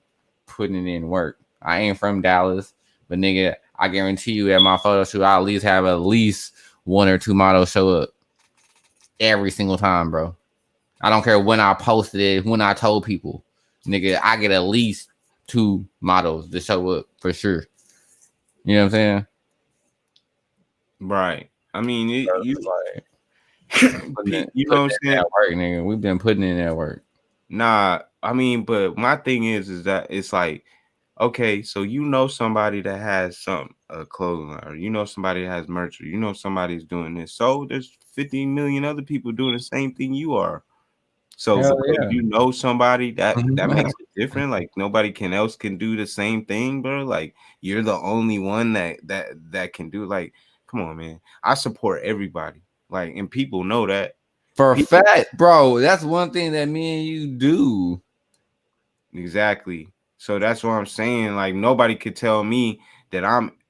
putting in work. I ain't from Dallas, but nigga, I guarantee you at my photo shoot, I at least one or two models show up every single time, bro. I don't care when I posted it, when I told people, nigga, I get at least 2 models to show up for sure. You know what I'm saying? Right. I mean, you know what I'm saying? Work, nigga. We've been putting in that work. Nah, I mean, but my thing is that it's like, okay, so somebody that has some clothing, or somebody that has merch, or somebody's doing this. So there's 50 million other people doing the same thing you are. So because somebody that makes it different. Like nobody else can do the same thing, bro. Like you're the only one that can do. Like, come on, man. I support everybody. Like, and people know that. For a fact, bro. That's one thing that me and you do. Exactly. So that's what I'm saying. Like nobody could tell me that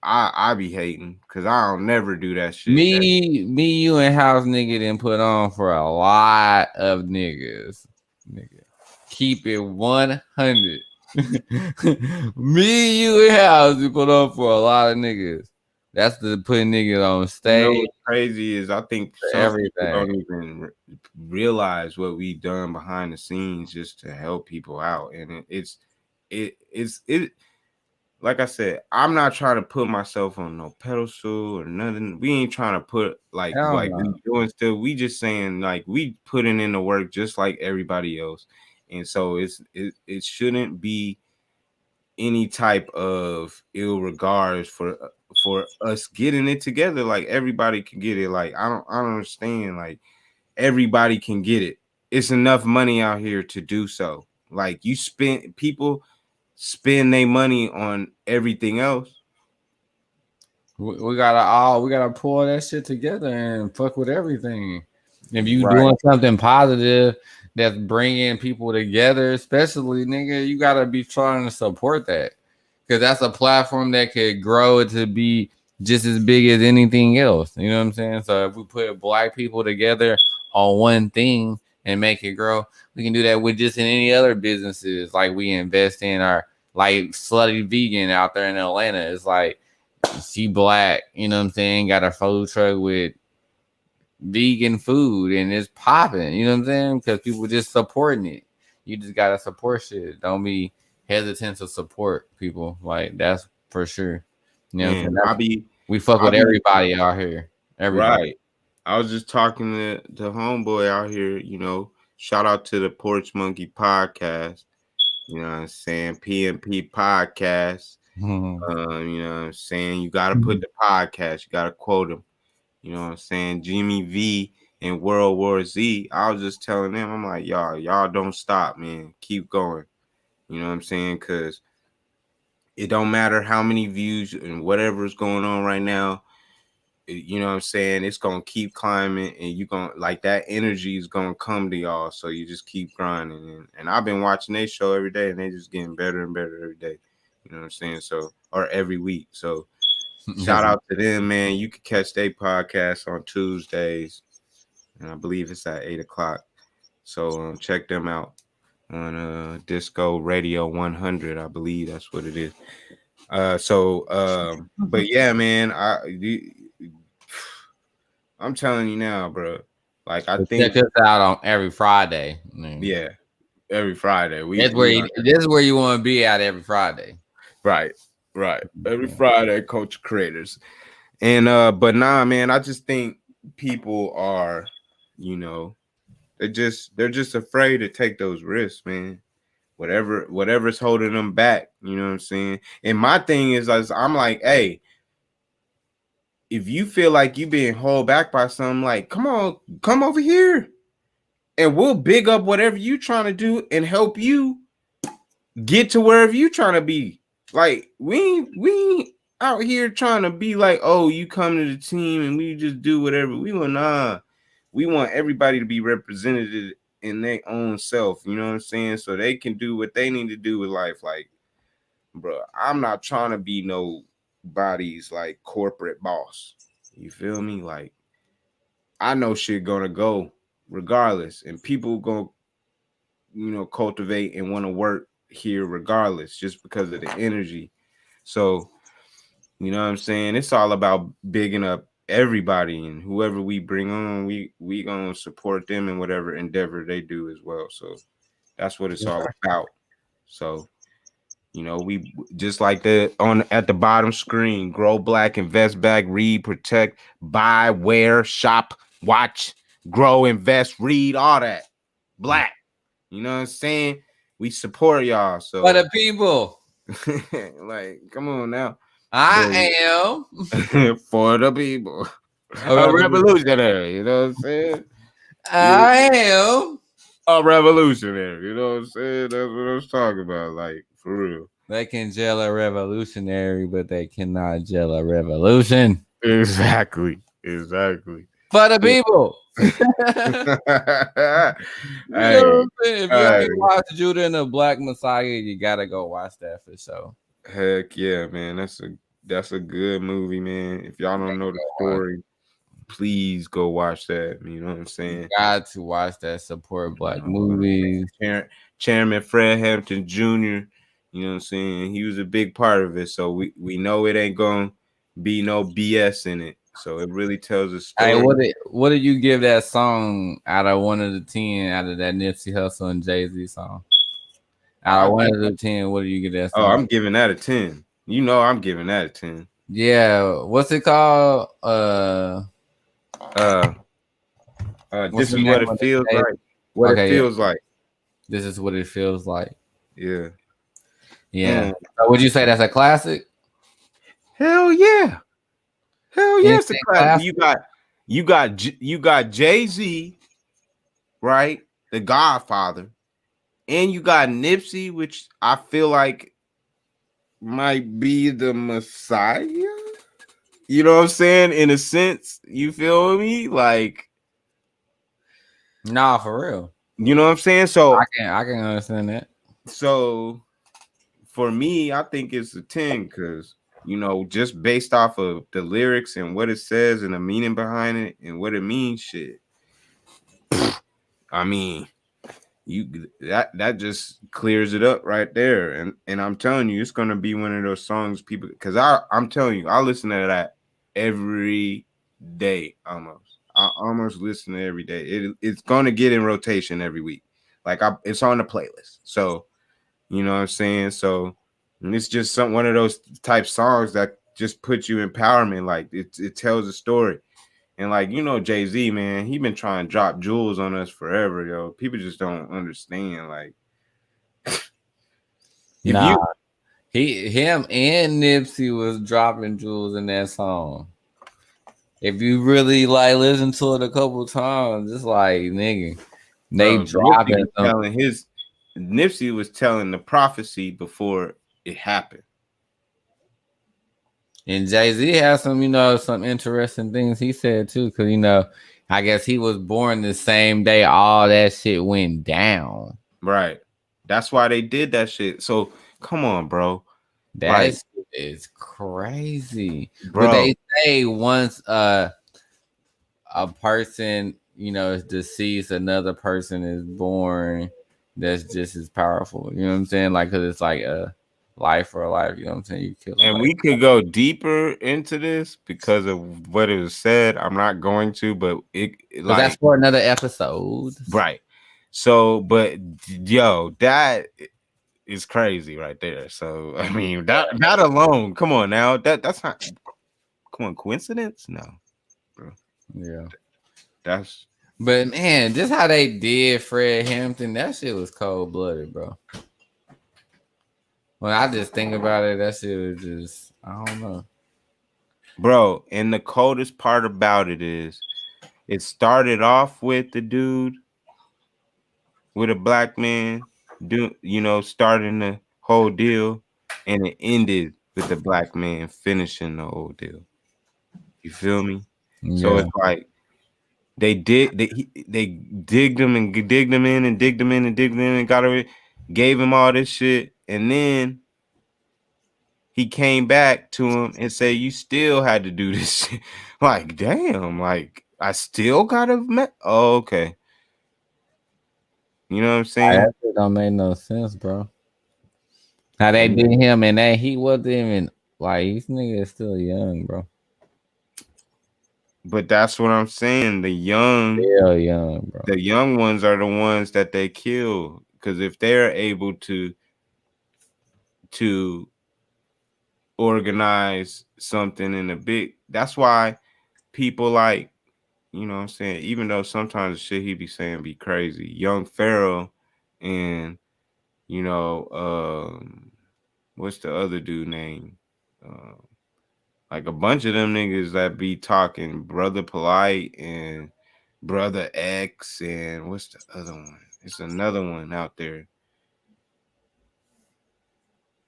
I be hating because I'll never do that shit. Me, you, and House nigga didn't put on for a lot of niggas. Nigga, keep it 100. Me, you, and House we put on for a lot of niggas. That's the putting niggas on stage. What's crazy is I think some people don't even realize what we done behind the scenes just to help people out, and it's like I said, I'm not trying to put myself on no pedestal or nothing. We ain't trying to put we doing still. We just saying like we putting in the work just like everybody else, and so it shouldn't be any type of ill regards for us getting it together. Like everybody can get it. Like I don't understand. Like everybody can get it. It's enough money out here to do so. Like people spend their money on everything else. We gotta pull that shit together and fuck with everything. If you doing something positive that's bringing people together, especially nigga, you gotta be trying to support that because that's a platform that could grow to be just as big as anything else. You know what I'm saying? So if we put black people together on one thing and make it grow, we can do that with just in any other businesses. Like we invest in our like Slutty Vegan out there in Atlanta. It's like she black, you know what I'm saying? Got a food truck with vegan food and it's popping, you know what I'm saying? Because people just supporting it. You just gotta support shit. Don't be hesitant to support people. Like that's for sure. You know what I'm saying? We fuck with everybody out here. Everybody. Right. I was just talking to homeboy out here, shout out to the Porch Monkey podcast. You know what I'm saying? PMP podcast. You know what I'm saying? You gotta put the podcast, you gotta quote them. You know what I'm saying? Jimmy V and World War Z. I was just telling them, I'm like, y'all don't stop, man. Keep going. You know what I'm saying? Because it don't matter how many views and whatever is going on right now. you know what I'm saying, it's gonna keep climbing, and you gonna like that energy is gonna come to y'all. So you just keep grinding, and I've been watching their show every day, and they just getting better and better every day. You know what I'm saying? So, or every week. So shout out to them, man. You can catch their podcast on Tuesdays, and I believe it's at 8:00. So check them out on Disco Radio 100. I believe that's what it is. But yeah, man, I'm telling you now, bro. Like I think check us out on every Friday. Yeah, every Friday. This is where you want to be at every Friday. Right. Every Friday, Coach Creatorz. And but nah, man, I just think people are, you know, they're just afraid to take those risks, man. Whatever's holding them back, you know what I'm saying? And my thing is, I'm like, hey, if you feel like you being held back by something, like, come over here, and we'll big up whatever you trying to do and help you get to wherever you trying to be. Like, we ain't out here trying to be like, oh, you come to the team and we just do whatever we want. Nah, we want everybody to be represented in their own self. You know what I'm saying? So they can do what they need to do with life. Like, bro, I'm not trying to be nobody's like corporate boss. You feel me? Like, I know shit gonna go regardless, and people gonna, cultivate and want to work here regardless, just because of the energy. So, you know what I'm saying? It's all about bigging up everybody, and whoever we bring on, we gonna support them in whatever endeavor they do as well. So that's what it's all about. So, we just like at the bottom screen: grow black, invest back, read, protect, buy, wear, shop, watch, grow, invest, read, all that. Black. You know what I'm saying? We support y'all. So for the people. like, come on now. I am for the people. A revolutionary, you know what I'm saying? I am a revolutionary, you know what I'm saying? That's what I was talking about, like, for real. They can jail a revolutionary, but they cannot jail a revolution. Exactly. For the people. If you ain't watched Judah and the Black Messiah, you gotta go watch that for sure. Heck yeah, man. That's a good movie, man. If y'all don't know the story, please go watch that. You know what I'm saying? You got to watch that. Support Black movies. Chairman Fred Hampton Jr., you know what I'm saying? He was a big part of it. So we know it ain't gonna be no BS in it. So it really tells a story. Hey, what did you give that song out of 1 to 10 out of that Nipsey Hussle and Jay-Z song? Out of 1 to 10, what do you give that song? Oh, I'm giving that a 10. You know I'm giving that a 10. Yeah. What's it called? This is what it feels like. What it feels like. This is what it feels like. Yeah. Yeah. So would you say that's a classic? Hell yeah. It's a classic. You got Jay-Z, right? The Godfather. And you got Nipsey, which I feel like might be the Messiah. You know what I'm saying? In a sense, you feel me? Like, nah, for real. You know what I'm saying? So I can understand that. So for me, I think it's a 10 because, just based off of the lyrics and what it says and the meaning behind it and what it means, shit. I mean, that just clears it up right there. And I'm telling you, it's gonna be one of those songs people, because I'm telling you, I listen to that every day almost. I almost listen to it every day. It's gonna get in rotation every week. Like it's on the playlist. So you know what I'm saying? So it's just one of those type songs that just put you empowerment. Like it tells a story. And like, Jay-Z, man, he been trying to drop jewels on us forever, yo. People just don't understand. Like, him and Nipsey was dropping jewels in that song. If you really like listen to it a couple times, it's like, nigga, they dropping Nipsey was telling the prophecy before it happened. And Jay-Z has some interesting things he said too, because I guess he was born the same day all that shit went down. Right. That's why they did that shit. So come on, bro. That shit is crazy. Bro. But they say once a person, is deceased, another person is born that's just as powerful. You know what I'm saying? Like, because it's like a life for a life. You know what I'm saying? You kill and we could go deeper into this because of what it was said. I'm not going to, but that's for another episode. Right. So, but yo, that is crazy right there. So, I mean, that alone, come on now. That's not, come on, coincidence? No, bro. Yeah. But man, just how they did Fred Hampton, that shit was cold blooded, bro. When I just think about it, that shit was just, I don't know. Bro, and the coldest part about it is it started off with the dude with a black man starting the whole deal, and it ended with the black man finishing the whole deal. You feel me? Yeah. So it's like they digged him and digged him in and digged him in and digged him in and got away, gave him all this shit, and then he came back to him and said, "You still had to do this shit." Like, damn, like I still gotta oh, okay. You know what I'm saying? That shit don't make no sense, bro. How they did him, and that he wasn't even like, these niggas still young, bro. But that's what I'm saying. The young, bro. The young ones are the ones that they kill, because if they're able to organize something in a big, that's why people like, you know what I'm saying, even though sometimes the shit he be saying be crazy, Young Pharaoh and what's the other dude name? Like a bunch of them niggas that be talking, Brother Polite and Brother X, and what's the other one? It's another one out there.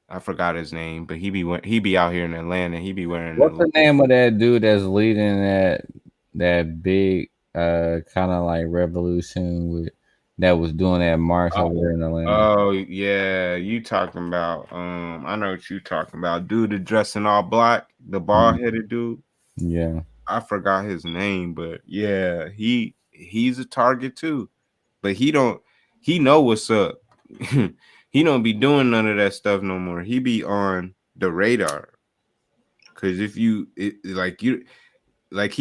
I forgot his name, but he be out here in Atlanta. He be wearing. What's the name of that dude that's leading that big kind of like revolution that was doing that march over there in Atlanta? Oh yeah, you talking about? I know what you talking about. Dude dressing all black, the bald headed dude. Yeah, I forgot his name, but yeah, he's a target too. But he know what's up. He don't be doing none of that stuff no more. He be on the radar. Cause if he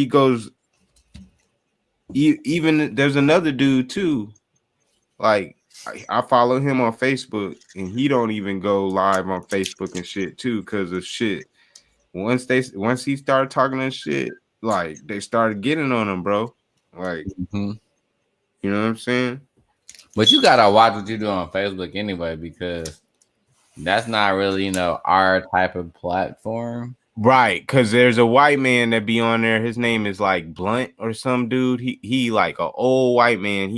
goes, even there's another dude too. Like I follow him on Facebook, and he don't even go live on Facebook and shit too, because of shit. Once he started talking that shit, like they started getting on him, bro. Like, you know what I'm saying? But you gotta watch what you do on Facebook anyway, because that's not really our type of platform. Right, because there's a white man that be on there. His name is like Blunt or some dude. He like an old white man.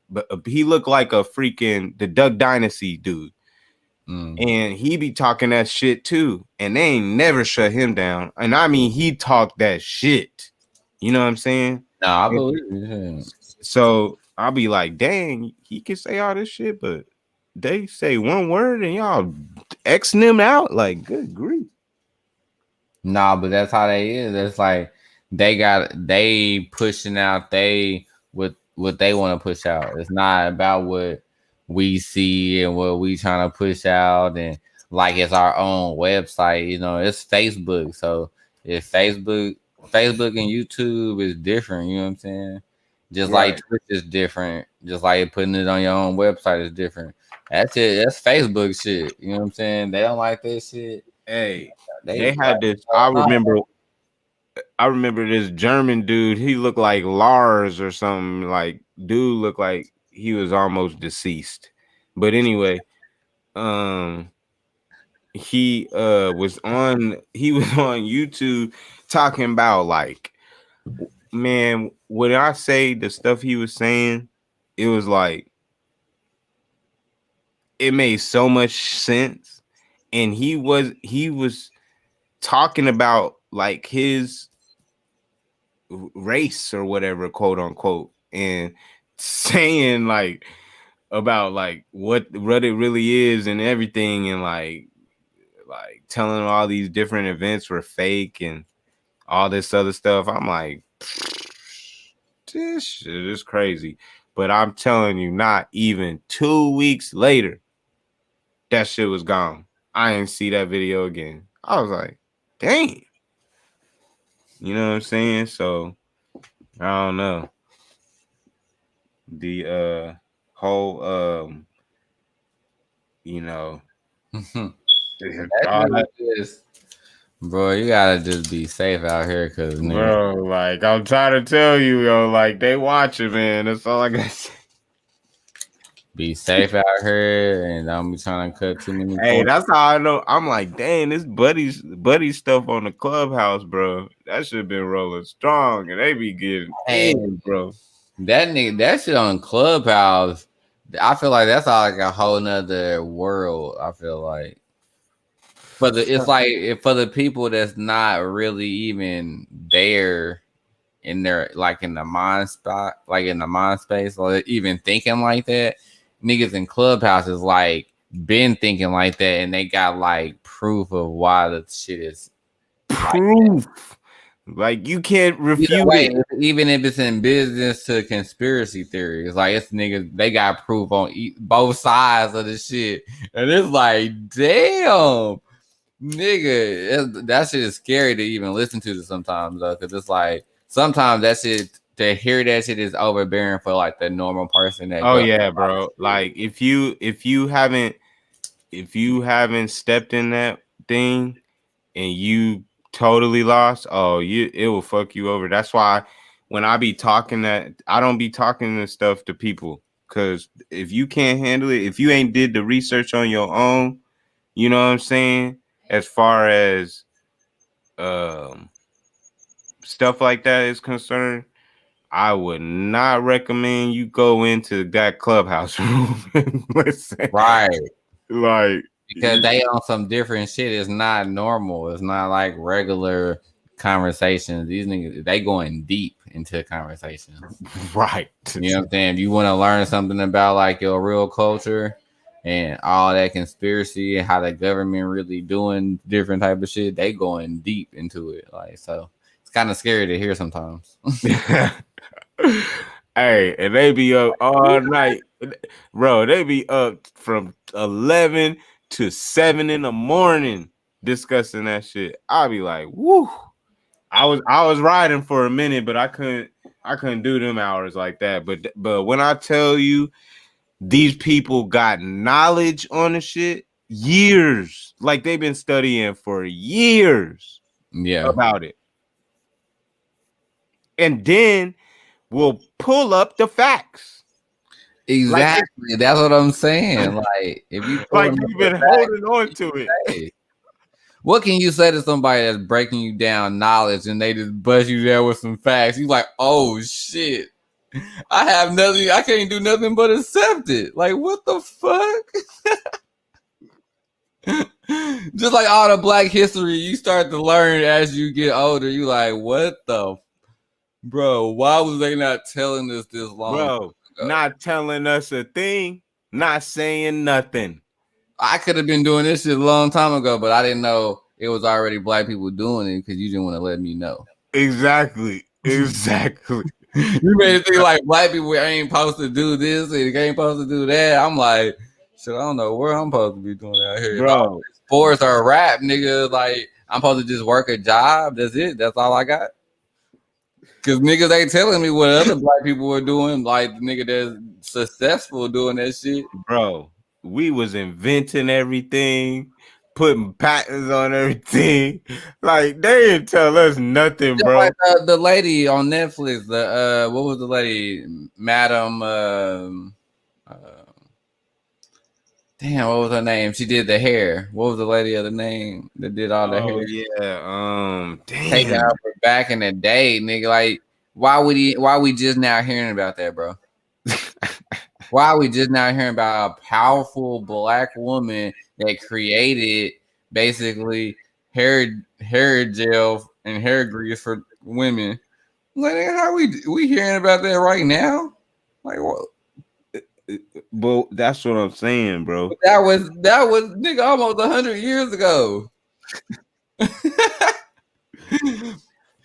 But he looked like a freaking the Duck Dynasty dude. And he be talking that shit too. And they ain't never shut him down. And I mean, he talked that shit. You know what I'm saying? Nah, I believe you. So I'll be like, dang, he can say all this shit, but they say one word and y'all Xing them out. Like, good grief. Nah, but that's how they is. It's like they pushing out what they want to push out. It's not about what we see and what we trying to push out, and like it's our own website. It's Facebook. So if Facebook and YouTube is different, you know what I'm saying? Just right. Like Twitch is different, just like putting it on your own website is different. That's it. That's Facebook shit. You know what I'm saying? They don't like that shit. Hey, they had this. I remember this German dude. He looked like Lars or something. Like, dude looked like he was almost deceased. But anyway, he was on YouTube talking about, like, man, when I say the stuff he was saying, it was like it made so much sense. And he was talking about like his race or whatever, quote unquote, and saying like about like what it really is and everything, and like telling them all these different events were fake and all this other stuff. I'm like, this shit is crazy. But I'm telling you, not even 2 weeks later, that shit was gone. I didn't see that video again. I was like, dang. You know what I'm saying? So I don't know. The whole you know, bro, you gotta just be safe out here, cause bro, like I'm trying to tell you, yo, like they watching, man. That's all I gotta say. Be safe out here and don't be trying to cut too many. Hey, that's how I know. I'm like, dang, this buddy stuff on the Clubhouse, bro. That should have been rolling strong, and they be getting in, bro. That nigga, that shit on Clubhouse, I feel like that's all like a whole nother world. I feel like, but it's like for the people that's not really even there in their like in the mind spot, like in the mind space, or even thinking like that. Niggas in Clubhouse is like been thinking like that, and they got like proof of why the shit is proof. Like you can't refute it. Even if it's in business to conspiracy theories, like it's niggas, they got proof on both sides of the shit, and it's like, damn, nigga, that shit is scary to even listen to sometimes, though, because it's like sometimes that shit. To hear that shit is overbearing for like the normal person that. Oh yeah, bro. Like if you haven't stepped in that thing and you totally lost, it will fuck you over. That's why when I be talking that, I don't be talking this stuff to people, because if you can't handle it, if you ain't did the research on your own, you know what I'm saying, as far as stuff like that is concerned, I would not recommend you go into that Clubhouse room and listen. Right. Like, because they on some different shit. It's not normal. It's not like regular conversations. These niggas, they going deep into conversations. Right. You know what I'm saying? If you want to learn something about like your real culture and all that conspiracy and how the government really doing different type of shit, they going deep into it. Like, so it's kind of scary to hear sometimes. Hey, and they be up all night, bro. They be up from 11 to 7 in the morning discussing that shit. I'll be like, woo. I was riding for a minute, but I couldn't do them hours like that. But when I tell you, these people got knowledge on the shit, years, like they've been studying for years, about it, and then we'll pull up the facts. Exactly. Like, that's what I'm saying. Like, if you like you've been holding on to it. Hey, what can you say to somebody that's breaking you down knowledge and they just bust you there with some facts? You like, oh shit, I have nothing. I can't do nothing but accept it. Like, what the fuck? Just like all the Black history, you start to learn as you get older. You like, what the, bro? Why was they not telling us this long? Bro, not telling us a thing, not saying nothing. I could have been doing this shit a long time ago, but I didn't know it was already Black people doing it because you didn't want to let me know. Exactly. You made it think like Black people ain't supposed to do this and ain't supposed to do that. I'm like, shit, I don't know where I'm supposed to be doing out here. Bro, sports or rap, nigga. Like, I'm supposed to just work a job. That's it. That's all I got. Because niggas ain't telling me what other Black people were doing. Like, the nigga that's successful doing that shit. Bro, we was inventing everything, putting patents on everything. Like, they didn't tell us nothing, bro. Like the lady on Netflix, what was the lady? Madam, damn, what was her name? She did the hair. What was the lady of the name that did all the hair? Yeah, damn. Taking out back in the day, nigga. Like, why we just now hearing about that, bro? Why are we just now hearing about a powerful Black woman that created basically hair gel and hair grease for women. Like, how we hearing about that right now? Like, what? But that's what I'm saying, bro. That was nigga almost 100 years ago.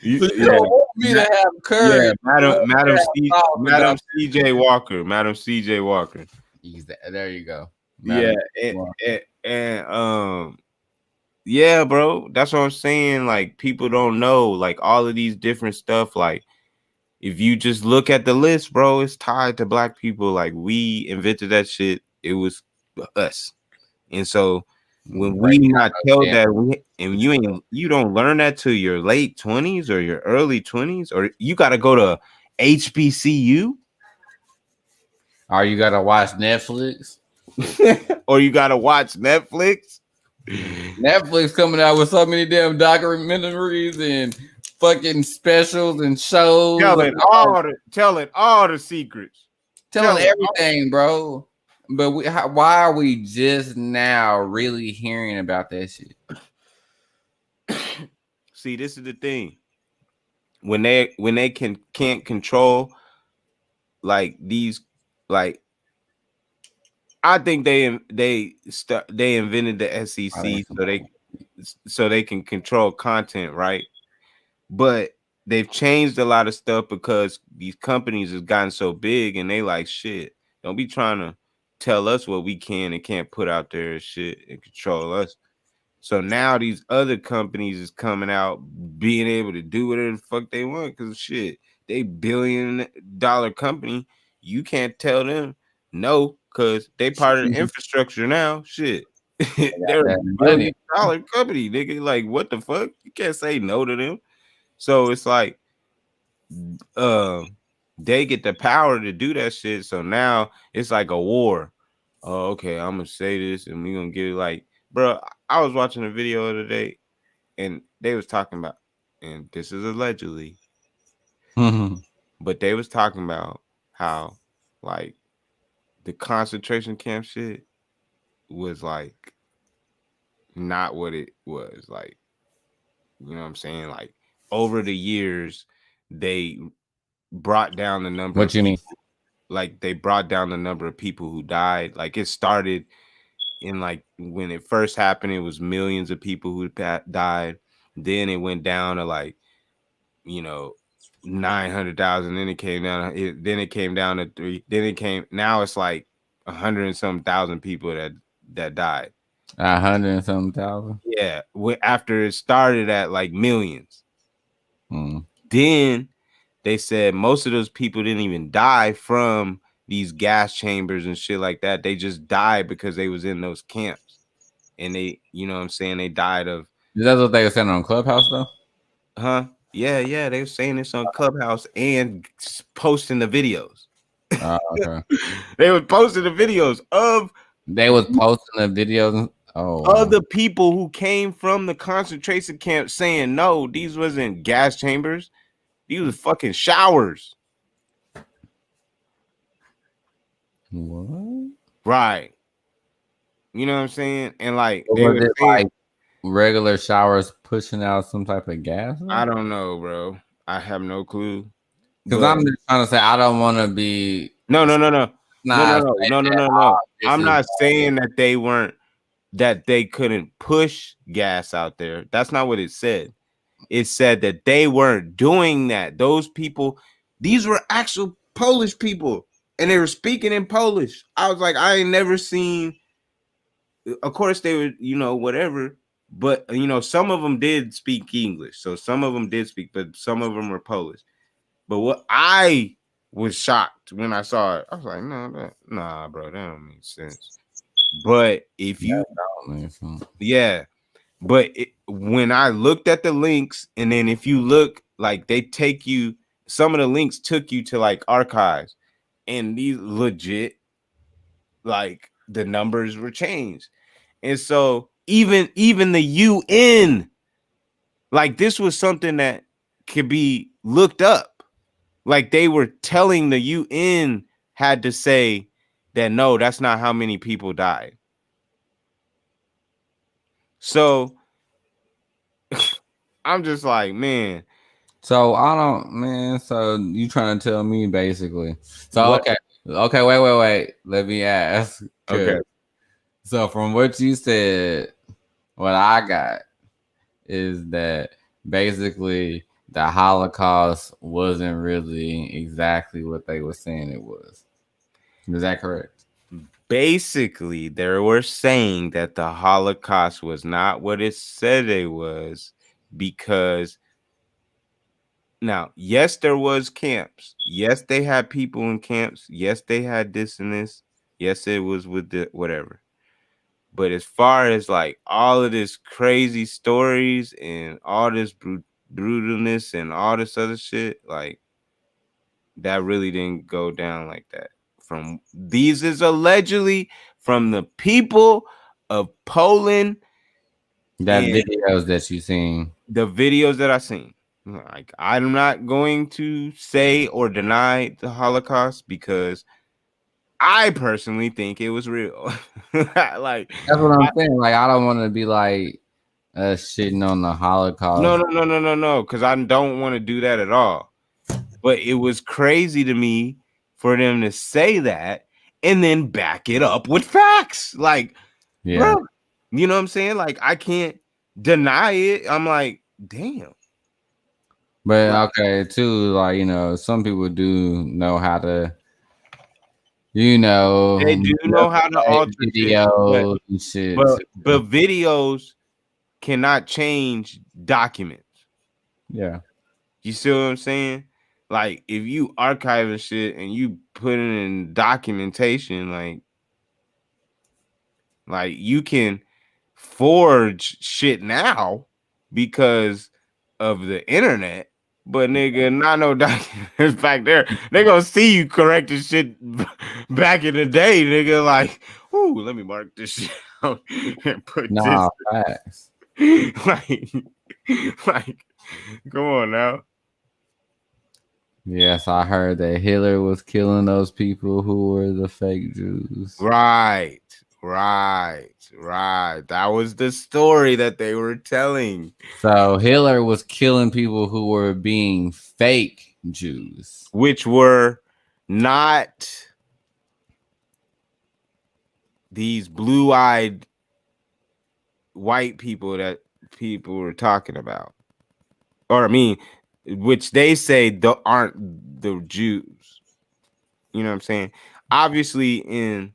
You don't want me to have courage. Yeah, Madam CJ Walker. There you go. Madam yeah, bro. That's what I'm saying. Like, people don't know, like, all of these different stuff. Like, if you just look at the list, bro, it's tied to black people. Like, we invented that shit. It was us. And so when we not tell that, you don't learn that till your late 20s or your early 20s, or you got to go to HBCU, or you got to watch Netflix, or you got to watch Netflix. Netflix coming out with so many damn documentaries and fucking specials and shows, telling all the secrets, telling everything, bro. But why are we just now really hearing about that shit? See, this is the thing. When they can't control, like, these, like, I think they invented the SEC so they can control content, right? But they've changed a lot of stuff because these companies have gotten so big, and they like, shit, don't be trying to tell us what we can and can't put out there and shit and control us. So now these other companies is coming out being able to do whatever the fuck they want, because shit, they $1 billion company. You can't tell them no, because they part of the infrastructure now. Shit. They're a $1 billion company, nigga. Like, what the fuck? You can't say no to them. So it's like they get the power to do that shit. So now it's like a war. Oh, okay, I'm gonna say this and we're gonna get it. Like, bro, I was watching a video the other day and they was talking about, and this is allegedly, but they was talking about how, like, the concentration camp shit was like not what it was. Like, you know what I'm saying? Like, over the years, they brought down the number. What you mean? Like, they brought down the number of people who died. Like, it started in, like, when it first happened, it was millions of people who died. Then it went down to, like, 900,000. Then it came down. Then it came down to 3. Now it's like 100 and some thousand people that died. 100 and some thousand. Yeah, after it started at like millions. Then they said most of those people didn't even die from these gas chambers and shit like that. They just died because they was in those camps, and they, you know what I'm saying, they died of. Is that what they were saying on Clubhouse though? Huh? Yeah. They were saying this on Clubhouse and posting the videos. Okay. They were posting the videos of. They was posting the videos. Of the people who came from the concentration camp saying, no, these wasn't gas chambers. These was fucking showers. What? Right. You know what I'm saying? And like, they were saying, like regular showers pushing out some type of gas? I don't know, bro. I have no clue. Because I'm just trying to say, I don't want to be. No. I'm not saying that they weren't. That they couldn't push gas out there. That's not what it said. It said that they weren't doing that. Those people, these were actual Polish people, and they were speaking in Polish. I was like, I ain't never seen. Of course, they were, whatever. But, some of them did speak English. So some of them did speak, but some of them were Polish. But what I was shocked when I saw it, I was like, nah, bro, that don't make sense. But if you, when I looked at the links, and then if you look, like, they take you, some of the links took you to like archives, and these legit, like, the numbers were changed. And so even the UN, like, this was something that could be looked up. Like, they were telling the UN had to say that, no, that's not how many people died. So I'm just like, man. So I don't, man. So you trying to tell me basically? So What? okay, wait. Let me ask. Okay. So from what you said, what I got is that basically the Holocaust wasn't really exactly what they were saying it was. Is that correct? Basically, they were saying that the Holocaust was not what it said it was because now, yes, there was camps. Yes, they had people in camps. Yes, they had this and this. Yes, it was with the whatever. But as far as like all of this crazy stories and all this brutalness and all this other shit, like that really didn't go down like that. From these is allegedly from the people of Poland That and videos that you seen. the videos that I seen. Like I'm not going to say or deny the Holocaust because I personally think it was real. Like That's what I'm saying. Like I don't want to be like shitting on the Holocaust. no, because I don't want to do that at all. But it was crazy to me for them to say that and then back it up with facts. Like, Yeah. bro, you know what I'm saying? Like, I can't deny it. I'm like, damn. But okay, too, like, you know, some people do know how to, you know, They do know how to alter videos and shit. but videos cannot change documents. Yeah. You see what I'm saying? Like, if you archiving shit and you put it in documentation, like you can forge shit now because of the internet, but nigga, not no documents back there. They gonna see you correcting shit back in the day, nigga. Like, ooh, let me mark this shit out and put Nah, this. facts. like, come on now. Yes, I heard that Hitler was killing those people who were the fake Jews. Right. That was the story that they were telling. So Hitler was killing people who were being fake Jews, Which were not these blue-eyed white people that people were talking about. Or I mean, which they say aren't the Jews. You know what I'm saying? Obviously in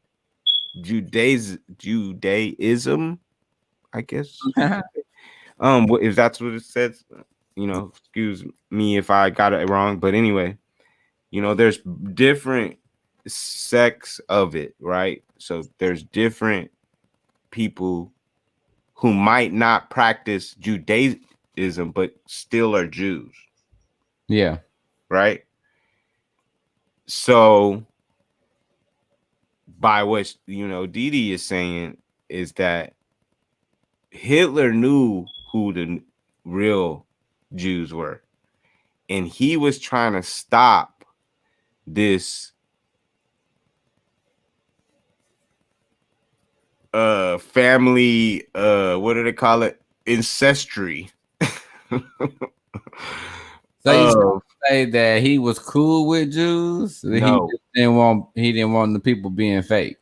Judaism, I guess. If that's what it says, you know, excuse me if I got it wrong, but anyway, you know, there's different sects of it, right? So there's different people who might not practice Judaism but still are Jews. Yeah. Right? So by what, you know, Didi is saying is that Hitler knew who the real Jews were, and he was trying to stop this family, what do they call it, ancestry. So you say that he was cool with Jews? No. He didn't want the people being fake.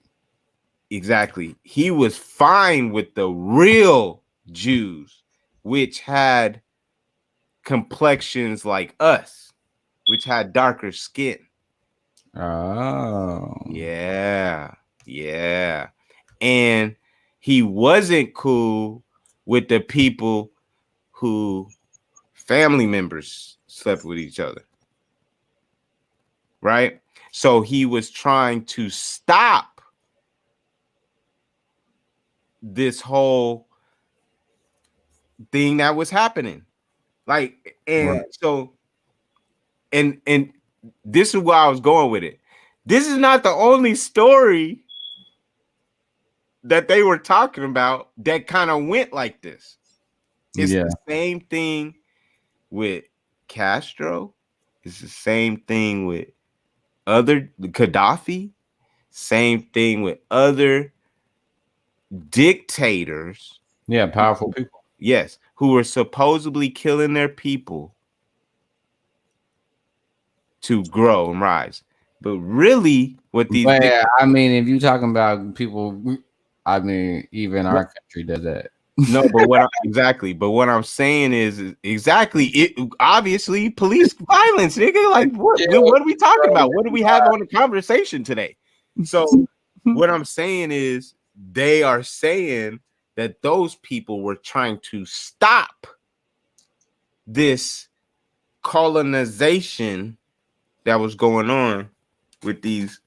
Exactly. He was fine with the real Jews, which had complexions like us, which had darker skin. Oh. Yeah. And he wasn't cool with the people who family members slept with each other. Right? So he was trying to stop this whole thing that was happening. Like, and right. So and this is where I was going with it. This is not the only story that they were talking about that kind of went like this. It's the same thing with Castro. It's the same thing with other Gaddafi. Same thing with other dictators. Yeah, powerful people. Yes, who are supposedly killing their people to grow and rise. But really, what these I mean, if you're talking about people, I mean, even our country does that. No, but what I'm saying is exactly it. Obviously, police violence, nigga. Like, what are we talking about? What do we have on the conversation today? So, what I'm saying is, they are saying that those people were trying to stop this colonization that was going on with these,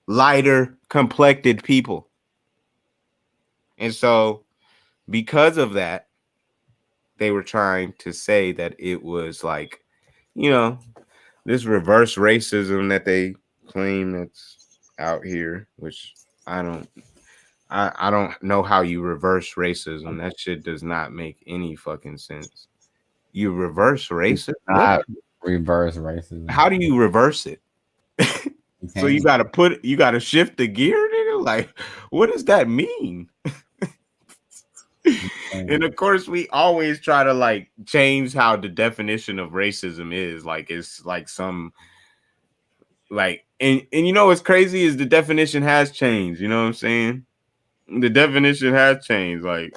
lighter complected people, and so because of that, they were trying to say that it was like, this reverse racism that they claim that's out here, which I don't know how you reverse racism. That shit does not make any fucking sense. You reverse racism? Not reverse racism. How do you reverse it? So you gotta shift the gear, nigga? Like, what does that mean? And of course, we always try to like change how the definition of racism is. Like, it's like some like, and what's crazy is the definition has changed. You know what I'm saying? The definition has changed. Like,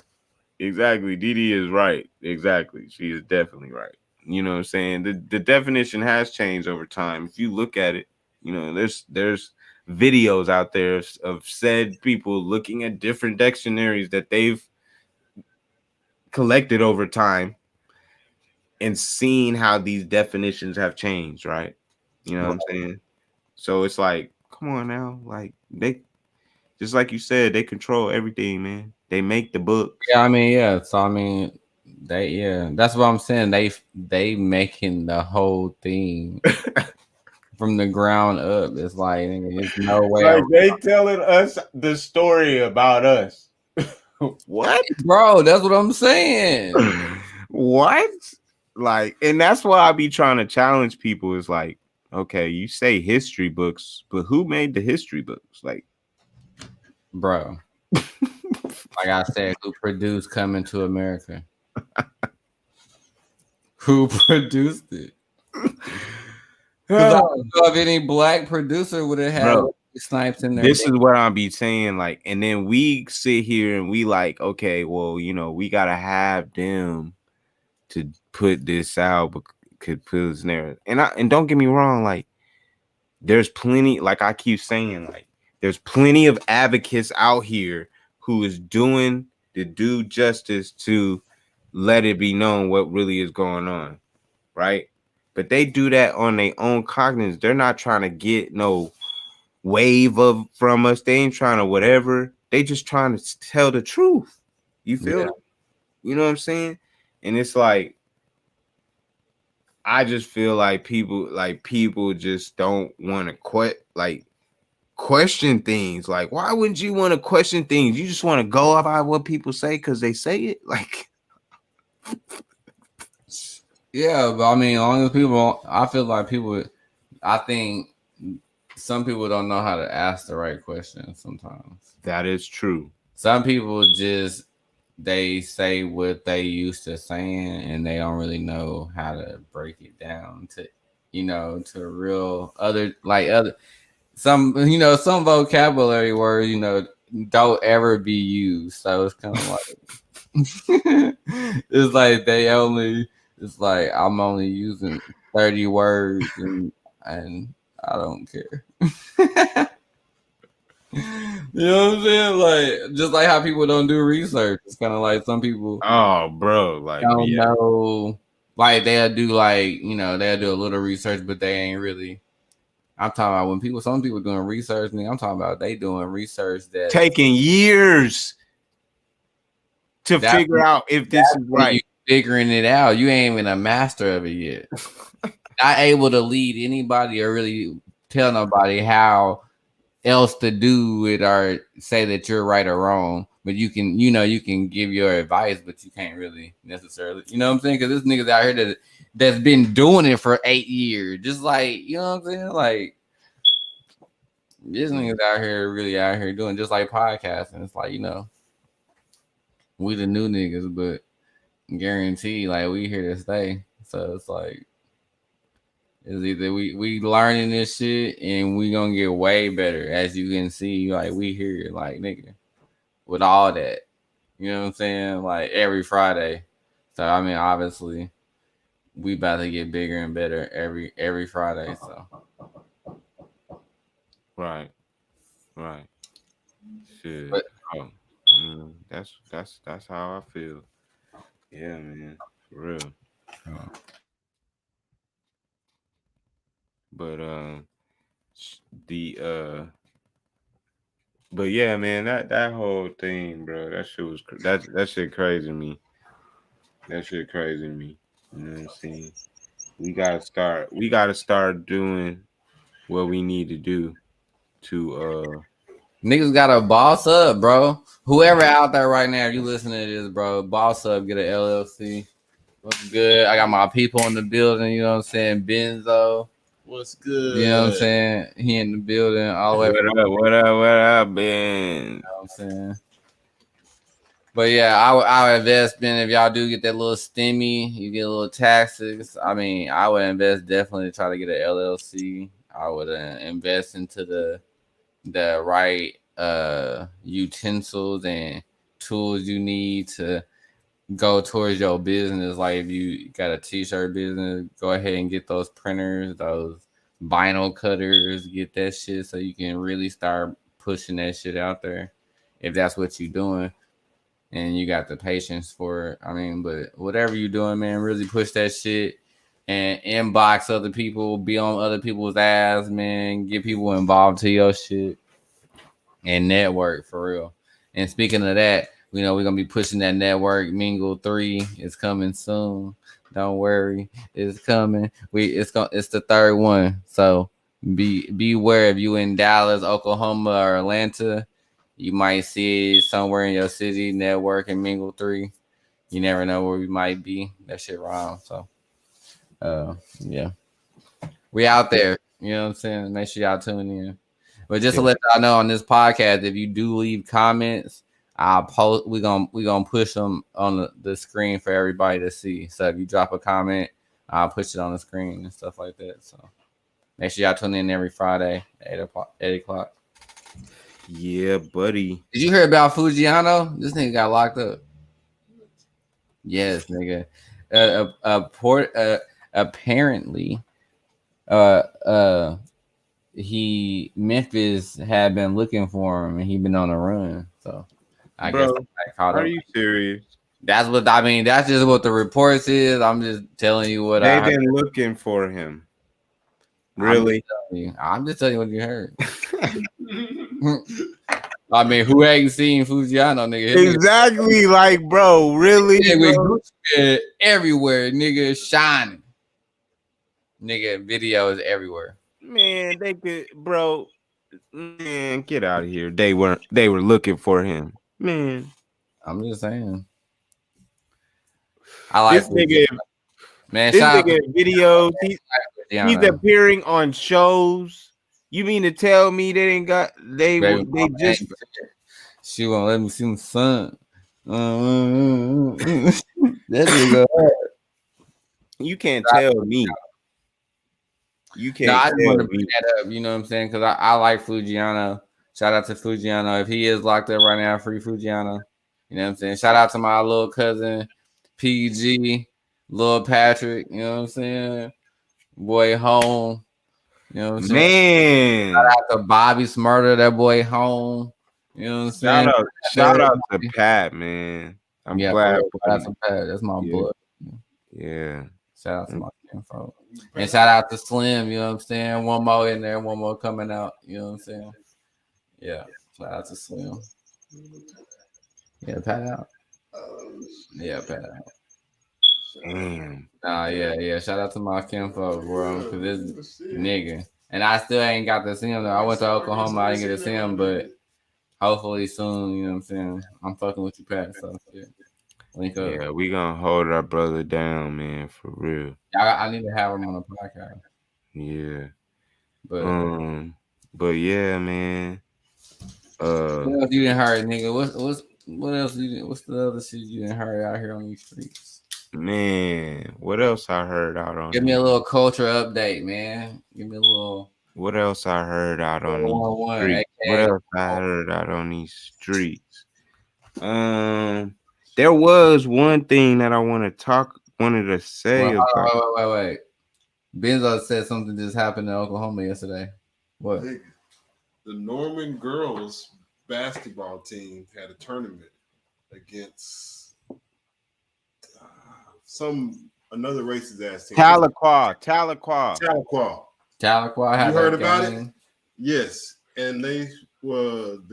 exactly. Didi is right. Exactly. She is definitely right. You know what I'm saying? The definition has changed over time. If you look at it, there's videos out there of said people looking at different dictionaries that they've collected over time and seeing how these definitions have changed, right? You know what I'm saying? So it's like, come on now, like, they, just like you said, they control everything, man. They make the books. Yeah, I mean, yeah. So I mean, that's what I'm saying. They making the whole thing from the ground up. It's like, there's no way. Like, they telling us the story about us. What, bro? That's what I'm saying. What? Like, and that's why I be trying to challenge people. Is like, okay, you say history books, but who made the history books? Like, bro, like I said, who produced Coming to America? Who produced it? Because I don't know if any black producer would have had Snipes in there. This is what I'll be saying. Like, and then we sit here and we like, okay, well, we gotta have them to put this out, but could put this narrative. And don't get me wrong, like, there's plenty, like I keep saying, like, there's plenty of advocates out here who is doing the due justice to let it be known what really is going on, right? But they do that on their own cognizance. They're not trying to get no wave from us. They ain't trying to whatever. They just trying to tell the truth. You feel? Yeah. You know what I'm saying? And it's like, I just feel like people just don't want to question things. Like, why wouldn't you want to question things? You just want to go by what people say because they say it. Like, yeah, but I mean, long as people, I feel like people, I think some people don't know how to ask the right questions sometimes. That is true. Some people just, they say what they used to saying and they don't really know how to break it down to, to real some vocabulary words, don't ever be used. So it's kind of like, it's like it's like I'm only using 30 words and I don't care. You know what I'm saying? Like, just like how people don't do research. It's kind of like some people don't know. Like, they'll do they'll do a little research, but they ain't really. I'm talking about some people doing research, and I'm talking about they doing research that taking years to figure out if this is right. Figuring it out, you ain't even a master of it yet. Not able to lead anybody or really tell nobody how else to do it or say that you're right or wrong. But you can, you can give your advice, but you can't really necessarily, you know what I'm saying? Because this niggas out here that's been doing it for 8 years. Just like, you know what I'm saying? Like, this niggas out here really out here doing just like podcasting. It's like, We the new niggas, but guarantee like we here to stay. So it's like it's either we learning this shit and we gonna get way better. As you can see, like we here, like nigga, with all that. You know what I'm saying? Like every Friday. So I mean, obviously, we about to get bigger and better every Friday. So Right. Shit. but, Oh, I mean, that's how I feel. Yeah, man, for real. But the but yeah, man, that whole thing, bro, that shit was that shit crazy to me. That shit crazy to me. You know what I'm saying? We gotta start doing what we need to do to niggas gotta boss up, bro. Whoever out there right now, if you listening to this, bro, boss up, get an LLC. What's good? I got my people in the building. You know what I'm saying? Benzo. What's good? You know what I'm saying? He in the building all the way. what up, Ben? You know what I'm saying? But yeah, I would invest in if y'all do get that little stimmy, you get a little taxes. I mean, I would invest definitely to try to get an LLC. I would invest into the right utensils and tools you need to go towards your business. Like if you got a t-shirt business, go ahead and get those printers, those vinyl cutters, get that shit so you can really start pushing that shit out there if that's what you're doing and you got the patience for it. I mean, but whatever you're doing, man, really push that shit and inbox other people, be on other people's ass, man, get people involved to your shit and network for real. And speaking of that, you know, we're gonna be pushing that network. Mingle 3 is coming soon. Don't worry, it's coming. It's the third one. So beware if you in Dallas, Oklahoma, or Atlanta, you might see it somewhere in your city. Network and Mingle 3. You never know where we might be. That shit wrong. So yeah. We out there. You know what I'm saying? Make sure y'all tune in. But just to let y'all know on this podcast, if you do leave comments, I'll post. We gonna push them on the screen for everybody to see. So if you drop a comment, I'll push it on the screen and stuff like that. So make sure y'all tune in every Friday at 8 o'clock. Yeah, buddy. Did you hear about Fujiano? This nigga got locked up. Yes, nigga. Apparently, Memphis had been looking for him and he been on a run. So I guess I caught are up. you serious? That's what I mean. That's just what the reports is. I'm just telling you what they've been looking for him. Really? I'm just telling you what you heard. I mean, who ain't seen Fujiano, nigga? Exactly, like, bro, really? Bro? Everywhere, nigga, shining. Nigga, videos everywhere. Man, they could, bro. Man, get out of here. They were looking for him. Man. I'm just saying. I like this nigga. Man, this nigga videos. He's appearing on shows. You mean to tell me they didn't got they just she won't let me see my son. That nigga. You can't tell me. You can't. No, I just want to bring that up. You know what I'm saying? Because I like Fujiano. Shout out to Fujiano. If he is locked up right now, free Fujiano. You know what I'm saying? Shout out to my little cousin PG, Lil Patrick. You know what I'm saying? Boy home. You know what I'm saying? Man. Shout out to Bobby Smurder, that boy home. You know what I'm saying? Shout out to Pat, man. I'm glad. Shout out to Pat. That's my blood. Yeah. Shout out to my info. And shout out to Slim, you know what I'm saying? One more in there, one more coming out. You know what I'm saying? Yeah. Shout out to Slim. Yeah, Pat out. Yeah, Pat out. Damn. Nah, yeah. Shout out to my kinfolk, bro. Cause this nigga. And I still ain't got to see him though. I went to Oklahoma, I didn't get to see him, but hopefully soon, you know what I'm saying? I'm fucking with you, Pat. So yeah. Link up. Yeah, we gonna hold our brother down, man, for real. I need to have him on the podcast. Yeah. But yeah, man. What else you didn't heard, nigga? What's What else? What's the other shit you didn't heard out here on these streets? Man, what else I heard out on? Give me a little culture update, man. Give me a little. What else I heard out on these streets? What else I heard out on these streets? There was one thing that I wanted to say. Wait. Benzo said something just happened in Oklahoma yesterday. What? The Norman girls basketball team had a tournament against another racist ass team. Tahlequah. Tahlequah. You heard about it? Yes. And the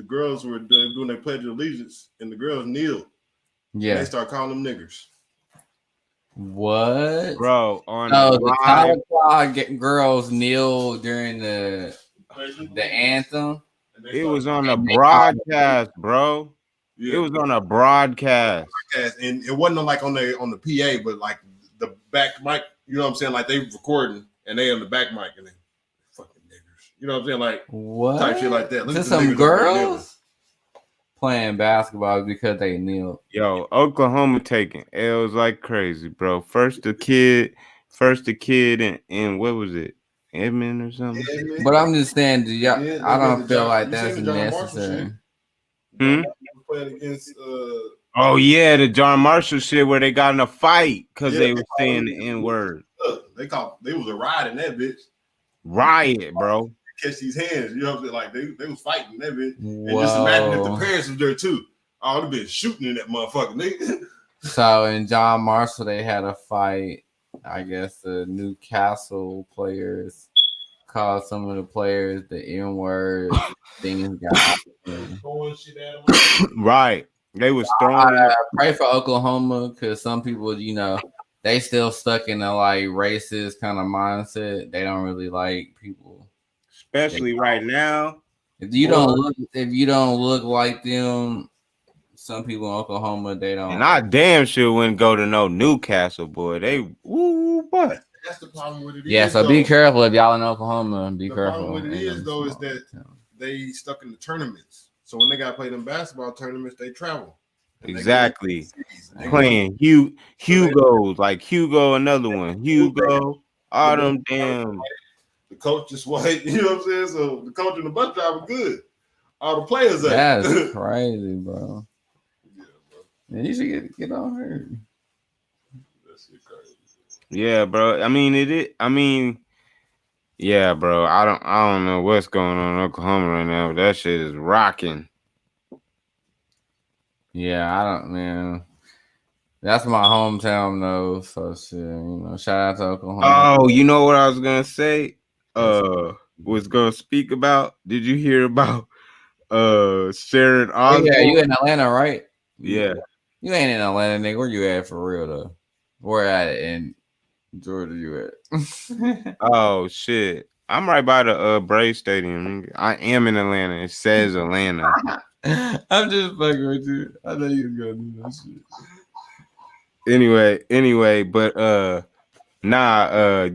girls were doing their pledge of allegiance, and the girls kneeled. Yeah. And they start calling them niggers. What? Bro, the Tahlequah girls kneel during the anthem. It was on a broadcast, bro. Yeah. It was on a broadcast. And it wasn't like on the PA, but like the back mic, you know what I'm saying? Like they recording and they on the back mic and they fucking niggers. You know what I'm saying? Like what type shit like that. To some girls playing basketball because they kneel. Yo, Oklahoma taking L's like crazy, bro. First the kid and what was it? Edmund or something. Edmund. But I'm just saying, I don't feel like that's necessary. Playing against oh yeah, the John Marshall shit where they got in a fight because they were saying the N-word. They was a riot in that bitch. Riot, bro. Catch these hands, you know what I'm saying? Like they was fighting that bitch. And just imagine if the parents was there too. Oh, they've been shooting in that motherfucker, nigga. So in John Marshall, they had a fight. I guess the Newcastle players called some of the players the N-word. Things got right. They was throwing. I pray for Oklahoma because some people, they still stuck in a like racist kind of mindset. They don't really like people, especially right now. If you don't look like them, some people in Oklahoma they don't. And I damn sure wouldn't go to no Newcastle, boy. They but that's the problem with it. Yeah, so be careful if y'all in Oklahoma. Be careful. The problem with it is though is that they stuck in the tournaments. So when they got to play them basketball tournaments, they travel. Exactly. Playing Hugo's, like Hugo, another one. Hugo, all them damn. The coach is white, you know what I'm saying? So the coach and the bus driver good. All the players are. That's crazy, bro. Yeah, bro. Man, you should get on her. That shit crazy. Yeah, bro. I mean, yeah, bro. I don't know what's going on in Oklahoma right now, but that shit is rocking. Yeah, man. That's my hometown though. So shit, shout out to Oklahoma. Oh, you know what I was gonna say? Was gonna speak about. Did you hear about Sharon Osbourne? Yeah, you in Atlanta, right? Yeah. You ain't in Atlanta, nigga. Where you at for real though? Where at in Georgia you at? Oh shit. I'm right by the Braves Stadium. I am in Atlanta. It says Atlanta. I'm just fucking with you. I know you're gonna do that shit. Anyway, but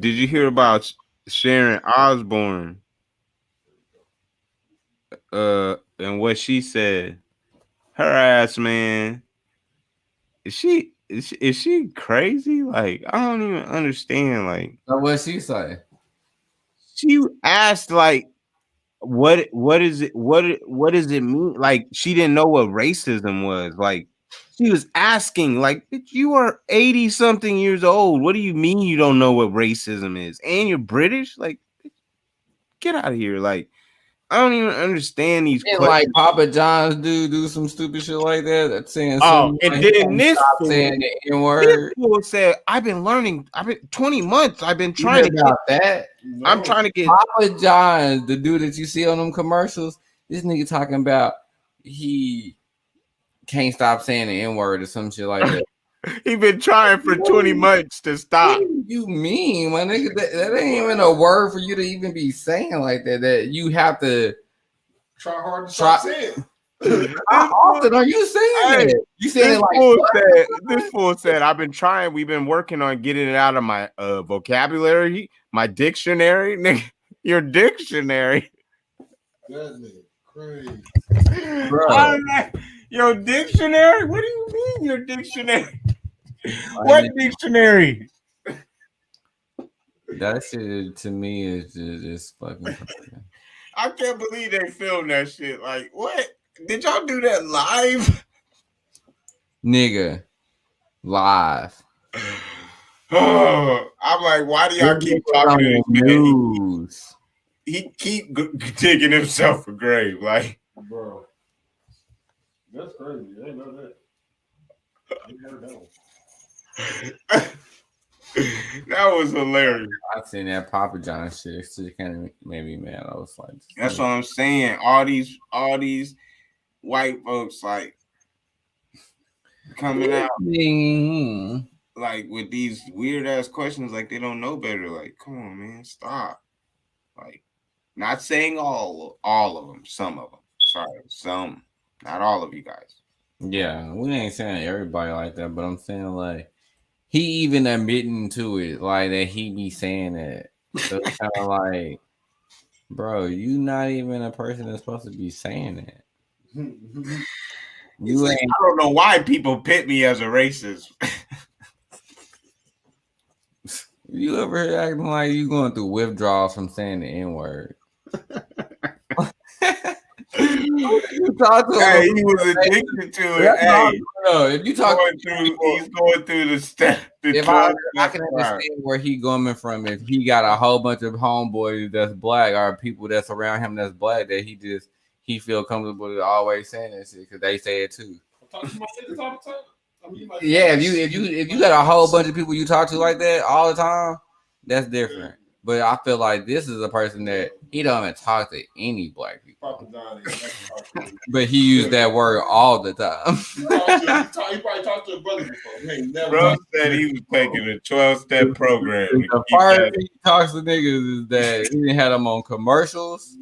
did you hear about Sharon Osbourne? And what she said? Her ass, man. Is she crazy? Like, I don't even understand. Like, what she say? She asked like, what is it? What does it mean? Like, she didn't know what racism was. Like, she was asking, like, you are 80 something years old. What do you mean you don't know what racism is? And you're British? Like, get out of here. Like, I don't even understand these. Like Papa John's do some stupid shit like that. That's saying. Oh, and then this saying the N-word. People said, I've been 20 months. I've been trying to get that. No. I'm trying to get Papa John's, the dude that you see on them commercials. This nigga talking about he can't stop saying the N-word or some shit like that. He been trying for 20 months to stop. What do you mean, my nigga? That ain't even a word for you to even be saying like that. That you have to try hard to stop saying. How often are you saying that? You saying this fool said, I've been trying. We've been working on getting it out of my vocabulary, my dictionary. Nigga, your dictionary. That nigga crazy. Bro. Your dictionary? What do you mean your dictionary? What dictionary? That shit to me is just fucking crazy. I can't believe they filmed that shit. Like, what? Did y'all do that live? Nigga, live. Oh, I'm like, why do y'all keep talking to this man? News. He keep digging himself a grave, like, Bro. That's crazy. I didn't know that. I didn't know that. that was hilarious. I seen that Papa John shit. It still kind of made me mad. I was like, that's what I'm saying. All these white folks like coming out like with these weird ass questions, like they don't know better. Like, come on, man, stop. Like, not saying all of them, some of them. Sorry, some, not all of you guys. Yeah, we ain't saying everybody like that, but I'm saying like he even admitting to it, like that he be saying that. So it's kind of like, bro, you not even a person that's supposed to be saying that. You ain't. I don't know why people pit me as a racist. You ever acting like you going through withdrawals from saying the N-word? You talk to hey, he was addicted to it. Hey, no, if you talk he's going through the step. If I can understand where he coming from. If he got a whole bunch of homeboys that's black or people that's around him that's black, that he feel comfortable with always saying that shit because they say it too. Yeah, if you got a whole bunch of people you talk to like that all the time, that's different. But I feel like this is a person that he don't even talk to any black people. But he used that word all the time. He probably talked to a brother before. Bro said he was taking a 12-step program. The part he talks to niggas is that he didn't have them on commercials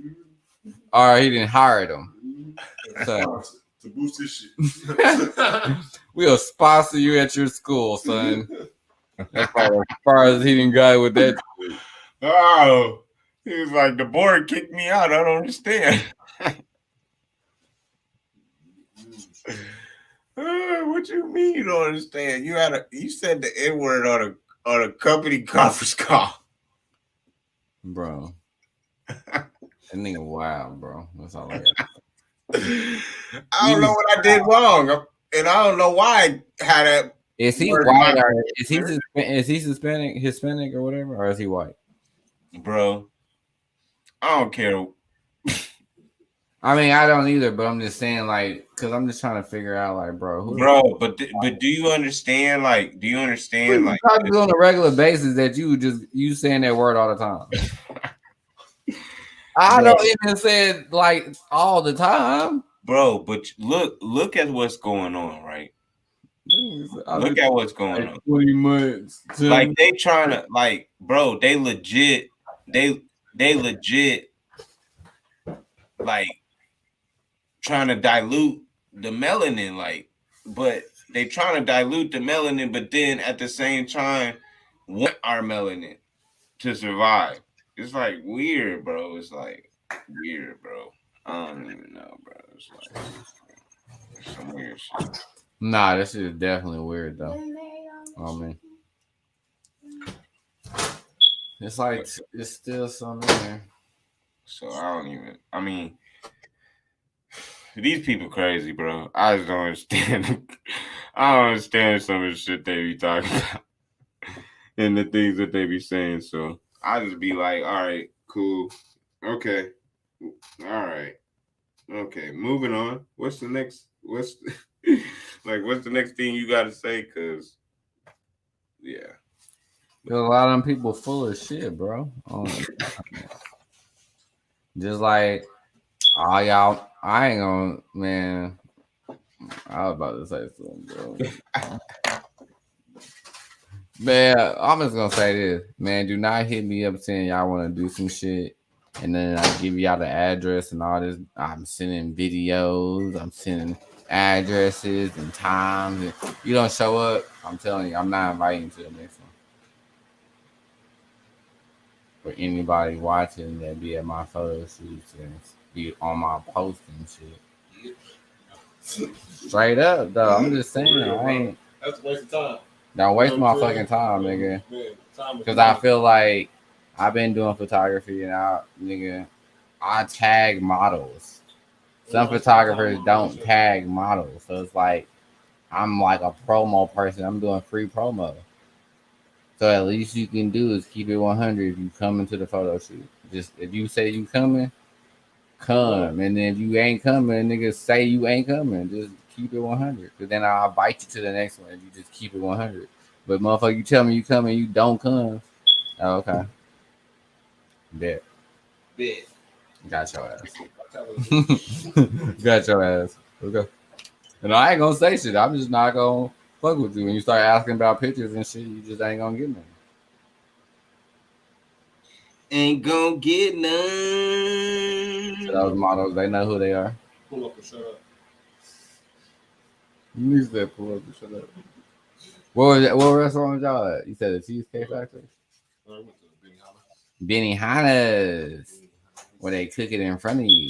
or he didn't hire them. So to boost his shit. We'll sponsor you at your school, son. That's probably as far as he didn't go with that. Oh, he was like, the board kicked me out. I don't understand. What you mean you don't understand? You said the N-word on a company conference call. Bro. That nigga wild, bro. That's all I got. I don't know what I did wrong. And I don't know why I had that. Is he white or is he Hispanic or whatever? Or is he white? Bro, I don't care. I mean, I don't either, but I'm just saying, like, because I'm just trying to figure out, like, bro, but do you understand? Like, do you understand? Like, on a regular basis that you saying that word all the time. I don't even say it like all the time, bro. But look at what's going on, right? Look at what's going on. 20 months. Like they trying to, like, bro. They legit, like, trying to dilute the melanin, like, but they trying to dilute the melanin, but then at the same time want our melanin to survive. It's like weird, bro. It's like weird, bro. I don't even know, bro. It's like some weird shit. Nah, this is definitely weird though. I mean, it's like it's still something there. So I mean, these people crazy, bro. I just don't understand. I don't understand some of the shit they be talking about and the things that they be saying. So I just be like, all right, cool. Okay. All right. Okay. Moving on. What's the next thing you got to say? Cause yeah. There's a lot of them people full of shit, bro. Just like all y'all, I ain't gonna, man. I was about to say something, bro. Man, I'm just gonna say this, man. Do not hit me up saying y'all want to do some shit, and then I give y'all the address and all this. I'm sending videos, I'm sending addresses and times. And you don't show up, I'm telling you, I'm not inviting you to the next one. For anybody watching that be at my photo shoots and be on my post and shit. Straight up, though. I'm just saying, That's a waste of time. Don't waste my fucking time, nigga. Because I feel like I've been doing photography and I tag models. Some photographers don't tag models, so it's like I'm like a promo person. I'm doing free promo. So at least you can do is keep it 100 if you come into the photo shoot. Just if you say you coming, come. And then if you ain't coming, niggas say you ain't coming. Just keep it 100. Because then I'll invite you to the next one if you just keep it 100. But motherfucker, you tell me you coming, you don't come. Oh, okay. Bet. Got your ass. Got your ass. Okay. And I ain't gonna say shit. I'm just not gonna fuck with you. When you start asking about pictures and shit, you just ain't gonna get none. Ain't gonna get none. So those models, they know who they are. Pull up and shut up. You said pull up and shut up. What restaurant was y'all at? You said the Cheesecake Factory? I went to Benihana's. Where they cook it in front of you.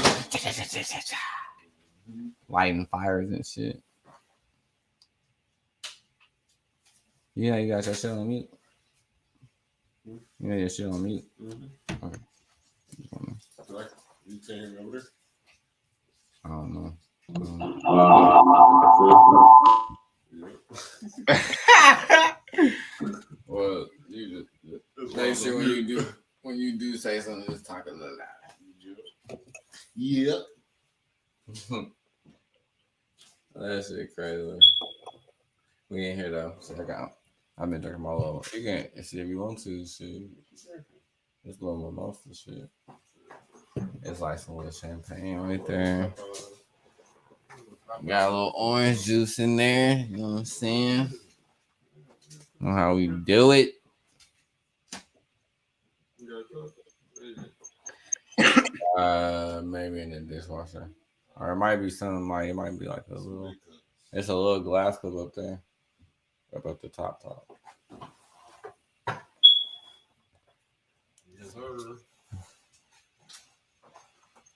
Lighting fires and shit. Yeah, you got your shit on mute. You got your shit on mute. Mm-hmm. Okay. You can't hear me over there? I don't know. Well, you just make sure when you do say something, just talk a little loud. Yeah. That shit crazy. We ain't here though. So I've been drinking my little. You can see if you want to. Shit. It's a little mimosa shit. It's like some little champagne right there. Got a little orange juice in there. You know what I'm saying? Know how we do it. Maybe in the dishwasher. Or it might be something like it might be like a little. It's a little glass cup up there, up at the top. Yes, sir.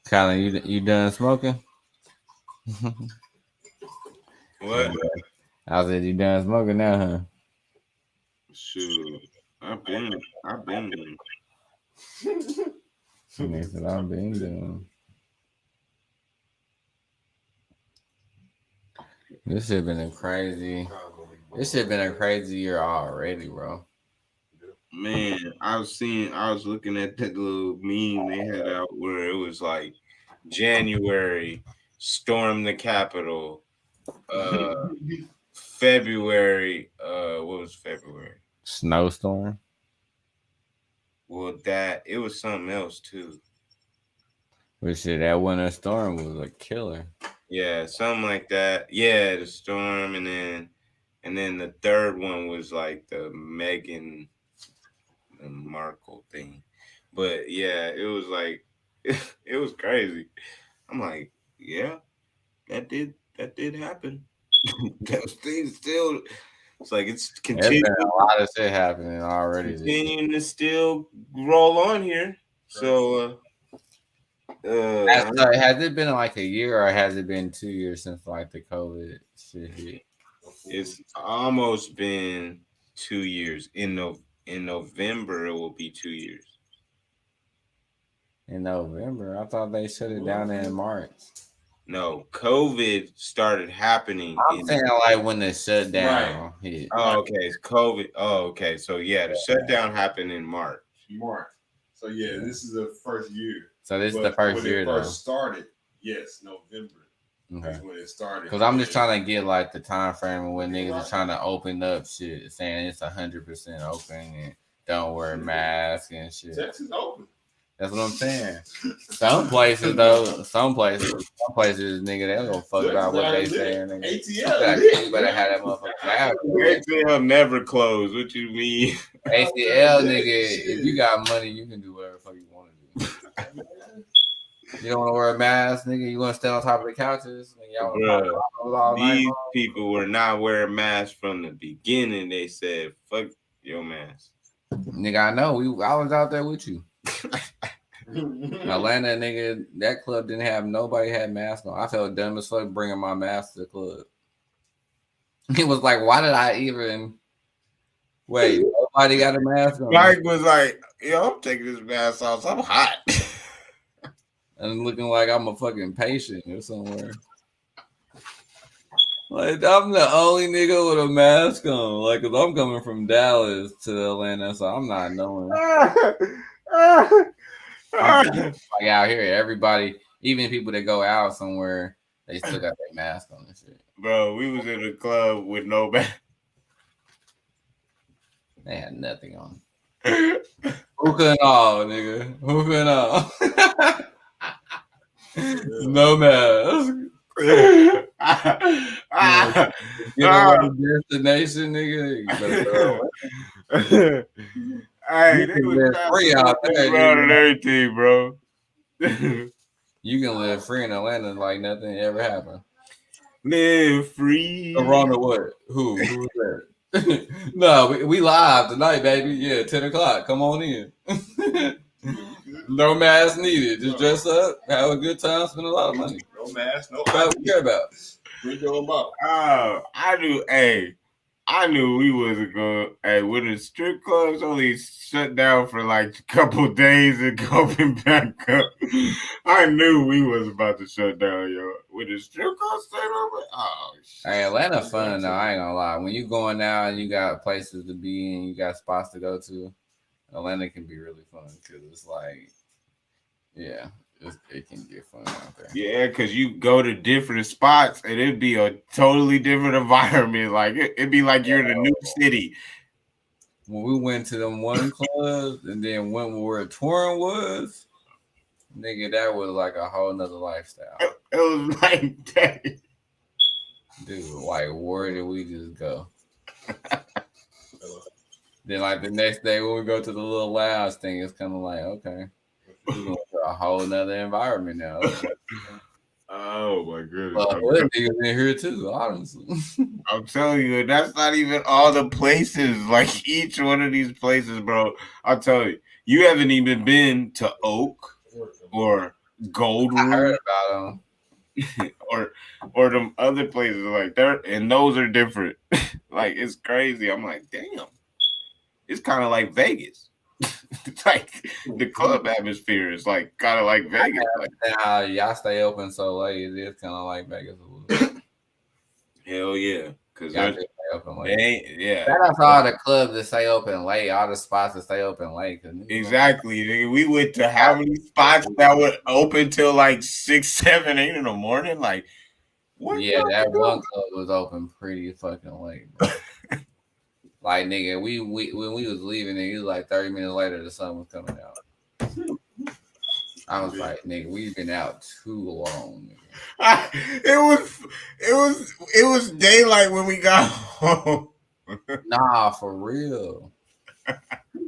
Colin, you done smoking? What? I said you done smoking now, huh? Shoot, I've been. And they said I've been doing. This shit been a crazy. This shit been a crazy year already, bro. Man, I was looking at that little meme they had out where it was like January, storm the Capitol. February, what was February? Snowstorm. Well, it was something else too. But shit, that winter storm was a killer. Yeah, something like that. Yeah, the storm, and then the third one was like the Meghan Markle thing. But yeah, it was like it was crazy. I'm like, yeah, that did happen. Those things still. It's like it's continuing. There's been a lot of shit happening already. Continuing to still roll on here. So, has it been like a year or has it been 2 years since like the COVID shit hit? It's almost been 2 years. In November, it will be 2 years. In November, I thought they shut it down in March. No, COVID started happening. I'm saying like when the shutdown hit. Oh, okay. It's COVID. Oh, okay. So yeah, the shutdown happened in March. So yeah, this is the first year. So this is the first year when it first started. Yes, November. Okay. Is when it started. Because I'm just trying to get like the time frame when niggas are trying to open up shit, saying it's 100% open and don't wear masks and shit. Texas open. That's what I'm saying. Some places, nigga, they don't go fuck about what they saying. ATL, you better have that motherfucker. ATL never closed. What you mean? ATL, nigga, if you got money, you can do whatever the fuck you want to do. You don't want to wear a mask, nigga. You want to stand on top of the couches. These people were not wearing masks from the beginning. They said, "Fuck your mask." Nigga, I know. I was out there with you. Atlanta, nigga, that club didn't have nobody had masks on. I felt dumb as fuck bringing my mask to the club. It was like, why did I even wait? Nobody got a mask on. Mike was like, yo, I'm taking this mask off. I'm hot. And looking like I'm a fucking patient or somewhere. Like, I'm the only nigga with a mask on. Like, cause I'm coming from Dallas to Atlanta, so I'm not knowing. Like out here, everybody, even people that go out somewhere, they still got their mask on and shit. Bro, we was in a club with no mask. They had nothing on. Hookah and all, nigga. Hookah and all. No mask. You know what destination, nigga? Hey, they was free out there, and everything, bro. You can live free in Atlanta like nothing ever happened. Live free. Corona what? Who's that? No, we live tonight, baby. Yeah, 10 o'clock. Come on in. No mask needed. Just dress up, have a good time, spend a lot of money. No mask, no. What we care about? We go about. Oh, I knew we wasn't going. Hey, when the strip clubs only shut down for like a couple days and open back up, I knew we was about to shut down, yo. When the strip clubs stayed open, oh shit. Hey, Atlanta fun though. I ain't gonna lie. When you going out and you got places to be in, you got spots to go to, Atlanta can be really fun because it's like, yeah. It can get fun out there. Yeah, because you go to different spots and it'd be a totally different environment. Like it'd be like you're in a new city. When we went to them one clubs and then went where touring was, nigga, that was like a whole nother lifestyle. It was like that. Dude, like where did we just go? Then like the next day when we go to the little lounge thing, it's kind of like, okay. We're going to a whole nother environment now. Oh my goodness. Well, niggas in here too, honestly. I'm telling you, that's not even all the places. Like each one of these places, bro. I'll tell you, you haven't even been to Oak or Gold Room. I heard about them. or them other places like that, and those are different. Like it's crazy. I'm like, damn. It's kind of like Vegas. It's like the club atmosphere is like kind of like Vegas. Like how y'all stay open so late, it's kind of like Vegas a little bit. Hell yeah, because they open late. They ain't, yeah. That's all the clubs that stay open late, all the spots that stay open late. Exactly. We went to how many spots that were open till like 6, 7, 8 in the morning? Like, what? Yeah, that one club was open pretty fucking late, bro. Like nigga, we when we was leaving, it was like 30 minutes later the sun was coming out. I was like, nigga, we've been out too long. It was daylight when we got home. Nah, for real.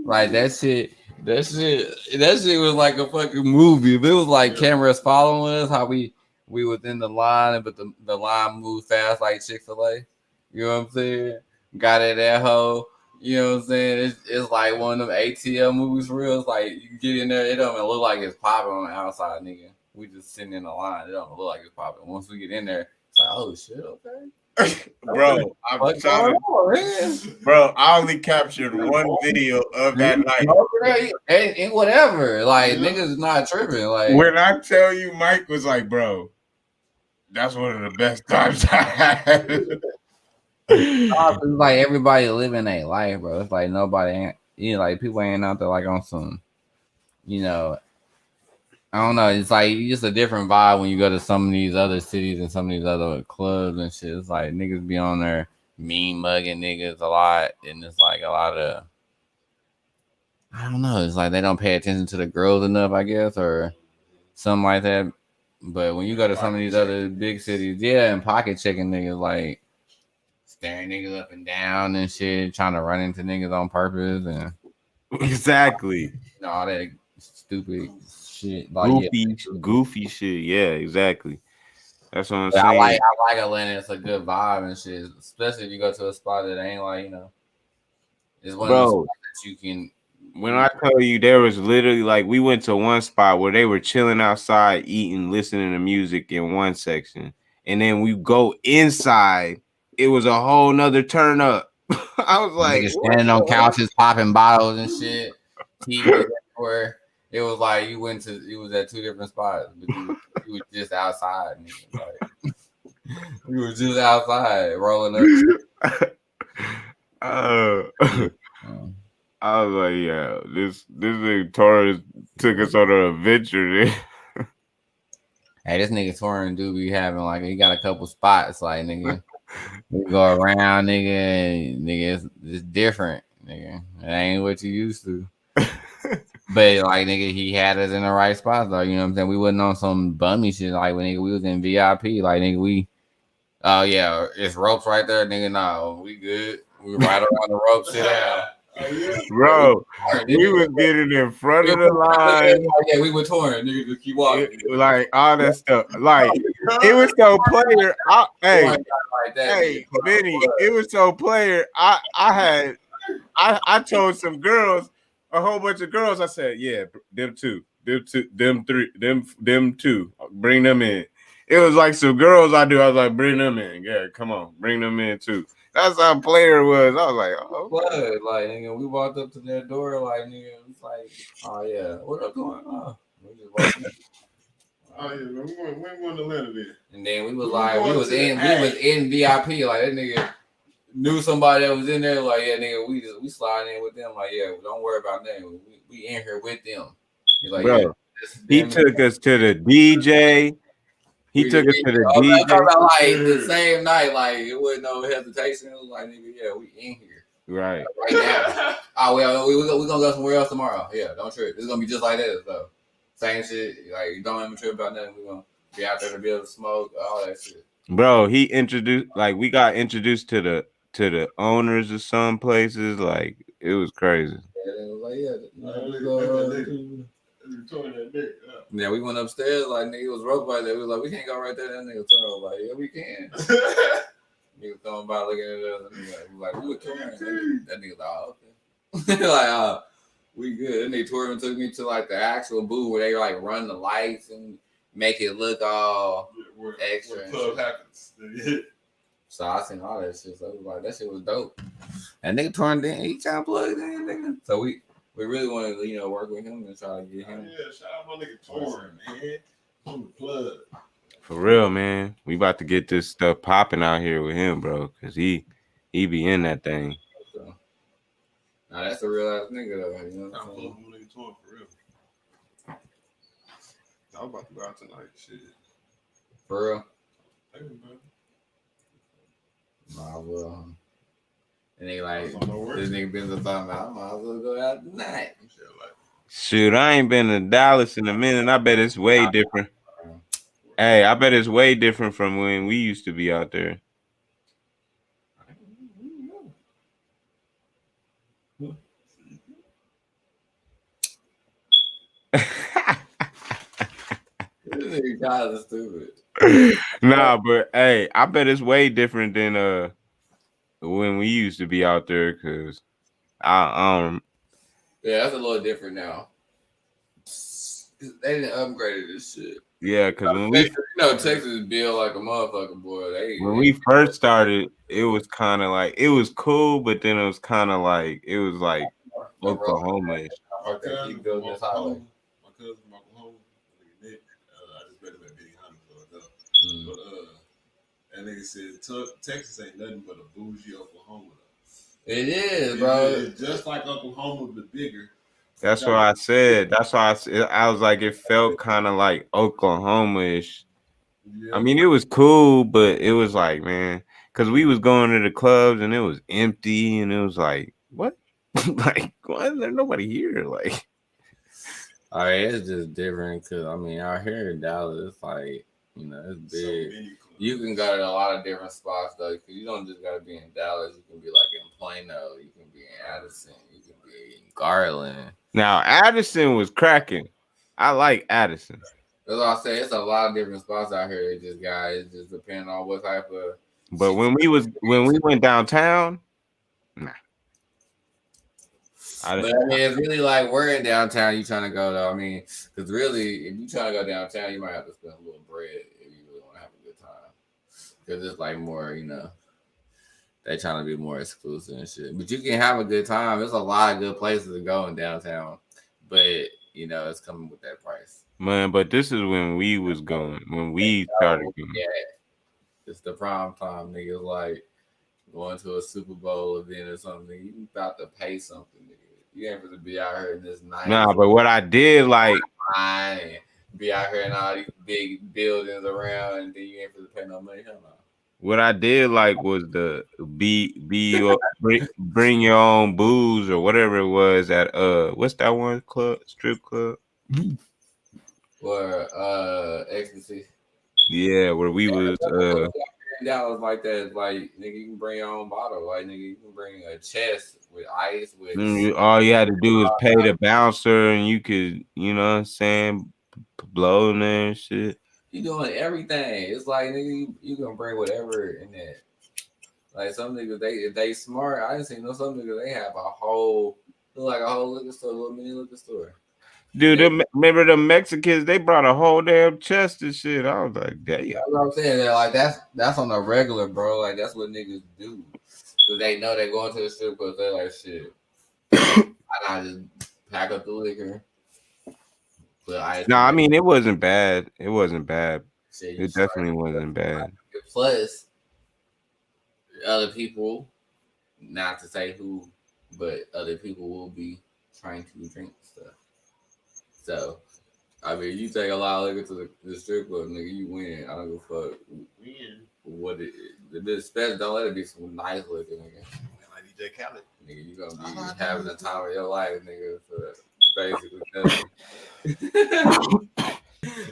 Like that shit was like a fucking movie. If it was like cameras following us, how we was in the line, but the line moved fast like Chick-fil-A. You know what I'm saying? Got it that hoe. You know what I'm saying? It's like one of them ATL movies for real. It's like you get in there, it don't even look like it's popping on the outside, nigga. We just sitting in the line. It don't look like it's popping. Once we get in there, it's like, oh shit, okay. Bro, I'm telling you, bro, I only captured one video of that night. And whatever. Like, niggas not tripping. Like, when I tell you, Mike was like, bro, that's one of the best times I had. It's like everybody living their life, bro. It's like nobody ain't, you know, like people ain't out there like on some, you know, I don't know. It's like just a different vibe when you go to some of these other cities and some of these other clubs and shit. It's like niggas be on there mean mugging niggas a lot, and it's like a lot of, I don't know. It's like they don't pay attention to the girls enough, I guess, or something like that. But when you go to some of these other big cities, yeah, and pocket checking niggas like. Staring niggas up and down and shit, trying to run into niggas on purpose and exactly, you know, all that stupid shit, like goofy shit. Yeah, exactly. That's what I'm saying. I like Atlanta. It's a good vibe and shit, especially if you go to a spot that ain't like, you know, it's one of those spots that you can When I tell you there was literally like we went to one spot where they were chilling outside, eating, listening to music in one section, and then we go inside. It was a whole nother turn up. I was like, niggas standing on couches, popping bottles and shit. TV everywhere. It was like you was at two different spots, but you was just outside. Nigga. Like, you was just outside rolling up. I was like, yeah, this nigga Torres took us on an adventure. Hey, this nigga Torres do be having like he got a couple spots, like nigga. We go around, nigga, and nigga, it's different, nigga. It ain't what you used to. But like nigga, he had us in the right spots, though. You know what I'm saying? We wasn't on some bummy shit like when nigga we was in VIP, like nigga oh yeah, it's ropes right there, nigga. No, we good. We right around the ropes, sit down. Bro, we was getting in front of the line. Yeah, we were touring. Nigga, just keep walking. Like all that stuff. Like it was so player. Hey, Benny, it was so player. I told some girls, a whole bunch of girls. I said, yeah, them two, them three, them two. Bring them in. It was like some girls I was like, bring them in. Yeah, come on, bring them in too. That's how player was. I was like, oh, what? Like, nigga, we walked up to their door, like, nigga, it's like, oh yeah, what up going on? We just walked in. Oh yeah, we went to Atlanta then. And then we was in VIP, like that nigga knew somebody that was in there, like, yeah, nigga, we sliding in with them, like, yeah, don't worry about that. We in here with them. He's like, bro, yeah, he took us to the DJ. He took us to the DJ. About, like the same night, like it wasn't no hesitation. It was like, nigga, yeah, we in here right now. Oh well, we gonna go somewhere else tomorrow. Yeah, don't trip. It's gonna be just like that. So same shit. Like don't even trip about nothing. We gonna be out there to be able to smoke, all that shit. Bro, we got introduced to the owners of some places. Like it was crazy. Yeah, it was like, yeah, we went upstairs, like nigga was rope right there. We was like, we can't go right there. That nigga told like, yeah, we can. Nigga throwing by looking at us. And we were touring. That nigga like, oh, okay. Like, we good. And they tour and took me to like the actual booth where they like run the lights and make it look all extra. Where club happens. So I seen all that shit. So I was like, that shit was dope. And nigga touring in, he trying to plug it in, nigga. So we really want to, work with him and try to get him. Yeah, shout out my nigga Torrin, man. On the plug. For real, man. We about to get this stuff popping out here with him, bro. Cause he be in that thing. So, nah, that's a real ass nigga though. You know what I'm saying? I'm nigga Torrin for real. I was about to go out tonight. Shit. For real? Hey, man. Nah, well. And they like, this nigga been talking about, I might as well go out tonight. Shoot, I ain't been to Dallas in a minute. I bet it's way different. Hey, I bet it's way different from when we used to be out there. This nigga kind of stupid. Nah, but hey, I bet it's way different than when we used to be out there, cause yeah, that's a little different now. They didn't upgrade this shit. Yeah, cause when we Texas built like a motherfucker, boy. When we first started, it was kind of like it was cool, but then it was kind of like it was like Oklahoma-ish. My cousin from Oklahoma, Nick, I just met him at Big Honey, but that nigga said Texas ain't nothing but a bougie Oklahoma. It is, bro. It's just like Oklahoma, but bigger. That's what I said. That's why I was like, it felt kind of like Oklahoma-ish. Yeah. I mean, it was cool, but it was like, man, because we was going to the clubs and it was empty, and it was like, what? Like, why is there nobody here? Like, all right, it's just different because I mean, out here in Dallas, it's like, it's big. So you can go to a lot of different spots though, because you don't just gotta be in Dallas. You can be like in Plano, you can be in Addison, you can be in Garland. Now, Addison was cracking. I like Addison. That's what I say. It's a lot of different spots out here. It just depending on what type of. But when we went downtown, nah. But I mean, it's really like where in downtown you trying to go though. I mean, because really, if you trying to go downtown, you might have to spend a little bread if you really want to have a good time. Because it's like more, they trying to be more exclusive and shit. But you can have a good time. There's a lot of good places to go in downtown, but it's coming with that price. Man, but this is when we was going. When we started going. Yeah, it's the prime time, niggas. Like going to a Super Bowl event or something. You about to pay something, nigga. You ain't supposed to be out here in this nice. Nah, but what I did like. Be out here in all these big buildings around, and then you ain't supposed to pay no money. Hell no. What I did like was the bring your own booze or whatever it was at what's that one club, strip club? Or ecstasy. Yeah, where we was $10 like that. Like nigga, you can bring your own bottle. Like nigga, you can bring a chest with ice with all you had to do is pay the bouncer and you could, you know what I'm saying, blow in there and shit. You doing everything. It's like nigga, you gonna bring whatever in there. Like some niggas, if they smart, I didn't see some niggas they have a whole liquor store, little mini liquor store. Dude, remember the Mexicans? They brought a whole damn chest and shit. I was like, damn. That's what I'm saying. Like that's on the regular, bro. Like that's what niggas do. Cause they know they going to the strip club. They're like, shit. I just pack up the liquor. No, I mean it wasn't bad. It wasn't bad. Shit, it definitely wasn't bad. Plus, other people, not to say who, but other people will be trying to drink stuff. So, I mean, you take a lot of liquor to the strip club, nigga, you win. I don't give a fuck. Win. What it is. Don't let it be some nice liquor, nigga. Like DJ Khaled. Nigga, you gonna be having the time of your life, nigga, for basically nothing.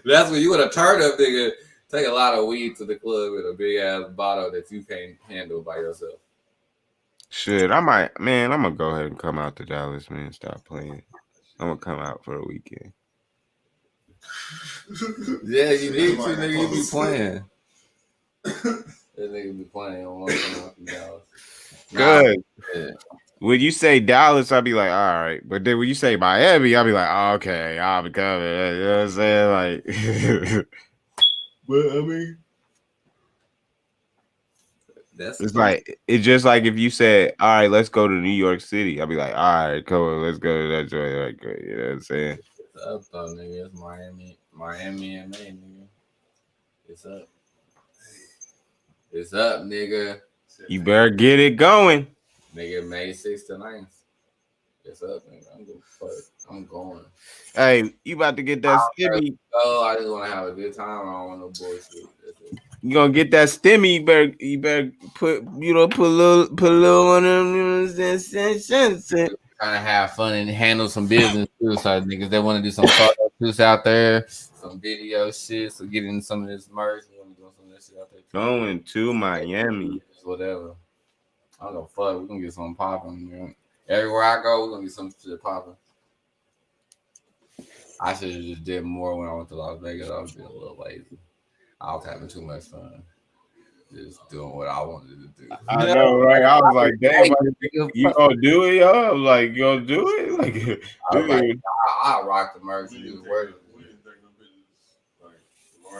That's when you would have turned up, nigga. Take a lot of weed to the club with a big ass bottle that you can't handle by yourself. Shit, I'm gonna go ahead and come out to Dallas, man. Stop playing. I'm gonna come out for a weekend. Yeah, you need to, nigga. You be playing. That nigga be playing on one come out to Dallas. Good. Yeah. When you say Dallas, I'll be like, all right. But then when you say Miami, I'll be like, oh, okay, I'll be coming. You know what I'm saying? Like, but I mean, it's just like if you said, all right, let's go to New York City. I'll be like, all right, come on, let's go to that joint. Like, you know what I'm saying? It's up, though, nigga. It's Miami and Maine, nigga. It's up. It's up, nigga. You better get it going. Nigga, May 6th to 9th. It's up, nigga. I'm going. Hey, you about to get that stimmy? Oh, I just want to have a good time. I don't want no bullshit. You gonna get that stimmy? You better put a little on them. You know what I'm saying? Trying to have fun and handle some business too. So niggas that want to do some photo shoots out there, some video shit. So get in some of this merch. Want to do some of this shit out there. Going to Miami. Whatever. I don't know. Fuck. We're gonna get something popping. You know? Everywhere I go, we're gonna get some shit popping. I should have just did more when I went to Las Vegas. I was being a little lazy. I was having too much fun. Just doing what I wanted to do. I know, right? I was like, damn, you gonna do it, yo? I'm like, you gonna do it? Like, I rock the merch and do work.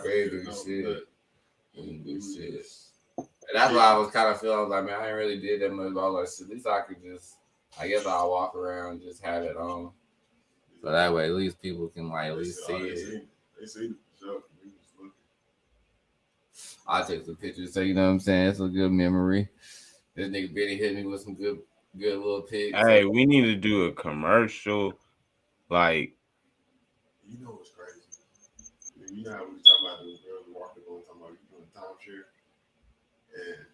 Crazy shit. And that's why I was kind of feeling, I was like, man, I ain't really did that much. But I was like, at least I could just, I guess I'll walk around and just have it on. So that way, at least people can, like, at least see it. They see the I take some pictures, so you know what I'm saying? It's a good memory. This nigga Benny hit me with some good little pics. Hey, we need to do a commercial, like. You know what's crazy? You know how we talking about those girls walking on, talking about you doing timeshare? And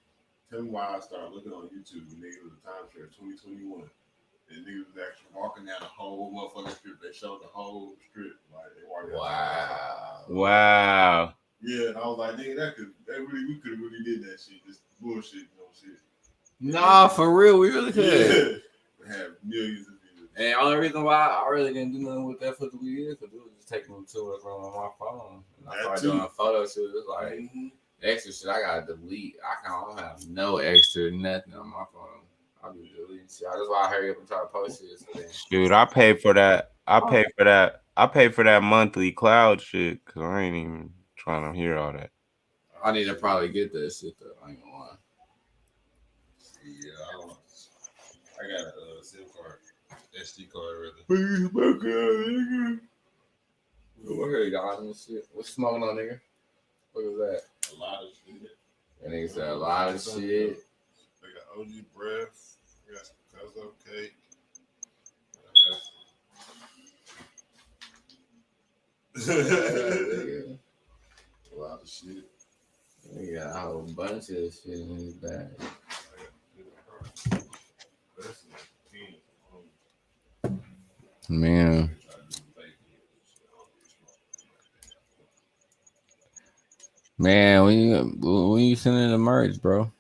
tell me why I started looking on YouTube and niggas was a timeshare 2021. And niggas was actually walking down the whole motherfucking strip. They showed the whole strip. Like, they walked down. Wow. Yeah, and I was like, nigga, we could have really did that shit. This bullshit, shit. Nah, for real, we really could. Yeah. We have millions of views. And the only reason why I really didn't do nothing with that for the week because we was just taking them to and from on my phone. And I started doing a photo shoot. It's like extra shit I gotta delete. I don't have no extra nothing on my phone. I'll be deleting shit. That's why I hurry up and try to post shit. So then. Dude, I pay for that. I pay for that monthly cloud shit because I ain't even trying to hear all that. I need to probably get that shit though. I ain't gonna lie. Yeah, I got a SIM card, SD card rather. What here you got on this shit? What's smoking on, nigga? What was that? A lot of shit. That nigga said a lot of shit. I got OG breath. I got some Cuzzo cake. A lot of shit. He got a whole bunch of shit in his bag. Man. Man, when you sending the merch, bro?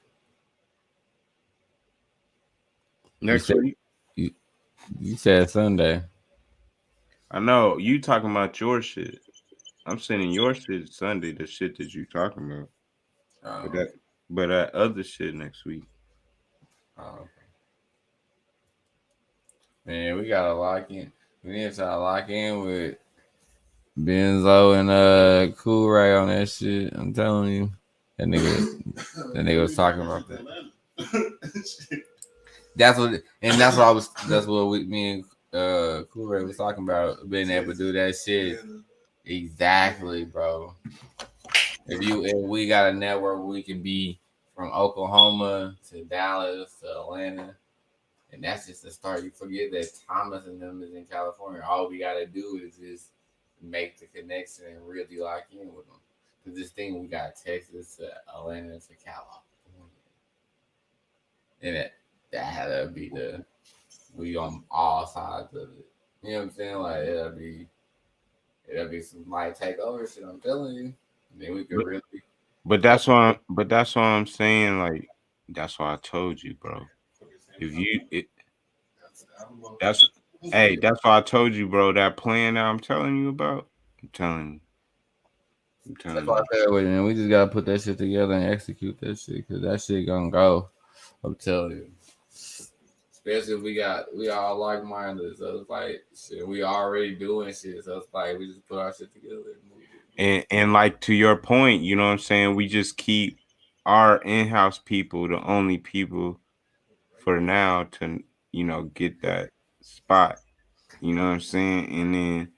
Next week? You said Sunday. I know. You talking about your shit. I'm sending your shit Sunday, the shit that you talking about. But that other shit next week. Oh. Man, we gotta lock in. We need to try to lock in with Benzo and Cool Ray on that shit. I'm telling you. That nigga was talking about that. That's what me and Cool Ray was talking about, being able to do that shit. Exactly, bro. If we got a network where we can be from Oklahoma to Dallas to Atlanta, and that's just the start. You forget that Thomas and them is in California. All we gotta do is just make the connection and really lock in with them. Cause this thing we got Texas to Atlanta to California, and that had to be we on all sides of it. You know what I'm saying? Like it'll be some light takeover shit. I'm telling you. And then we could really. But that's why I'm saying, like, that's why I told you, bro. That's why I told you, bro. That plan that I'm telling you about, I'm telling you. That's why I said, man, we just gotta put that shit together and execute that shit, cause that shit gonna go. I'm telling you. Especially if we all like minded, so it's like shit. We already doing shit, so it's like we just put our shit together and move it. And like to your point, you know what I'm saying? We just keep our in-house people the only people for now to, get that spot. You know what I'm saying? And then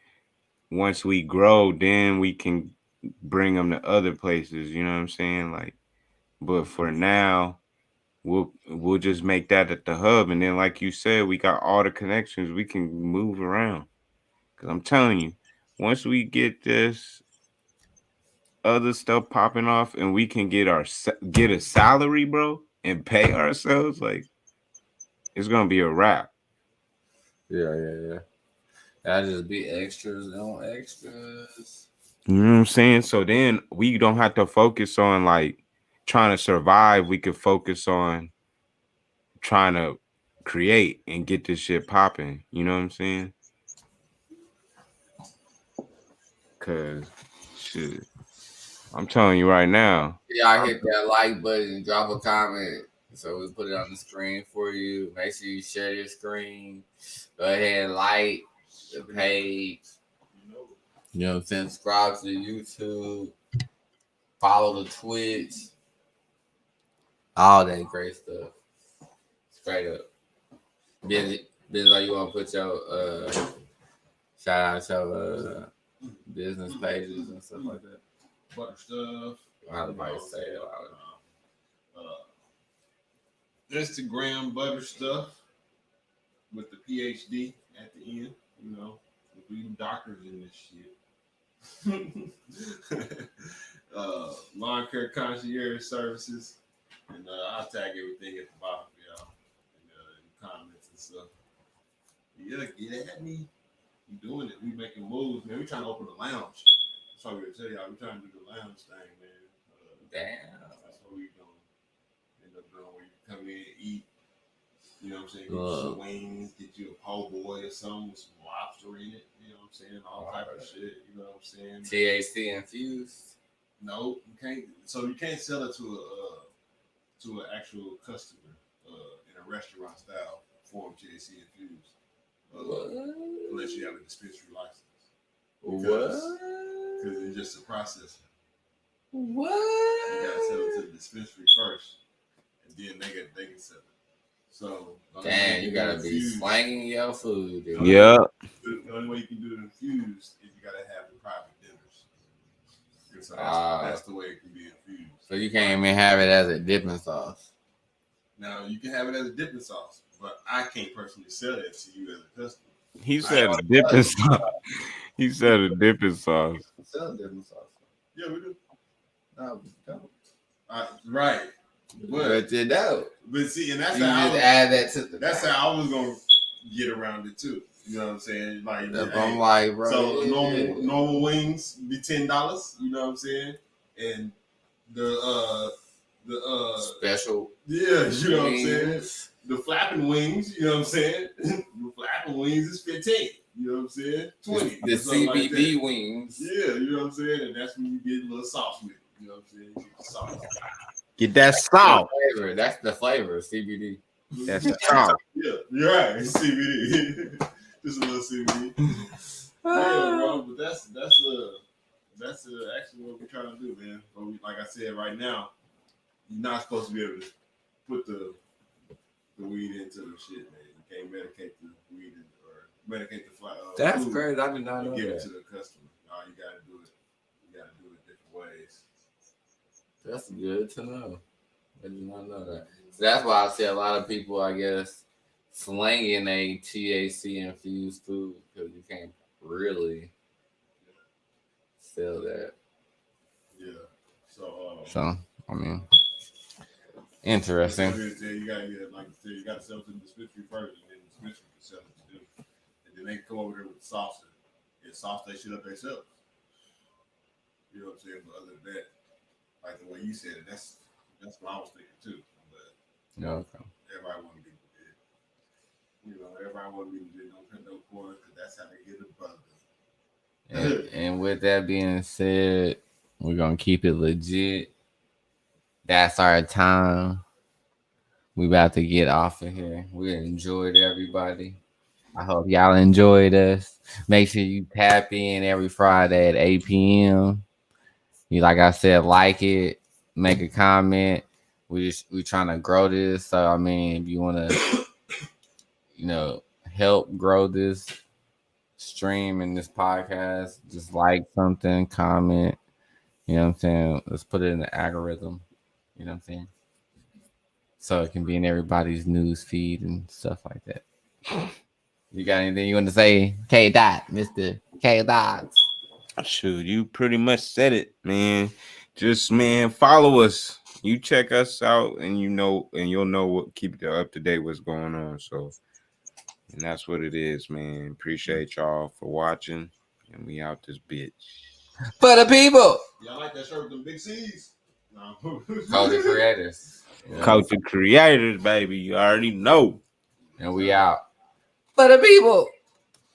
once we grow, then we can bring them to other places. You know what I'm saying? Like, but for now, we'll just make that at the hub, and then like you said, we got all the connections. We can move around. Cause I'm telling you, once we get this other stuff popping off, and we can get a salary, bro, and pay ourselves, like it's gonna be a wrap. Yeah. That'll just be extras on extras. You know what I'm saying? So then we don't have to focus on like trying to survive. We could focus on trying to create and get this shit popping. You know what I'm saying? Cause shit, I'm telling you right now. Y'all hit that like button and drop a comment. So we put it on the screen for you. Make sure you share your screen. Go ahead and like the page. You know what I'm saying? Subscribe to the YouTube. Follow the Twitch. All that great stuff. Straight up. Busy, you want to put your shout out your business pages and stuff like that? Butter stuff. How do I say it? Instagram butter stuff with the PhD at the end. You know, we doctors in this shit. Lawn care concierge services, and I'll tag everything at the bottom, y'all, in comments and stuff. Yeah, get at me. We doing it. We making moves, man. We trying to open a lounge. That's what we're gonna tell y'all. We trying to do the lounge thing, man. Damn. That's what we gonna end up doing. Where you come in and eat. You know what I'm saying? Get you some wings, get you a po' boy or something with some lobster in it. You know what I'm saying? All type of shit. You know what I'm saying? THC infused. No, you can't. So you can't sell it to an actual customer in a a restaurant style form THC infused. Unless you have a dispensary license. Because it's just a process. What? You gotta sell it to the dispensary first, and then they can sell it. So damn, you gotta be slanging your food. Dude. Yeah. The only way you can do it infused is you gotta have the private dinners. So that's the way it can be infused. So you can't even have it as a dipping sauce. Now you can have it as a dipping sauce, but I can't personally sell it to you as a customer. He said a dipping sauce. He said a dipping sauce. Sell dipping sauce. Yeah, we do. No, we don't. Right. But you don't. But see, and that's you how just add that to the. That's how I was gonna get around it too. You know what I'm saying? Like, I'm like, bro. So normal wings be $10. You know what I'm saying? And the special. Yeah, you know wings. what I'm saying? The flapping wings, you know what I'm saying? The flapping wings is 15. You know what I'm saying? 20. The CBD like wings. Yeah, you know what I'm saying? And that's when you get a little sauce with it. You know what I'm saying? You get the sauce. Get that sauce. That's the flavor, CBD. That's the sauce. Yeah, you're right. It's CBD. Just a little CBD. Yeah, bro. But that's actually what we're trying to do, man. But like I said, right now, you're not supposed to be able to put the weed into the shit, man. You can't medicate the weed or medicate the fly. That's crazy. I did not know give that. It to the customer. No, you gotta do it. You gotta do it different ways. That's good to know. I did not know that. So that's why I see a lot of people, I guess, slanging a THC infused food because you can't really sell that. Yeah. So I mean, interesting. You gotta get, like you gotta sell it to the dispensary first, and then the dispensary can sell it to them, and then they come over there with the sauce and sauce that shit up themselves. You know what I'm saying? But other than that, like the way you said it, that's what I was thinking too. But Okay. everybody want to be legit. You know, everybody want to be legit. Don't cut no corners because that's how they get the brother. And with that being said, we're gonna keep it legit. That's our time. We about to get off of here. We enjoyed everybody. I hope y'all enjoyed us. Make sure you tap in every Friday at 8 p.m. You, like I said, like it, make a comment. We trying to grow this. So I mean, if you want to, help grow this stream and this podcast, just like something, comment. You know what I'm saying? Let's put it in the algorithm. You know what I'm saying? So it can be in everybody's news feed and stuff like that. You got anything you want to say? Mr. K. Shoot, you pretty much said it, man. Just, man, follow us. You check us out, and you'll know what, keep you up to date what's going on. So, and that's what it is, man. Appreciate y'all for watching, and we out this bitch. For the people. Y'all like that shirt with them big C's? No. Culture Creators. Culture Creators, baby. You already know. And we out. For the people.